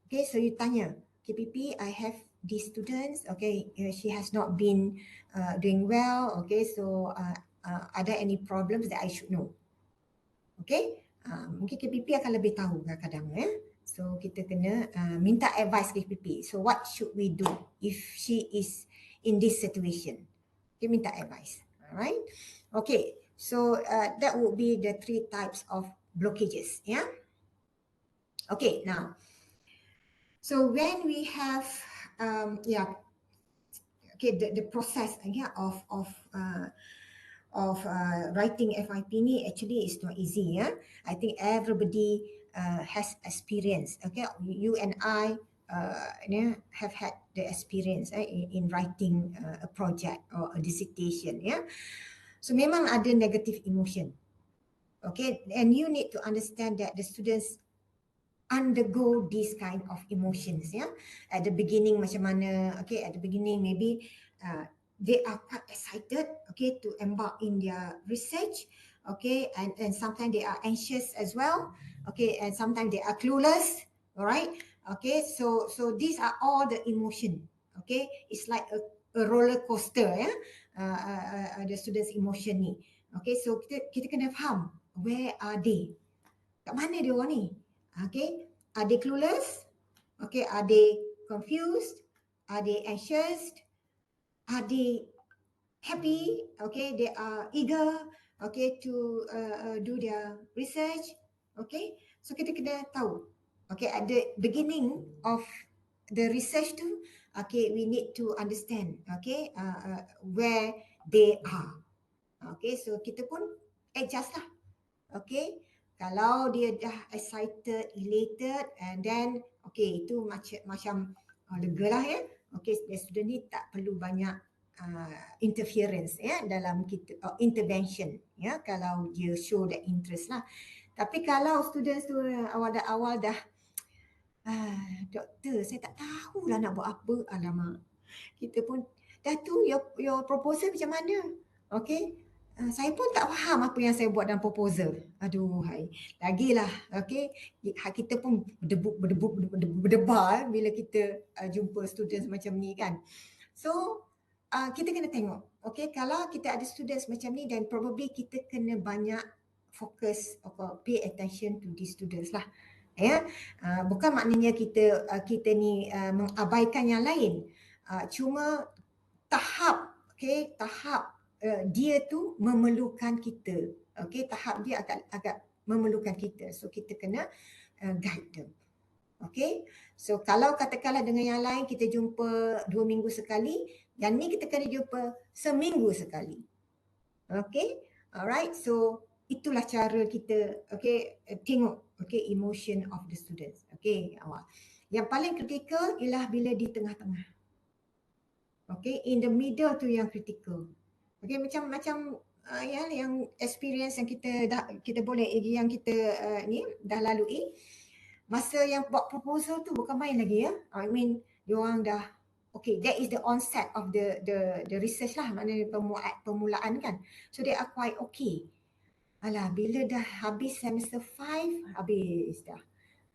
Okay, so you tanya, KPP, I have these students, okay, she has not been doing well, okay, so are there any problems that I should know? Okay, mungkin KPP akan lebih tahu kadang-kadang ya. So kita kena minta advice KPP. So what should we do if she is in this situation? Okay, minta advice. Alright. Okay, so that would be the 3 types of blockages. Yeah. Okay, now, so when we have the process of writing FYP ni actually is not easy. Yeah, I think everybody has experience. Okay, you and I have had the experience in writing a project or a dissertation. Yeah, so memang ada negative emotion. Okay, and you need to understand that the students undergo these kind of emotions. Yeah, at the beginning macam mana? Okay, at the beginning maybe they are quite excited, okay, to embark in their research, okay, and sometimes they are anxious as well, okay, and sometimes they are clueless, all right, okay, so these are all the emotion, okay, it's like a roller coaster, yeah, the students' emotion ni, okay, so kita kena faham where are they, kat mana dia orang ni, okay, are they clueless, okay, are they confused, are they anxious, are they happy, okay, they are eager, okay, to do their research, okay, so kita kena tahu, okay, at the beginning of the research tu, okay, we need to understand, okay, where they are, okay, so kita pun adjust lah, okay, kalau dia dah excited, elated, and then, okay, itu macam lega lah ya, okay, student ni tak perlu banyak interference ya dalam kita intervention ya kalau dia show that interest lah. Tapi kalau students tu awal dah doktor saya tak tahulah nak buat apa, alamak. Kita pun dah tu your proposal macam mana? Okay. Saya pun tak faham apa yang saya buat dalam proposal. Aduh, hai. Lagilah, okay. Kita pun berdebar bila kita jumpa students macam ni kan. So, kita kena tengok. Okay, kalau kita ada students macam ni, then probably kita kena banyak fokus atau pay attention to these students lah. Ya, bukan maknanya kita ni mengabaikan yang lain. Cuma tahap, okay, tahap dia tu memerlukan kita. Okay, tahap dia agak memerlukan kita. So kita kena guide them. Okay, so kalau katakanlah dengan yang lain kita jumpa 2 minggu sekali, yang ni kita kena jumpa seminggu sekali. Okay, alright, so itulah cara kita, okay, tengok, okay, emotion of the students. Okay, awak. Yang paling kritikal ialah bila di tengah-tengah. Okay, in the middle tu yang kritikal. Okay, macam ya, yang experience yang kita boleh, yang kita ni dah lalui. Masa yang buat proposal tu bukan main lagi ya. I mean, diorang dah, okay, that is the onset of the research lah, maknanya permulaan kan. So they are quite okay. Alah, bila dah habis semester 5, habis dah.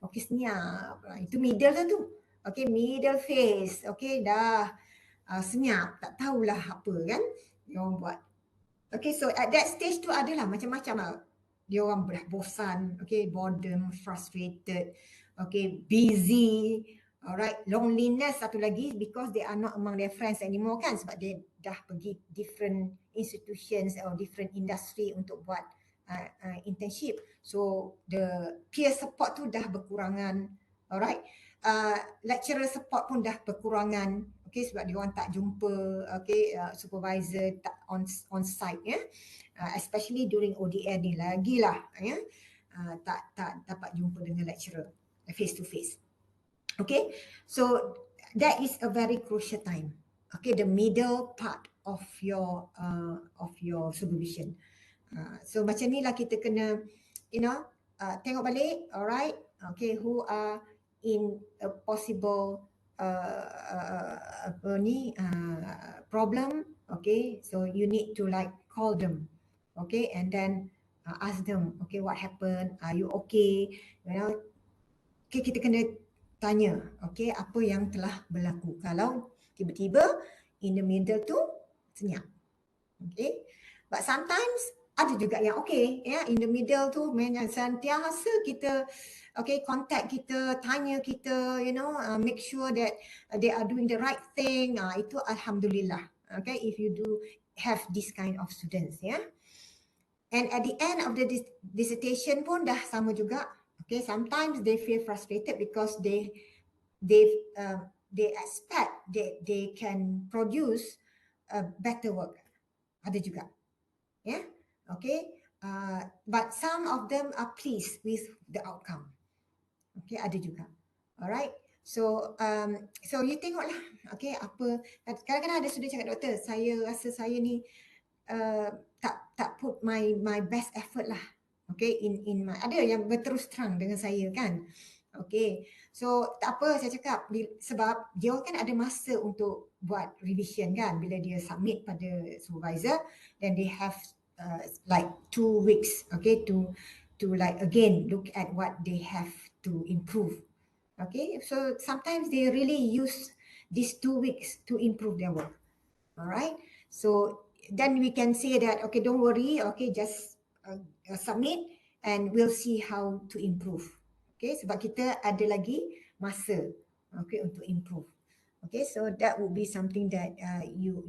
Okay, senyap. Itu middle tu. Okay, middle phase. Okay, dah senyap. Tak tahulah apa kan dia orang buat. Okay, so at that stage tu adalah macam-macam lah. Dia orang dah bosan, okay, boredom, frustrated, okay, busy, alright, loneliness satu lagi because they are not among their friends anymore kan, sebab dia dah pergi different institutions or different industry untuk buat internship. So the peer support tu dah berkurangan, alright, lecturer support pun dah berkurangan, okay, sebab dia orang tak jumpa, okay, supervisor tak on site ya, especially during ODN ni lagilah ya, tak dapat jumpa dengan lecturer face to face. Okay, so that is a very crucial time. Okay, the middle part of your supervision. So macam ni lah kita kena, tengok balik, alright, okay, who are in a possible problem, okay, so you need to like call them, okay, and then ask them, okay, what happened, are you okay, okay, kita kena tanya, okay, apa yang telah berlaku. Kalau tiba-tiba in the middle tu senyap, okay. But sometimes ada juga yang okay, in the middle tu, yang sentiasa kita contact kita, tanya kita, make sure that they are doing the right thing. Itu alhamdulillah. Okay, if you do have this kind of students, And at the end of the dissertation pun dah sama juga. Okay, sometimes they feel frustrated because they expect that they can produce a better work. Ada juga, okay. But some of them are pleased with the outcome. Okay, ada juga. Alright. So you tengoklah, okay, apa kadang-kadang ada student cakap, doktor, saya rasa saya ni tak put my best effort lah, okay, in my, ada yang berterus terang dengan saya kan, okay, so tak apa, saya cakap sebab dia kan ada masa untuk buat revision kan, bila dia submit pada supervisor, then they have like 2 weeks, okay, to like again look at what they have to improve, okay, so sometimes they really use these 2 weeks to improve their work. Alright, so then we can say that, okay, don't worry, okay, just submit and we'll see how to improve. Okay, sebab kita ada lagi masa, okay, untuk improve. Okay, so that would be something that you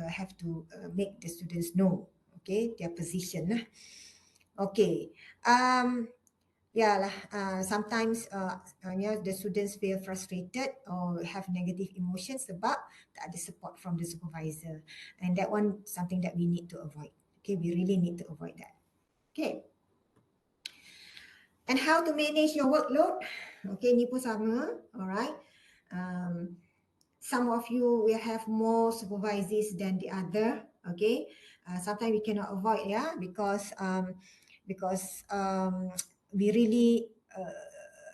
have to make the students know, okay, their position lah. Okay, sometimes the students feel frustrated or have negative emotions sebab tak ada support from the supervisor, and that one something that we need to avoid. Okay, we really need to avoid that. Okay, and how to manage your workload? Okay, ni pun sama. Alright, some of you will have more supervisors than the other. Okay, sometimes we cannot avoid, because we really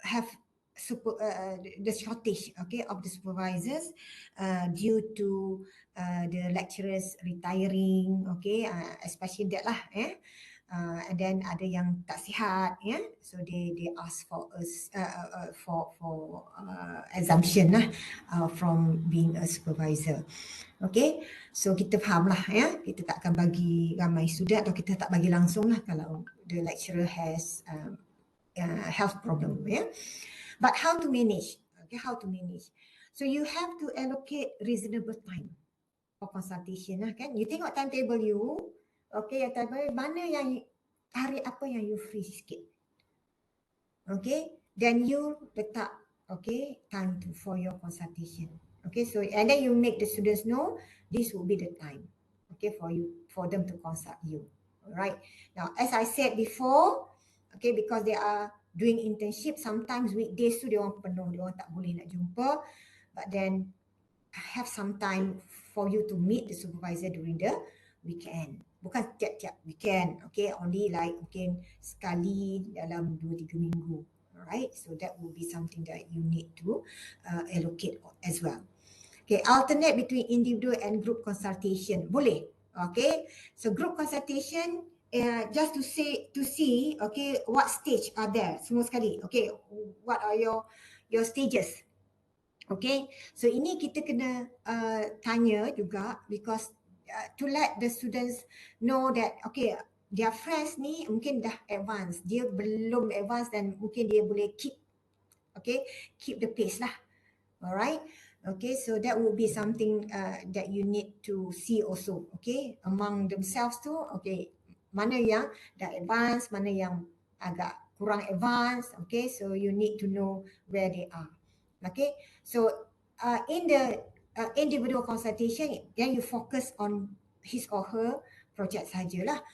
have the shortage, okay, of the supervisors due to the lecturers retiring, okay, especially that lah, and then ada yang tak sihat, so they ask for us for exemption lah from being a supervisor. Okay, so kita faham lah, kita tak akan bagi ramai student, atau kita tak bagi langsung lah kalau the lecturer has health problem, But how to manage? Okay, how to manage? So you have to allocate reasonable time for consultation lah, kan? You tengok timetable you, okay, timetable mana yang hari apa yang you free sikit, okay, then you letak, okay, time for your consultation. Okay, so and then you make the students know this will be the time, okay, for them to consult you. Alright. Now, as I said before, okay, because they are doing internship, sometimes weekdays tu dia orang penuh, dia orang tak boleh nak jumpa, but then have some time for you to meet the supervisor during the weekend. Bukan tiap-tiap weekend, okay, only like mungkin sekali dalam 2-3 minggu. Alright, so that will be something that you need to allocate as well. Okay, alternate between individual and group consultation. Boleh. Okay, so group consultation, just to see, okay, what stage are there, semua sekali. Okay, what are your stages? Okay, so ini kita kena tanya juga, because to let the students know that, okay, their friends ni mungkin dah advance, dia belum advance, dan mungkin dia boleh keep the pace lah. Alright. Okay, so that would be something that you need to see also, okay, among themselves tu, okay, mana yang dah advance, mana yang agak kurang advance, okay, so you need to know where they are. Okay, so in the individual consultation, then you focus on his or her project sajalah,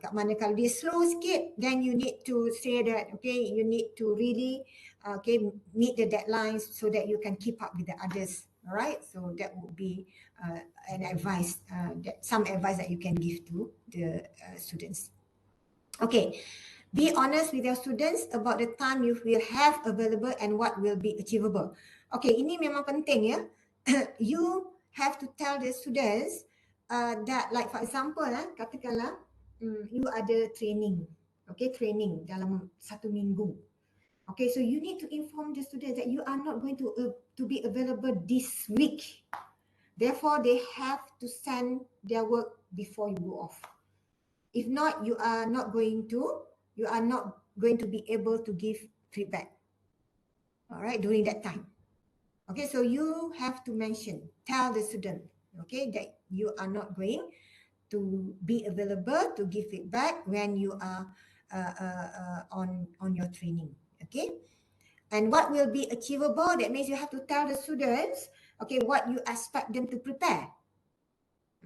kat mana kalau dia slow sikit, then you need to say that, okay, you need to really meet the deadlines so that you can keep up with the others. All right, so that would be an advice, some advice that you can give to the students. Okay, be honest with your students about the time you will have available and what will be achievable. Okay, ini memang penting, ya. You have to tell the students that, like for example, katakanlah you ada training, okay, training dalam 1 minggu. Okay, so you need to inform the students that you are not going to be available this week. Therefore, they have to send their work before you go off. If not, you are not going to be able to give feedback. All right, during that time. Okay, so you have to tell the student, okay, that you are not going to be available to give feedback when you are on your training. Okay, and what will be achievable? That means you have to tell the students, okay, what you expect them to prepare.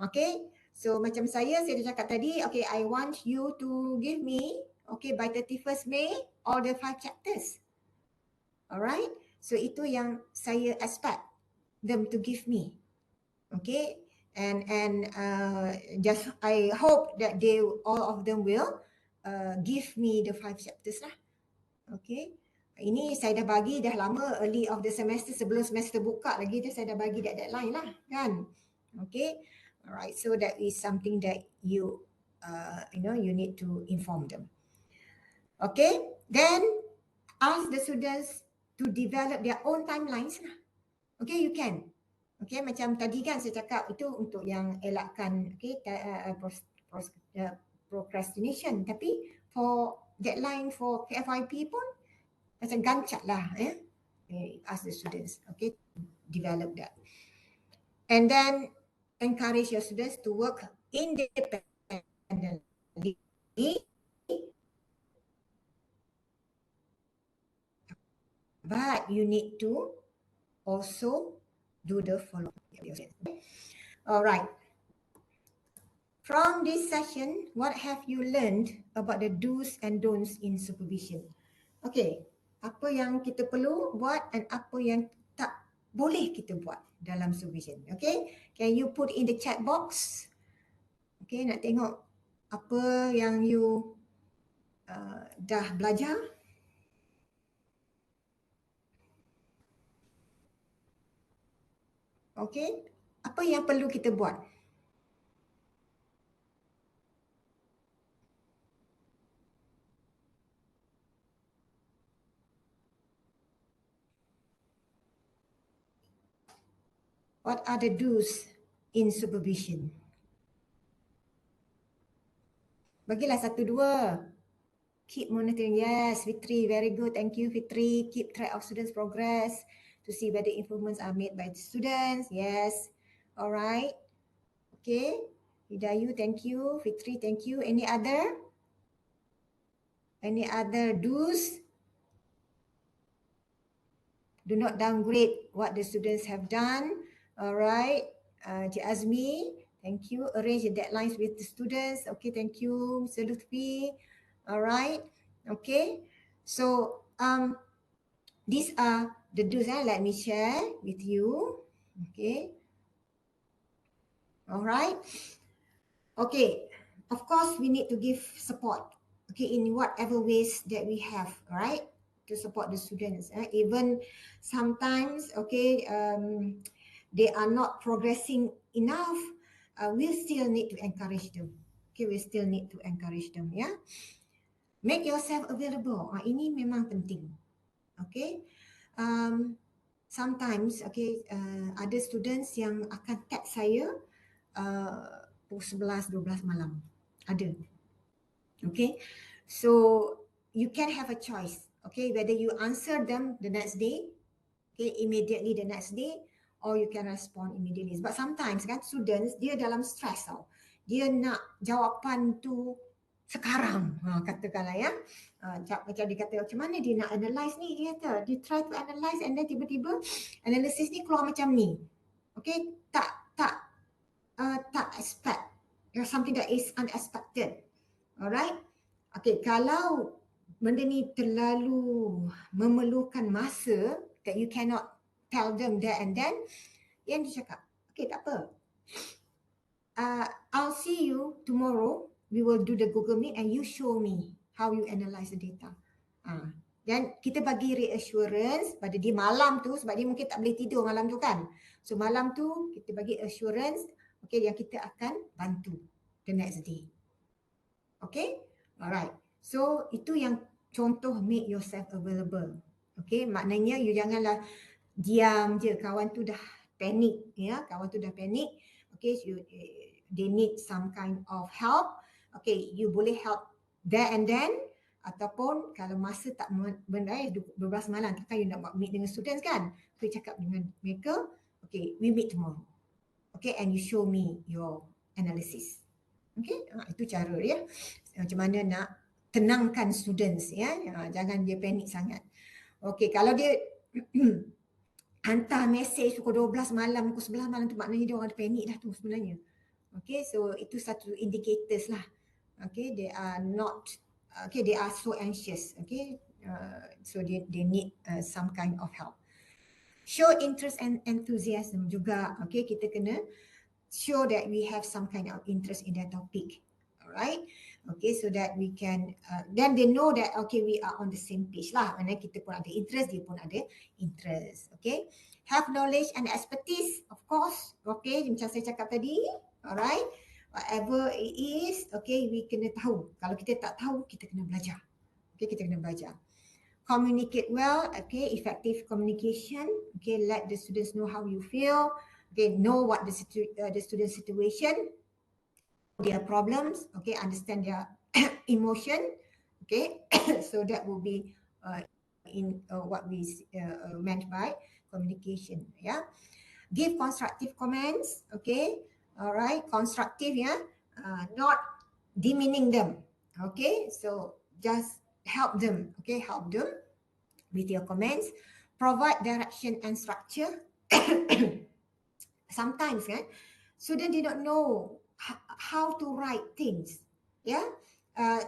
Okay, so macam saya dah cakap tadi, okay, I want you to give me, okay, by 31st May, all the 5 chapters. Alright, so itu yang saya expect them to give me. Okay, and just I hope that all of them will give me the 5 chapters lah. Okay, ini saya dah bagi dah lama, early of the semester, sebelum semester buka lagi saya dah bagi that deadline lah kan. Okay, alright, so that is something that you need to inform them. Okay, then ask the students to develop their own timelines lah. Okay, you can. Okay, macam tadi kan saya cakap itu untuk yang elakkan procrastination. Tapi for deadline for FYP pun macam gancak lah. Ask the students, okay, develop that. And then encourage your students to work independently. But you need to also do the follow-up. All right. From this session, what have you learned about the do's and don'ts in supervision? Okay, apa yang kita perlu buat dan apa yang tak boleh kita buat dalam supervision. Okay, can you put in the chat box? Okay, nak tengok apa yang you dah belajar. Okay, apa yang perlu kita buat? What are the do's in supervision? Bagilah 1, 2. Keep monitoring. Yes, Fitri, very good. Thank you, Fitri. Keep track of students' progress to see whether improvements are made by the students. Yes. All right. Okay. Hidayu, thank you. Fitri, thank you. Any other? Any other do's? Do not downgrade what the students have done. All right. Cik Azmi, thank you. Arrange the deadlines with the students. Okay, thank you. Mr. Lutfi. All right. Okay. So, these are the do's. Let me share with you. Okay. All right. Okay. Of course, we need to give support. Okay, in whatever ways that we have, right, to support the students. Even sometimes, okay, they are not progressing enough. We still need to encourage them. Okay, we still need to encourage them. Yeah. Make yourself available. Ini memang penting. Okay. Sometimes, okay, ada students yang akan tag saya pukul 11, 12 malam. Ada. Okay. So, you can have a choice. Okay, whether you answer them the next day, okay, immediately the next day, or you can respond immediately. But sometimes kan students, dia dalam stress tau. Dia nak jawapan tu sekarang, katakanlah ya. Macam dia kata, macam mana dia nak analyse ni, dia kata, dia try to analyse and then tiba-tiba analysis ni keluar macam ni. Okay, tak expect. Something that is unexpected. Alright. Okay, kalau benda ni terlalu memerlukan masa that you cannot tell them there and then, yang dia cakap, okay, tak apa. I'll see you tomorrow. We will do the Google Meet and you show me how you analyze the data. Dan kita bagi reassurance pada dia malam tu, sebab dia mungkin tak boleh tidur malam tu kan. So malam tu kita bagi assurance, okay, yang kita akan bantu the next day. Okay, alright. So itu yang contoh make yourself available. Okay, maknanya you janganlah diam je, kawan tu dah panic, ya, kawan tu dah panic, okay, they need some kind of help, okay, you boleh help there and then, ataupun kalau masa tak benda 12 malam takkan you nak buat meet dengan students kan, so you cakap dengan mereka, okay, we meet tomorrow, okay, and you show me your analysis. Okay, itu cara ya, macam mana nak tenangkan students ya, jangan dia panik sangat. Okay, kalau dia hantar mesej pukul 12 malam, pukul 11 malam tu maknanya dia orang ada panik dah tu sebenarnya. Okay, so itu satu indicators lah. Okay, they are not, okay, they are so anxious. Okay, so they need some kind of help. Show interest and enthusiasm juga. Okay, kita kena show that we have some kind of interest in that topic. Alright, okay, so that we can, then they know that okay, we are on the same page lah. Mana kita pun ada interest, dia pun ada interest. Okay, have knowledge and expertise, of course. Okay, macam saya cakap tadi. Alright, whatever it is, okay, we kena tahu. Kalau kita tak tahu, kita kena belajar. Okay, kita kena belajar. Communicate well, okay, effective communication. Okay, let the students know how you feel. Okay, know what the student situation, their problems, okay, understand their emotion, okay, so that will be in what we meant by communication, yeah. Give constructive comments, okay, all right, constructive, yeah, not demeaning them, okay, so just help them, okay, help them with your comments. Provide direction and structure. Sometimes students do not know how to write things. Yeah,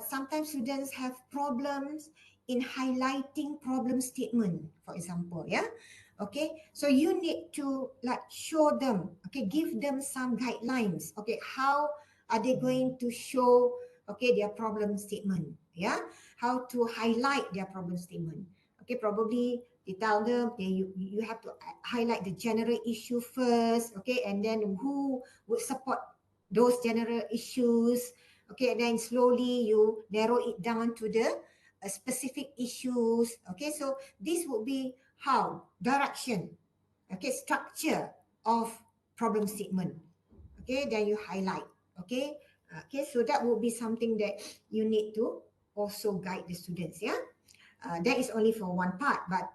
sometimes students have problems in highlighting problem statement, for example. Yeah, okay. So you need to like show them. Okay, give them some guidelines. Okay, how are they going to show okay their problem statement? Yeah, how to highlight their problem statement. Okay, probably they tell them you have to highlight the general issue first, okay, and then who would support those general issues, okay, and then slowly you narrow it down to the specific issues, okay. So this would be how direction, okay, structure of problem statement, okay, then you highlight, okay, okay. So that would be something that you need to also guide the students, yeah. That is only for one part, but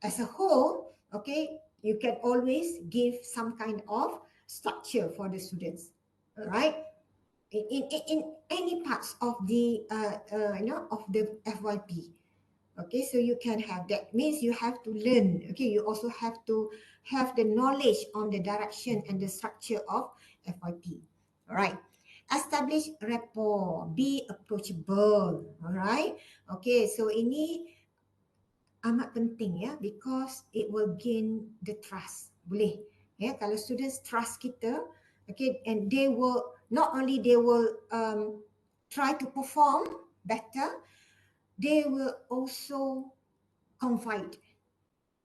as a whole, okay, you can always give some kind of structure for the students, right? In any parts of the of the FYP, okay, so you can have that. Means you have to learn. Okay, you also have to have the knowledge on the direction and the structure of FYP. All right. Establish rapport, be approachable. All right. Okay, so ini amat penting ya, because it will gain the trust. Boleh ya, kalau students trust kita, okay, and they will not only they will try to perform better, they will also confide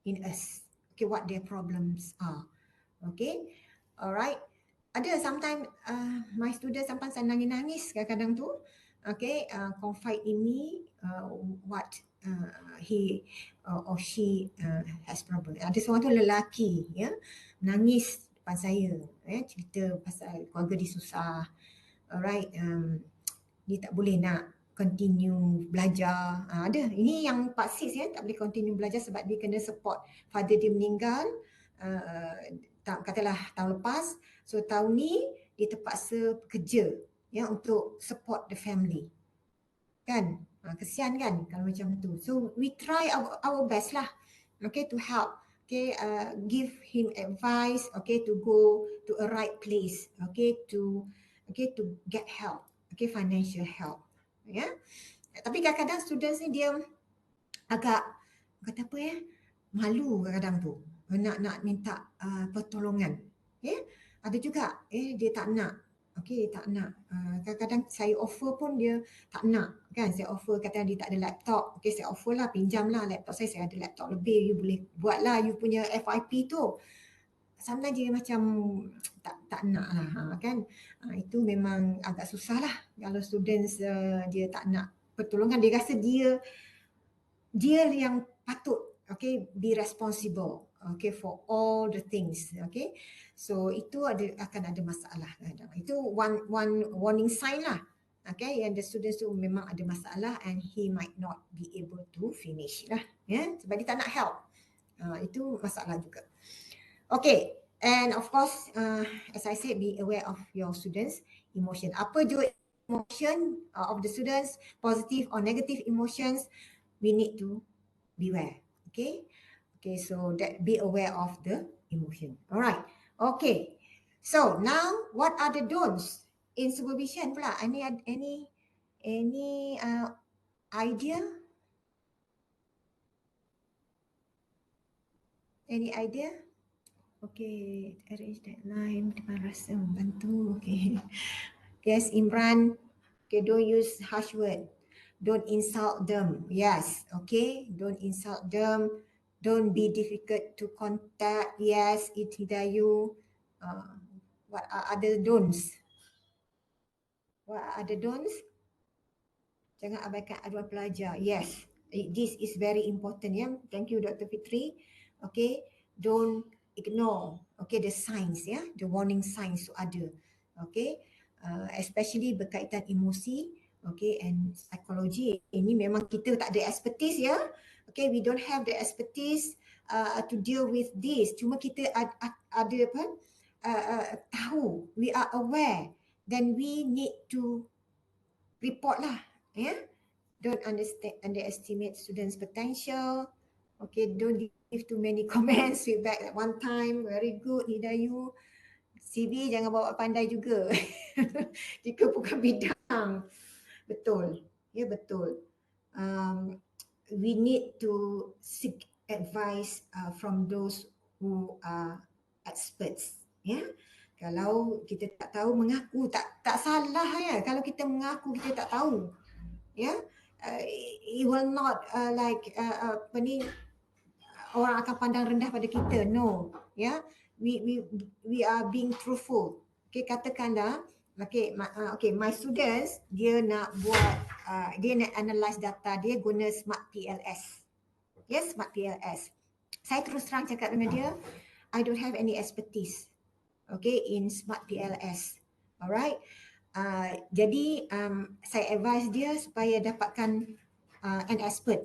in us, okay, what their problems are. Okay, alright. Ada sometimes my students sometimes nangis-nangis kadang-kadang tu, okay, confide in me what he or she has problem. Ada seorang tu lelaki ya, nangis depan saya, cerita pasal keluarga dia susah. Alright, dia tak boleh nak continue belajar. Ada, ini yang Pak Sis ya, tak boleh continue belajar sebab dia kena support father dia meninggal, katalah tahun lepas. So tahun ni dia terpaksa kerja ya untuk support the family. Kan? Kesian kan kalau macam tu. So we try our best lah, okay, to help, okay, give him advice, okay, to go to a right place, okay, to get help, okay, financial help, ya. Tapi kadang-kadang students ni dia agak kata apa ya, malu kadang-kadang tu nak minta pertolongan, ya. Ada juga dia tak nak. Okay, tak nak. Kadang-kadang saya offer pun dia tak nak. Kan, saya offer, kata dia tak ada laptop. Okay, saya offer lah, pinjam lah laptop saya ada laptop lebih. You boleh buat lah you punya FYP tu. Sometimes dia macam tak nak lah, kan. Itu memang agak susah lah. Kalau students dia tak nak pertolongan, dia rasa dia yang patut, okay, be responsible. okay, for all the things, okay. So itu akan ada masalah kadang. Itu one warning sign lah, okay, yang the students tu memang ada masalah and he might not be able to finish lah, sebab dia tak nak help. Itu masalah juga. Okay, and of course, as I said, be aware of your students' emotion. Apa je emotion of the students, positive or negative emotions, we need to beware. Okay, so that be aware of the emotion. All right. Okay, so now what are the don'ts in supervision pula? Any idea? Any idea? Okay, arrange deadline. Depan rasa membantu. Okay. Yes, Imran. Okay, don't use harsh word. Don't insult them. Yes, okay. Don't insult them. Don't be difficult to contact. Yes, Itidayu. What are other don'ts? What are other don'ts? Jangan abaikan aduan pelajar. Yes, this is very important. Yeah. Thank you, Dr. Fitri. Okay, don't ignore. Okay, the signs, the warning signs to other. Okay, especially berkaitan emosi. Okay, and psychology. Ini memang kita tak ada expertise, ya. Okay, we don't have the expertise to deal with this. Cuma kita ada apa? Tahu, we are aware. Then we need to report lah. Don't underestimate students' potential. Okay, don't give too many comments, feedback at one time. Very good, Hidayu. CV jangan bawa pandai juga. Jika bukan bidang. Betul. Ya, betul. We need to seek advice from those who are experts. Kalau kita tak tahu, mengaku tak salah ya. Kalau kita mengaku kita tak tahu. It will not apa ni, orang akan pandang rendah pada kita. No, we are being truthful. Okay, katakanlah, my students dia nak buat dia nak analyze data, dia guna Smart PLS. Yes, Smart PLS. Saya terus terang cakap dengan dia, I don't have any expertise, okay, in Smart PLS. Alright. Jadi saya advise dia supaya dapatkan an expert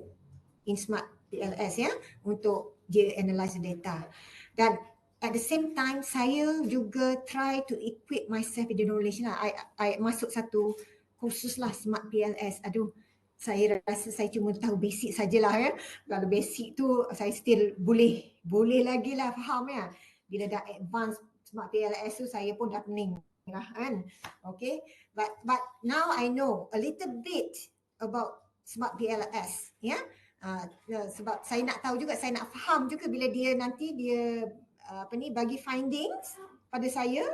in Smart PLS, untuk dia analyze data. Dan at the same time saya juga try to equip myself with the knowledge lah. I masuk satu kursus lah Smart PLS. Aduh, saya rasa saya cuma tahu basic sajalah ya. Kalau basic tu saya still boleh lagi lah faham ya. Bila dah advance Smart PLS tu saya pun dah pening lah kan. Okay, but now I know a little bit about Smart PLS, sebab saya nak tahu juga, saya nak faham juga bila dia nanti dia bagi findings pada saya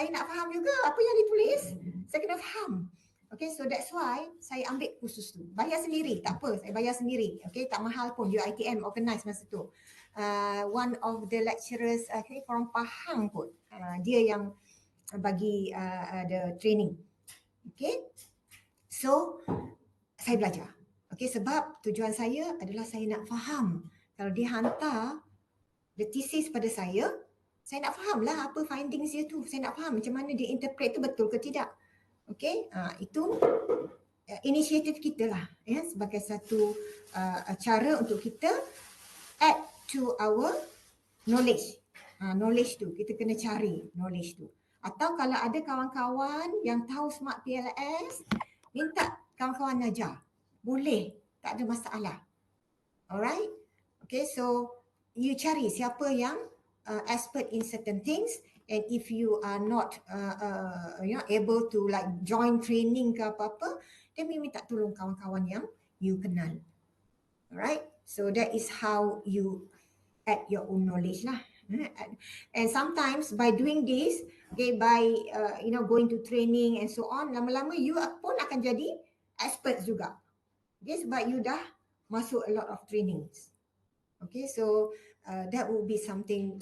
nak faham juga apa yang ditulis, saya kena faham. Okay, so that's why saya ambil kursus tu. Bayar sendiri, tak apa, saya bayar sendiri. Okay, tak mahal pun, UiTM organize masa tu. One of the lecturers, orang Pahang pun, dia yang bagi the training. Okay, so saya belajar. Okay, sebab tujuan saya adalah saya nak faham. Kalau dia hantar the thesis pada saya nak faham lah apa findings dia tu. Saya nak faham macam mana dia interpret tu betul ke tidak. Okay, itu inisiatif kita lah, sebagai satu cara untuk kita add to our knowledge. Knowledge tu, kita kena cari knowledge tu. Atau kalau ada kawan-kawan yang tahu Smart PLS, minta kawan-kawan ajar. Boleh, tak ada masalah. Alright? Okay, so you cari siapa yang expert in certain things, and if you are not able to like join training ke apa-apa, then you minta tolong kawan-kawan yang you kenal. Alright? So that is how you add your own knowledge lah. And sometimes by doing this, okay, by going to training and so on, lama-lama you pun akan jadi expert juga. Okay, sebab you dah masuk a lot of trainings. Okay, so that will be something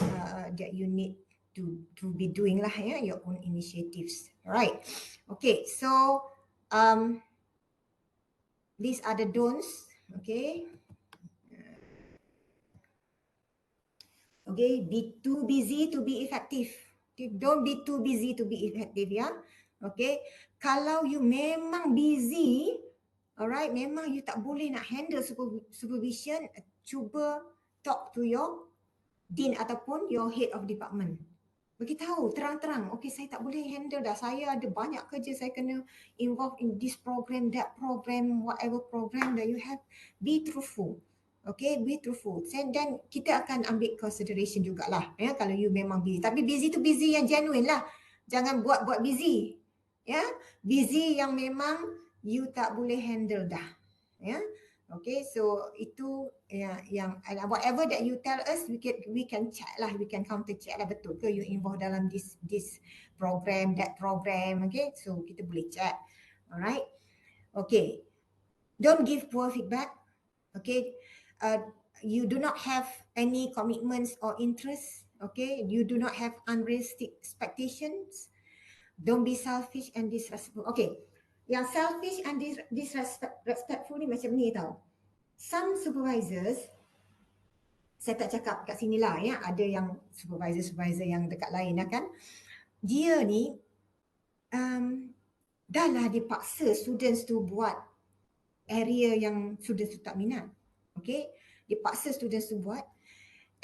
that you need to be doing lah, your own initiatives. Right? Okay, so these are the don'ts. Okay. Okay, be too busy to be effective. Okay, don't be too busy to be effective, ya. Okay, kalau you memang busy, alright, memang you tak boleh nak handle supervision, cuba talk to your dean ataupun your head of department. Beritahu terang-terang, okay, saya tak boleh handle dah. Saya ada banyak kerja, saya kena involved in this program, that program, whatever program that you have. Be truthful. Okay, be truthful. Dan kita akan ambil consideration jugalah, ya, kalau you memang busy. Tapi busy tu busy yang genuine lah. Jangan buat-buat busy. Ya, busy yang memang you tak boleh handle dah. Ya. Okay, so itu yang whatever that you tell us, we can check lah, we can counter check lah, betul ke you involved dalam this program, that program. Okay, so kita boleh check. Alright. Okay, don't give poor feedback. Okay, you do not have any commitments or interests. Okay, you do not have unrealistic expectations. Don't be selfish and disrespectful. Okay, yang selfish and disrespectful ni macam ni tau. Some supervisors, saya tak cakap kat sini lah, ya, ada yang supervisor yang dekat lain lah kan, dia ni dah lah dipaksa students tu buat area yang students tu tak minat. Okay, dipaksa students tu buat,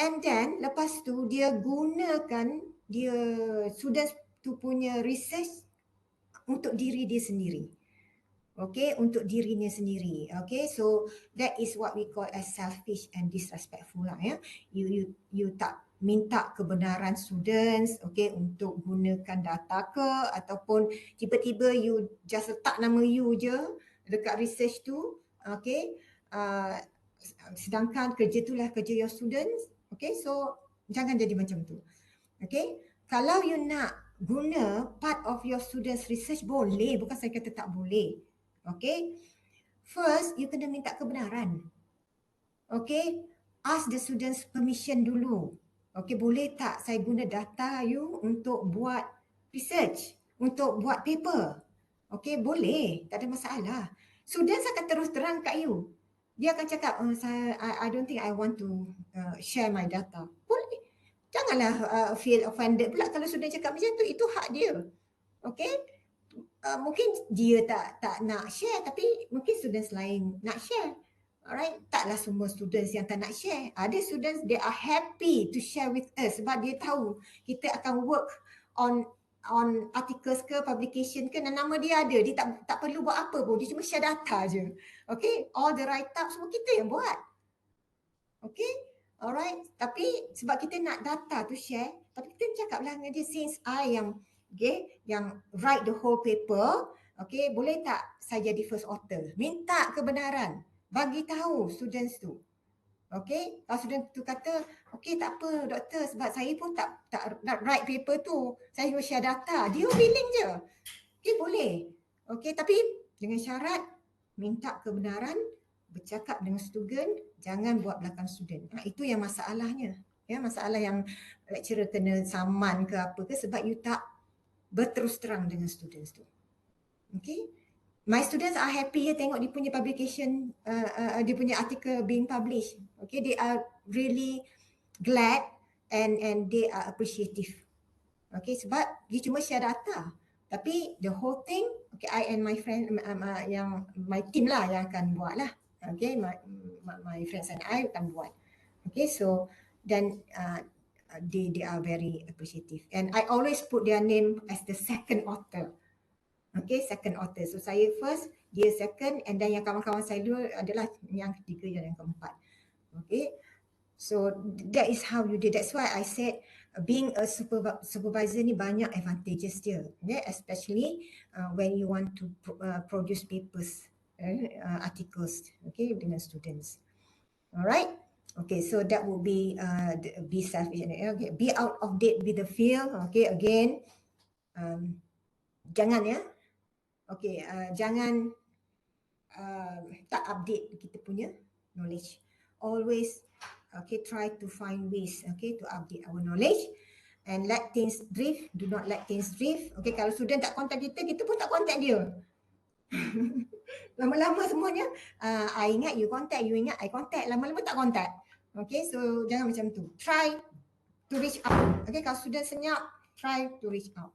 and then lepas tu dia gunakan students tu punya research untuk diri dia sendiri. Okay, untuk dirinya sendiri. Okay, so that is what we call as selfish and disrespectful lah, ya. You tak minta kebenaran students, okay, untuk gunakan data ke, ataupun tiba-tiba you just letak nama you je dekat research tu, okay. Sedangkan kerja tu lah kerja your students. Okay, so jangan jadi macam tu. Okay, kalau you nak guna part of your students research boleh, bukan saya kata tak boleh. Okay, first you kena minta kebenaran. Okay, ask the students permission dulu. Okay, boleh tak saya guna data you untuk buat research, untuk buat paper? Okay, boleh, tak ada masalah. Students akan terus terang kat you. Dia akan cakap, I don't think I want to share my data. Boleh. Janganlah feel offended pula kalau student cakap macam tu, itu hak dia. Okay, mungkin dia tak nak share, tapi mungkin students lain nak share. Alright, taklah semua students yang tak nak share. Ada students, they are happy to share with us sebab dia tahu kita akan work on articles ke, publication ke, dan nama dia ada. Dia tak perlu buat apa pun, dia cuma share data je. Okay, all the write-up semua kita yang buat. Okay, alright. Tapi sebab kita nak data tu share, tapi kita cakap lah dengan dia, since I yang write the whole paper, okay, boleh tak saya jadi first author? Minta kebenaran, bagi tahu students tu. Okay, kalau student tu kata, okay, tak apa doktor, sebab saya pun tak nak write paper tu, saya cuma share data, dia willing je. Okay, boleh. Okay, tapi dengan syarat minta kebenaran, bercakap dengan student, jangan buat belakang student. Itu yang masalahnya. Ya, masalah yang lecturer kena saman ke apa ke, sebab you tak berterus terang dengan students tu. Okay, my students are happy tengok dia punya publication, dia punya article being published. Okay, they are really glad and they are appreciative. Okay, sebab dia cuma share data, tapi the whole thing, okay, I and my friend, yang my team lah yang akan buat lah. Okay, my friends and I akan buat. Okay, so then they are very appreciative, and I always put their name as the second author. Okay, second author. So saya first, dia second, and then yang kawan-kawan saya dulu adalah yang ketiga dan yang keempat. Okay, so that is how you did. That's why I said being a supervisor ni banyak advantages dia. Okay, especially when you want to produce papers, articles, okay, dengan students. Alright. Okay, so that would be be selfish. Okay, be out of date with the field. Okay, again, jangan ya. Okay, jangan tak update kita punya knowledge. Always, okay, try to find ways, okay, to update our knowledge and let things drift. Do not let things drift. Okay, kalau student tak contact kita, kita pun tak contact dia. Lama-lama semuanya, I ingat you contact, you ingat I contact, lama-lama tak contact. Okay, so jangan macam tu. Try to reach out. Okay, kalau student senyap, try to reach out.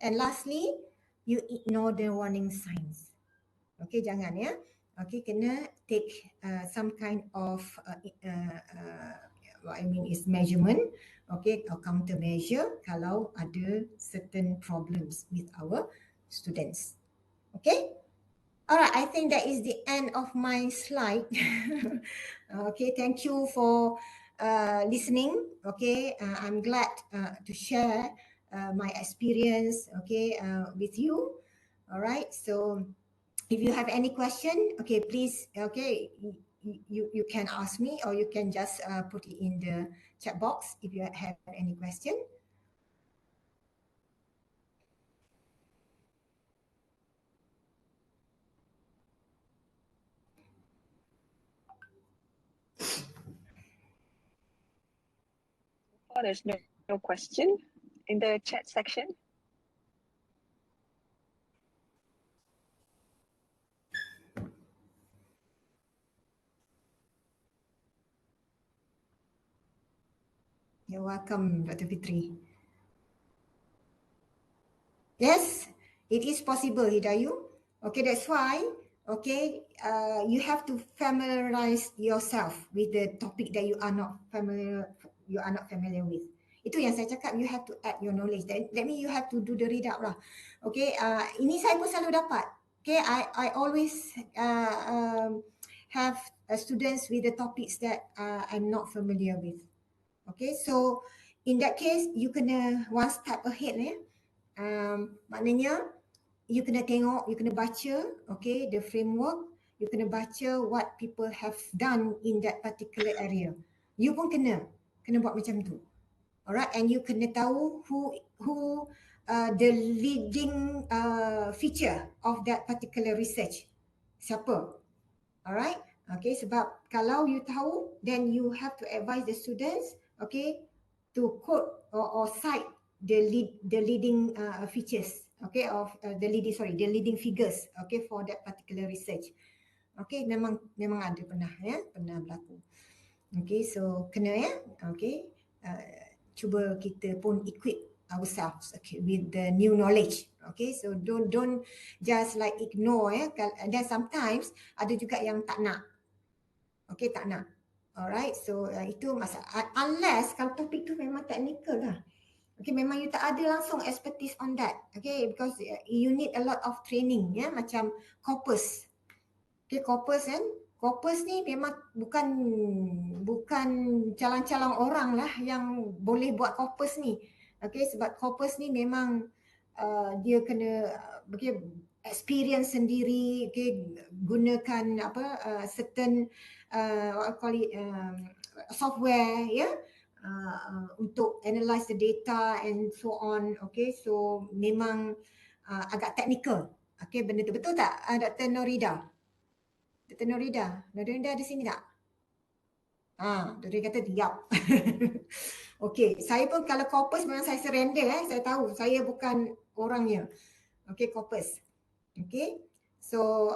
And lastly, you ignore the warning signs. Okay, jangan ya. Okay, kena take some kind of what I mean is measurement. Okay, or countermeasure kalau ada certain problems with our students. Okay. Alright, I think that is the end of my slide. Okay, thank you for listening. Okay, I'm glad to share my experience. Okay, with you. Alright, so if you have any question, okay, please, okay, you can ask me or you can just put it in the chat box if you have any question. Oh, there's no question in the chat section. You're welcome, Dr. Fitri. Yes, it is possible, Hidayu. Okay, that's why, okay, you have to familiarize yourself with the topic that you are not familiar with. Itu yang saya cakap, you have to add your knowledge. That means you have to do the read up lah. Okay, ini saya pun selalu dapat. Okay, I always have students with the topics that I'm not familiar with. Okay, so in that case, you kena one step ahead ya. Maknanya you kena tengok, you kena baca, okay, the framework, you kena baca what people have done in that particular area. You pun kena buat macam tu. Alright, and you kena tahu who the leading feature of that particular research. Siapa? Alright, okay, sebab kalau you tahu, then you have to advise the students, okay, to quote or cite the leading features, okay, of the leading figures, okay, for that particular research. Okay, memang ada pernah berlaku. Okay, so kena ya, okay, cuba kita pun equip ourselves, okay, with the new knowledge. Okay, so don't just like ignore ya. Dan sometimes ada juga yang tak nak. Okay, tak nak. Alright, so itu masalah. Unless kalau topik tu memang technical lah. Okay, memang you tak ada langsung expertise on that. Okay, because you need a lot of training ya, macam corpus. Okay, corpus kan. Corpus ni memang bukan calang-calang orang lah yang boleh buat corpus ni. Okay, sebab corpus ni memang dia kena okay, experience sendiri, okay, gunakan certain what I call it software ya, untuk analyze the data and so on. Okay, so memang agak technical. Okay, benda tu betul tak Dr. Norida? Dr. Norida ada sini tak? Dr. kata diam. Okay, saya pun kalau corpus memang saya surrender saya tahu saya bukan orangnya. Okay, corpus. Okay, so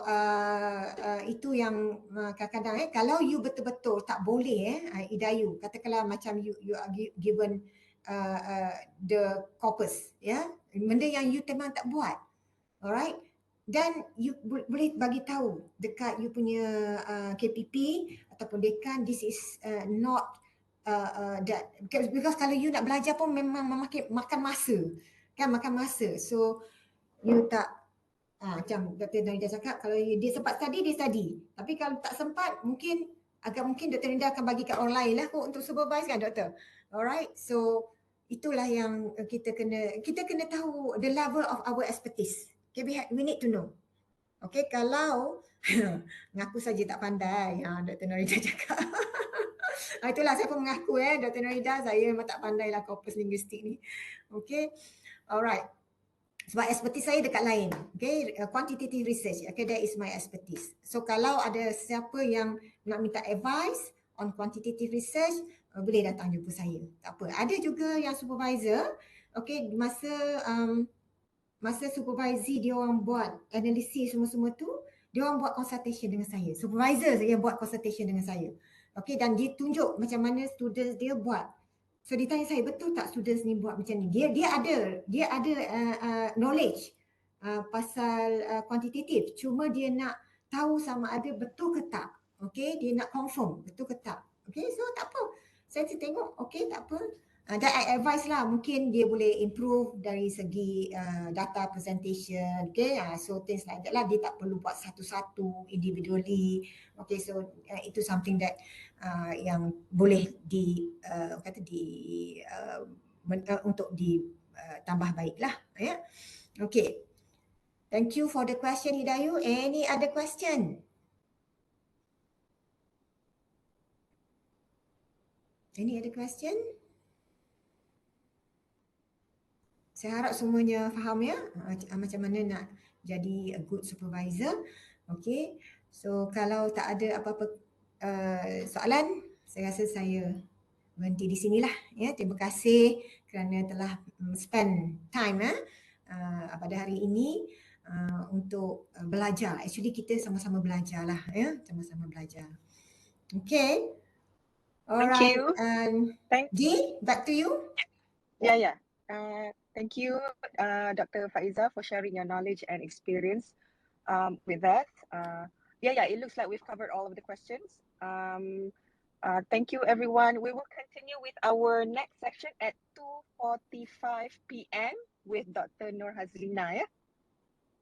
itu yang kadang-kadang kalau you betul-betul tak boleh Idayu, katakanlah macam you are given the corpus ya, benda yang you memang tak buat. Alright, dan you boleh bagi tahu dekat you punya KPP ataupun dekan, this is not that, because kalau you nak belajar pun memang makan masa kan, makan masa. So you tak macam Dr. Nida cakap, kalau dia sempat study, dia study. Tapi kalau tak sempat, mungkin Dr. Nida akan bagi kat orang lain lah untuk supervise kan Doktor. Alright, so itulah yang kita kena tahu the level of our expertise. Okay, we need to know. Okay, kalau mengaku saja tak pandai, Dr. Norida cakap. Itulah saya pun mengaku Dr. Norida, saya memang tak pandai lah corpus linguistik ni. Okay, alright. Sebab expertise saya dekat lain. Okay, quantitative research. Okay, that is my expertise. So kalau ada siapa yang nak minta advice on quantitative research, boleh datang jumpa saya. Tak apa. Ada juga yang supervisor, okay, masa supervisi dia orang buat analisis semua-semua tu, dia orang buat consultation dengan saya. Supervisor yang buat consultation dengan saya. Okay, dan dia tunjuk macam mana students dia buat So dia tanya saya, betul tak students ni buat macam ni? Dia ada knowledge pasal kuantitatif. Cuma dia nak tahu sama ada betul ke tak. Okay, dia nak confirm betul ke tak. Okay, so tak apa. Saya tengok, okay tak apa. Dan I advise lah, mungkin dia boleh improve dari segi data presentation. Okay, so things like that lah. Dia tak perlu buat satu-satu individually. Okay, so itu something that yang boleh untuk ditambah baiklah, ya. Okay. Thank you for the question, Hidayu. Any other question? Any other question? Saya harap semuanya faham ya, macam mana nak jadi a good supervisor. Okay. So kalau tak ada apa-apa soalan, saya rasa saya berhenti di sinilah. Ya, terima kasih kerana telah spend time pada hari ini untuk belajar. Actually kita sama-sama belajar lah, ya, sama-sama belajar. Okay. Alright. Thank you. G, back to you. Yeah. Thank you, Dr. Faizah, for sharing your knowledge and experience with that. It looks like we've covered all of the questions. Thank you, everyone. We will continue with our next section at 2:45 p.m. with Dr. Nur Hazlina. Yeah?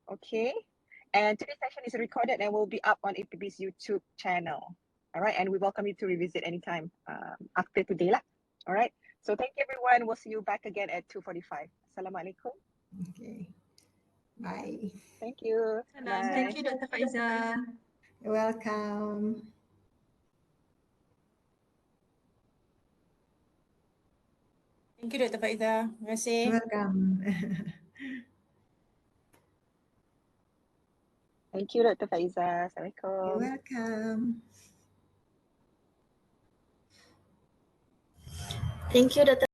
Okay. And today's session is recorded and will be up on APB's YouTube channel. All right. And we welcome you to revisit anytime after today. All right. So thank you, everyone. We'll see you back again at 2:45. Assalamualaikum. Okay. Bye. Thank you. Salam. Bye. Thank you, Dr. Faizah. You're welcome. Thank you, Dr. Faizah. Terima kasih. You're welcome. Thank you, Dr. Faizah. Assalamualaikum. You're welcome. Thank you, Dr.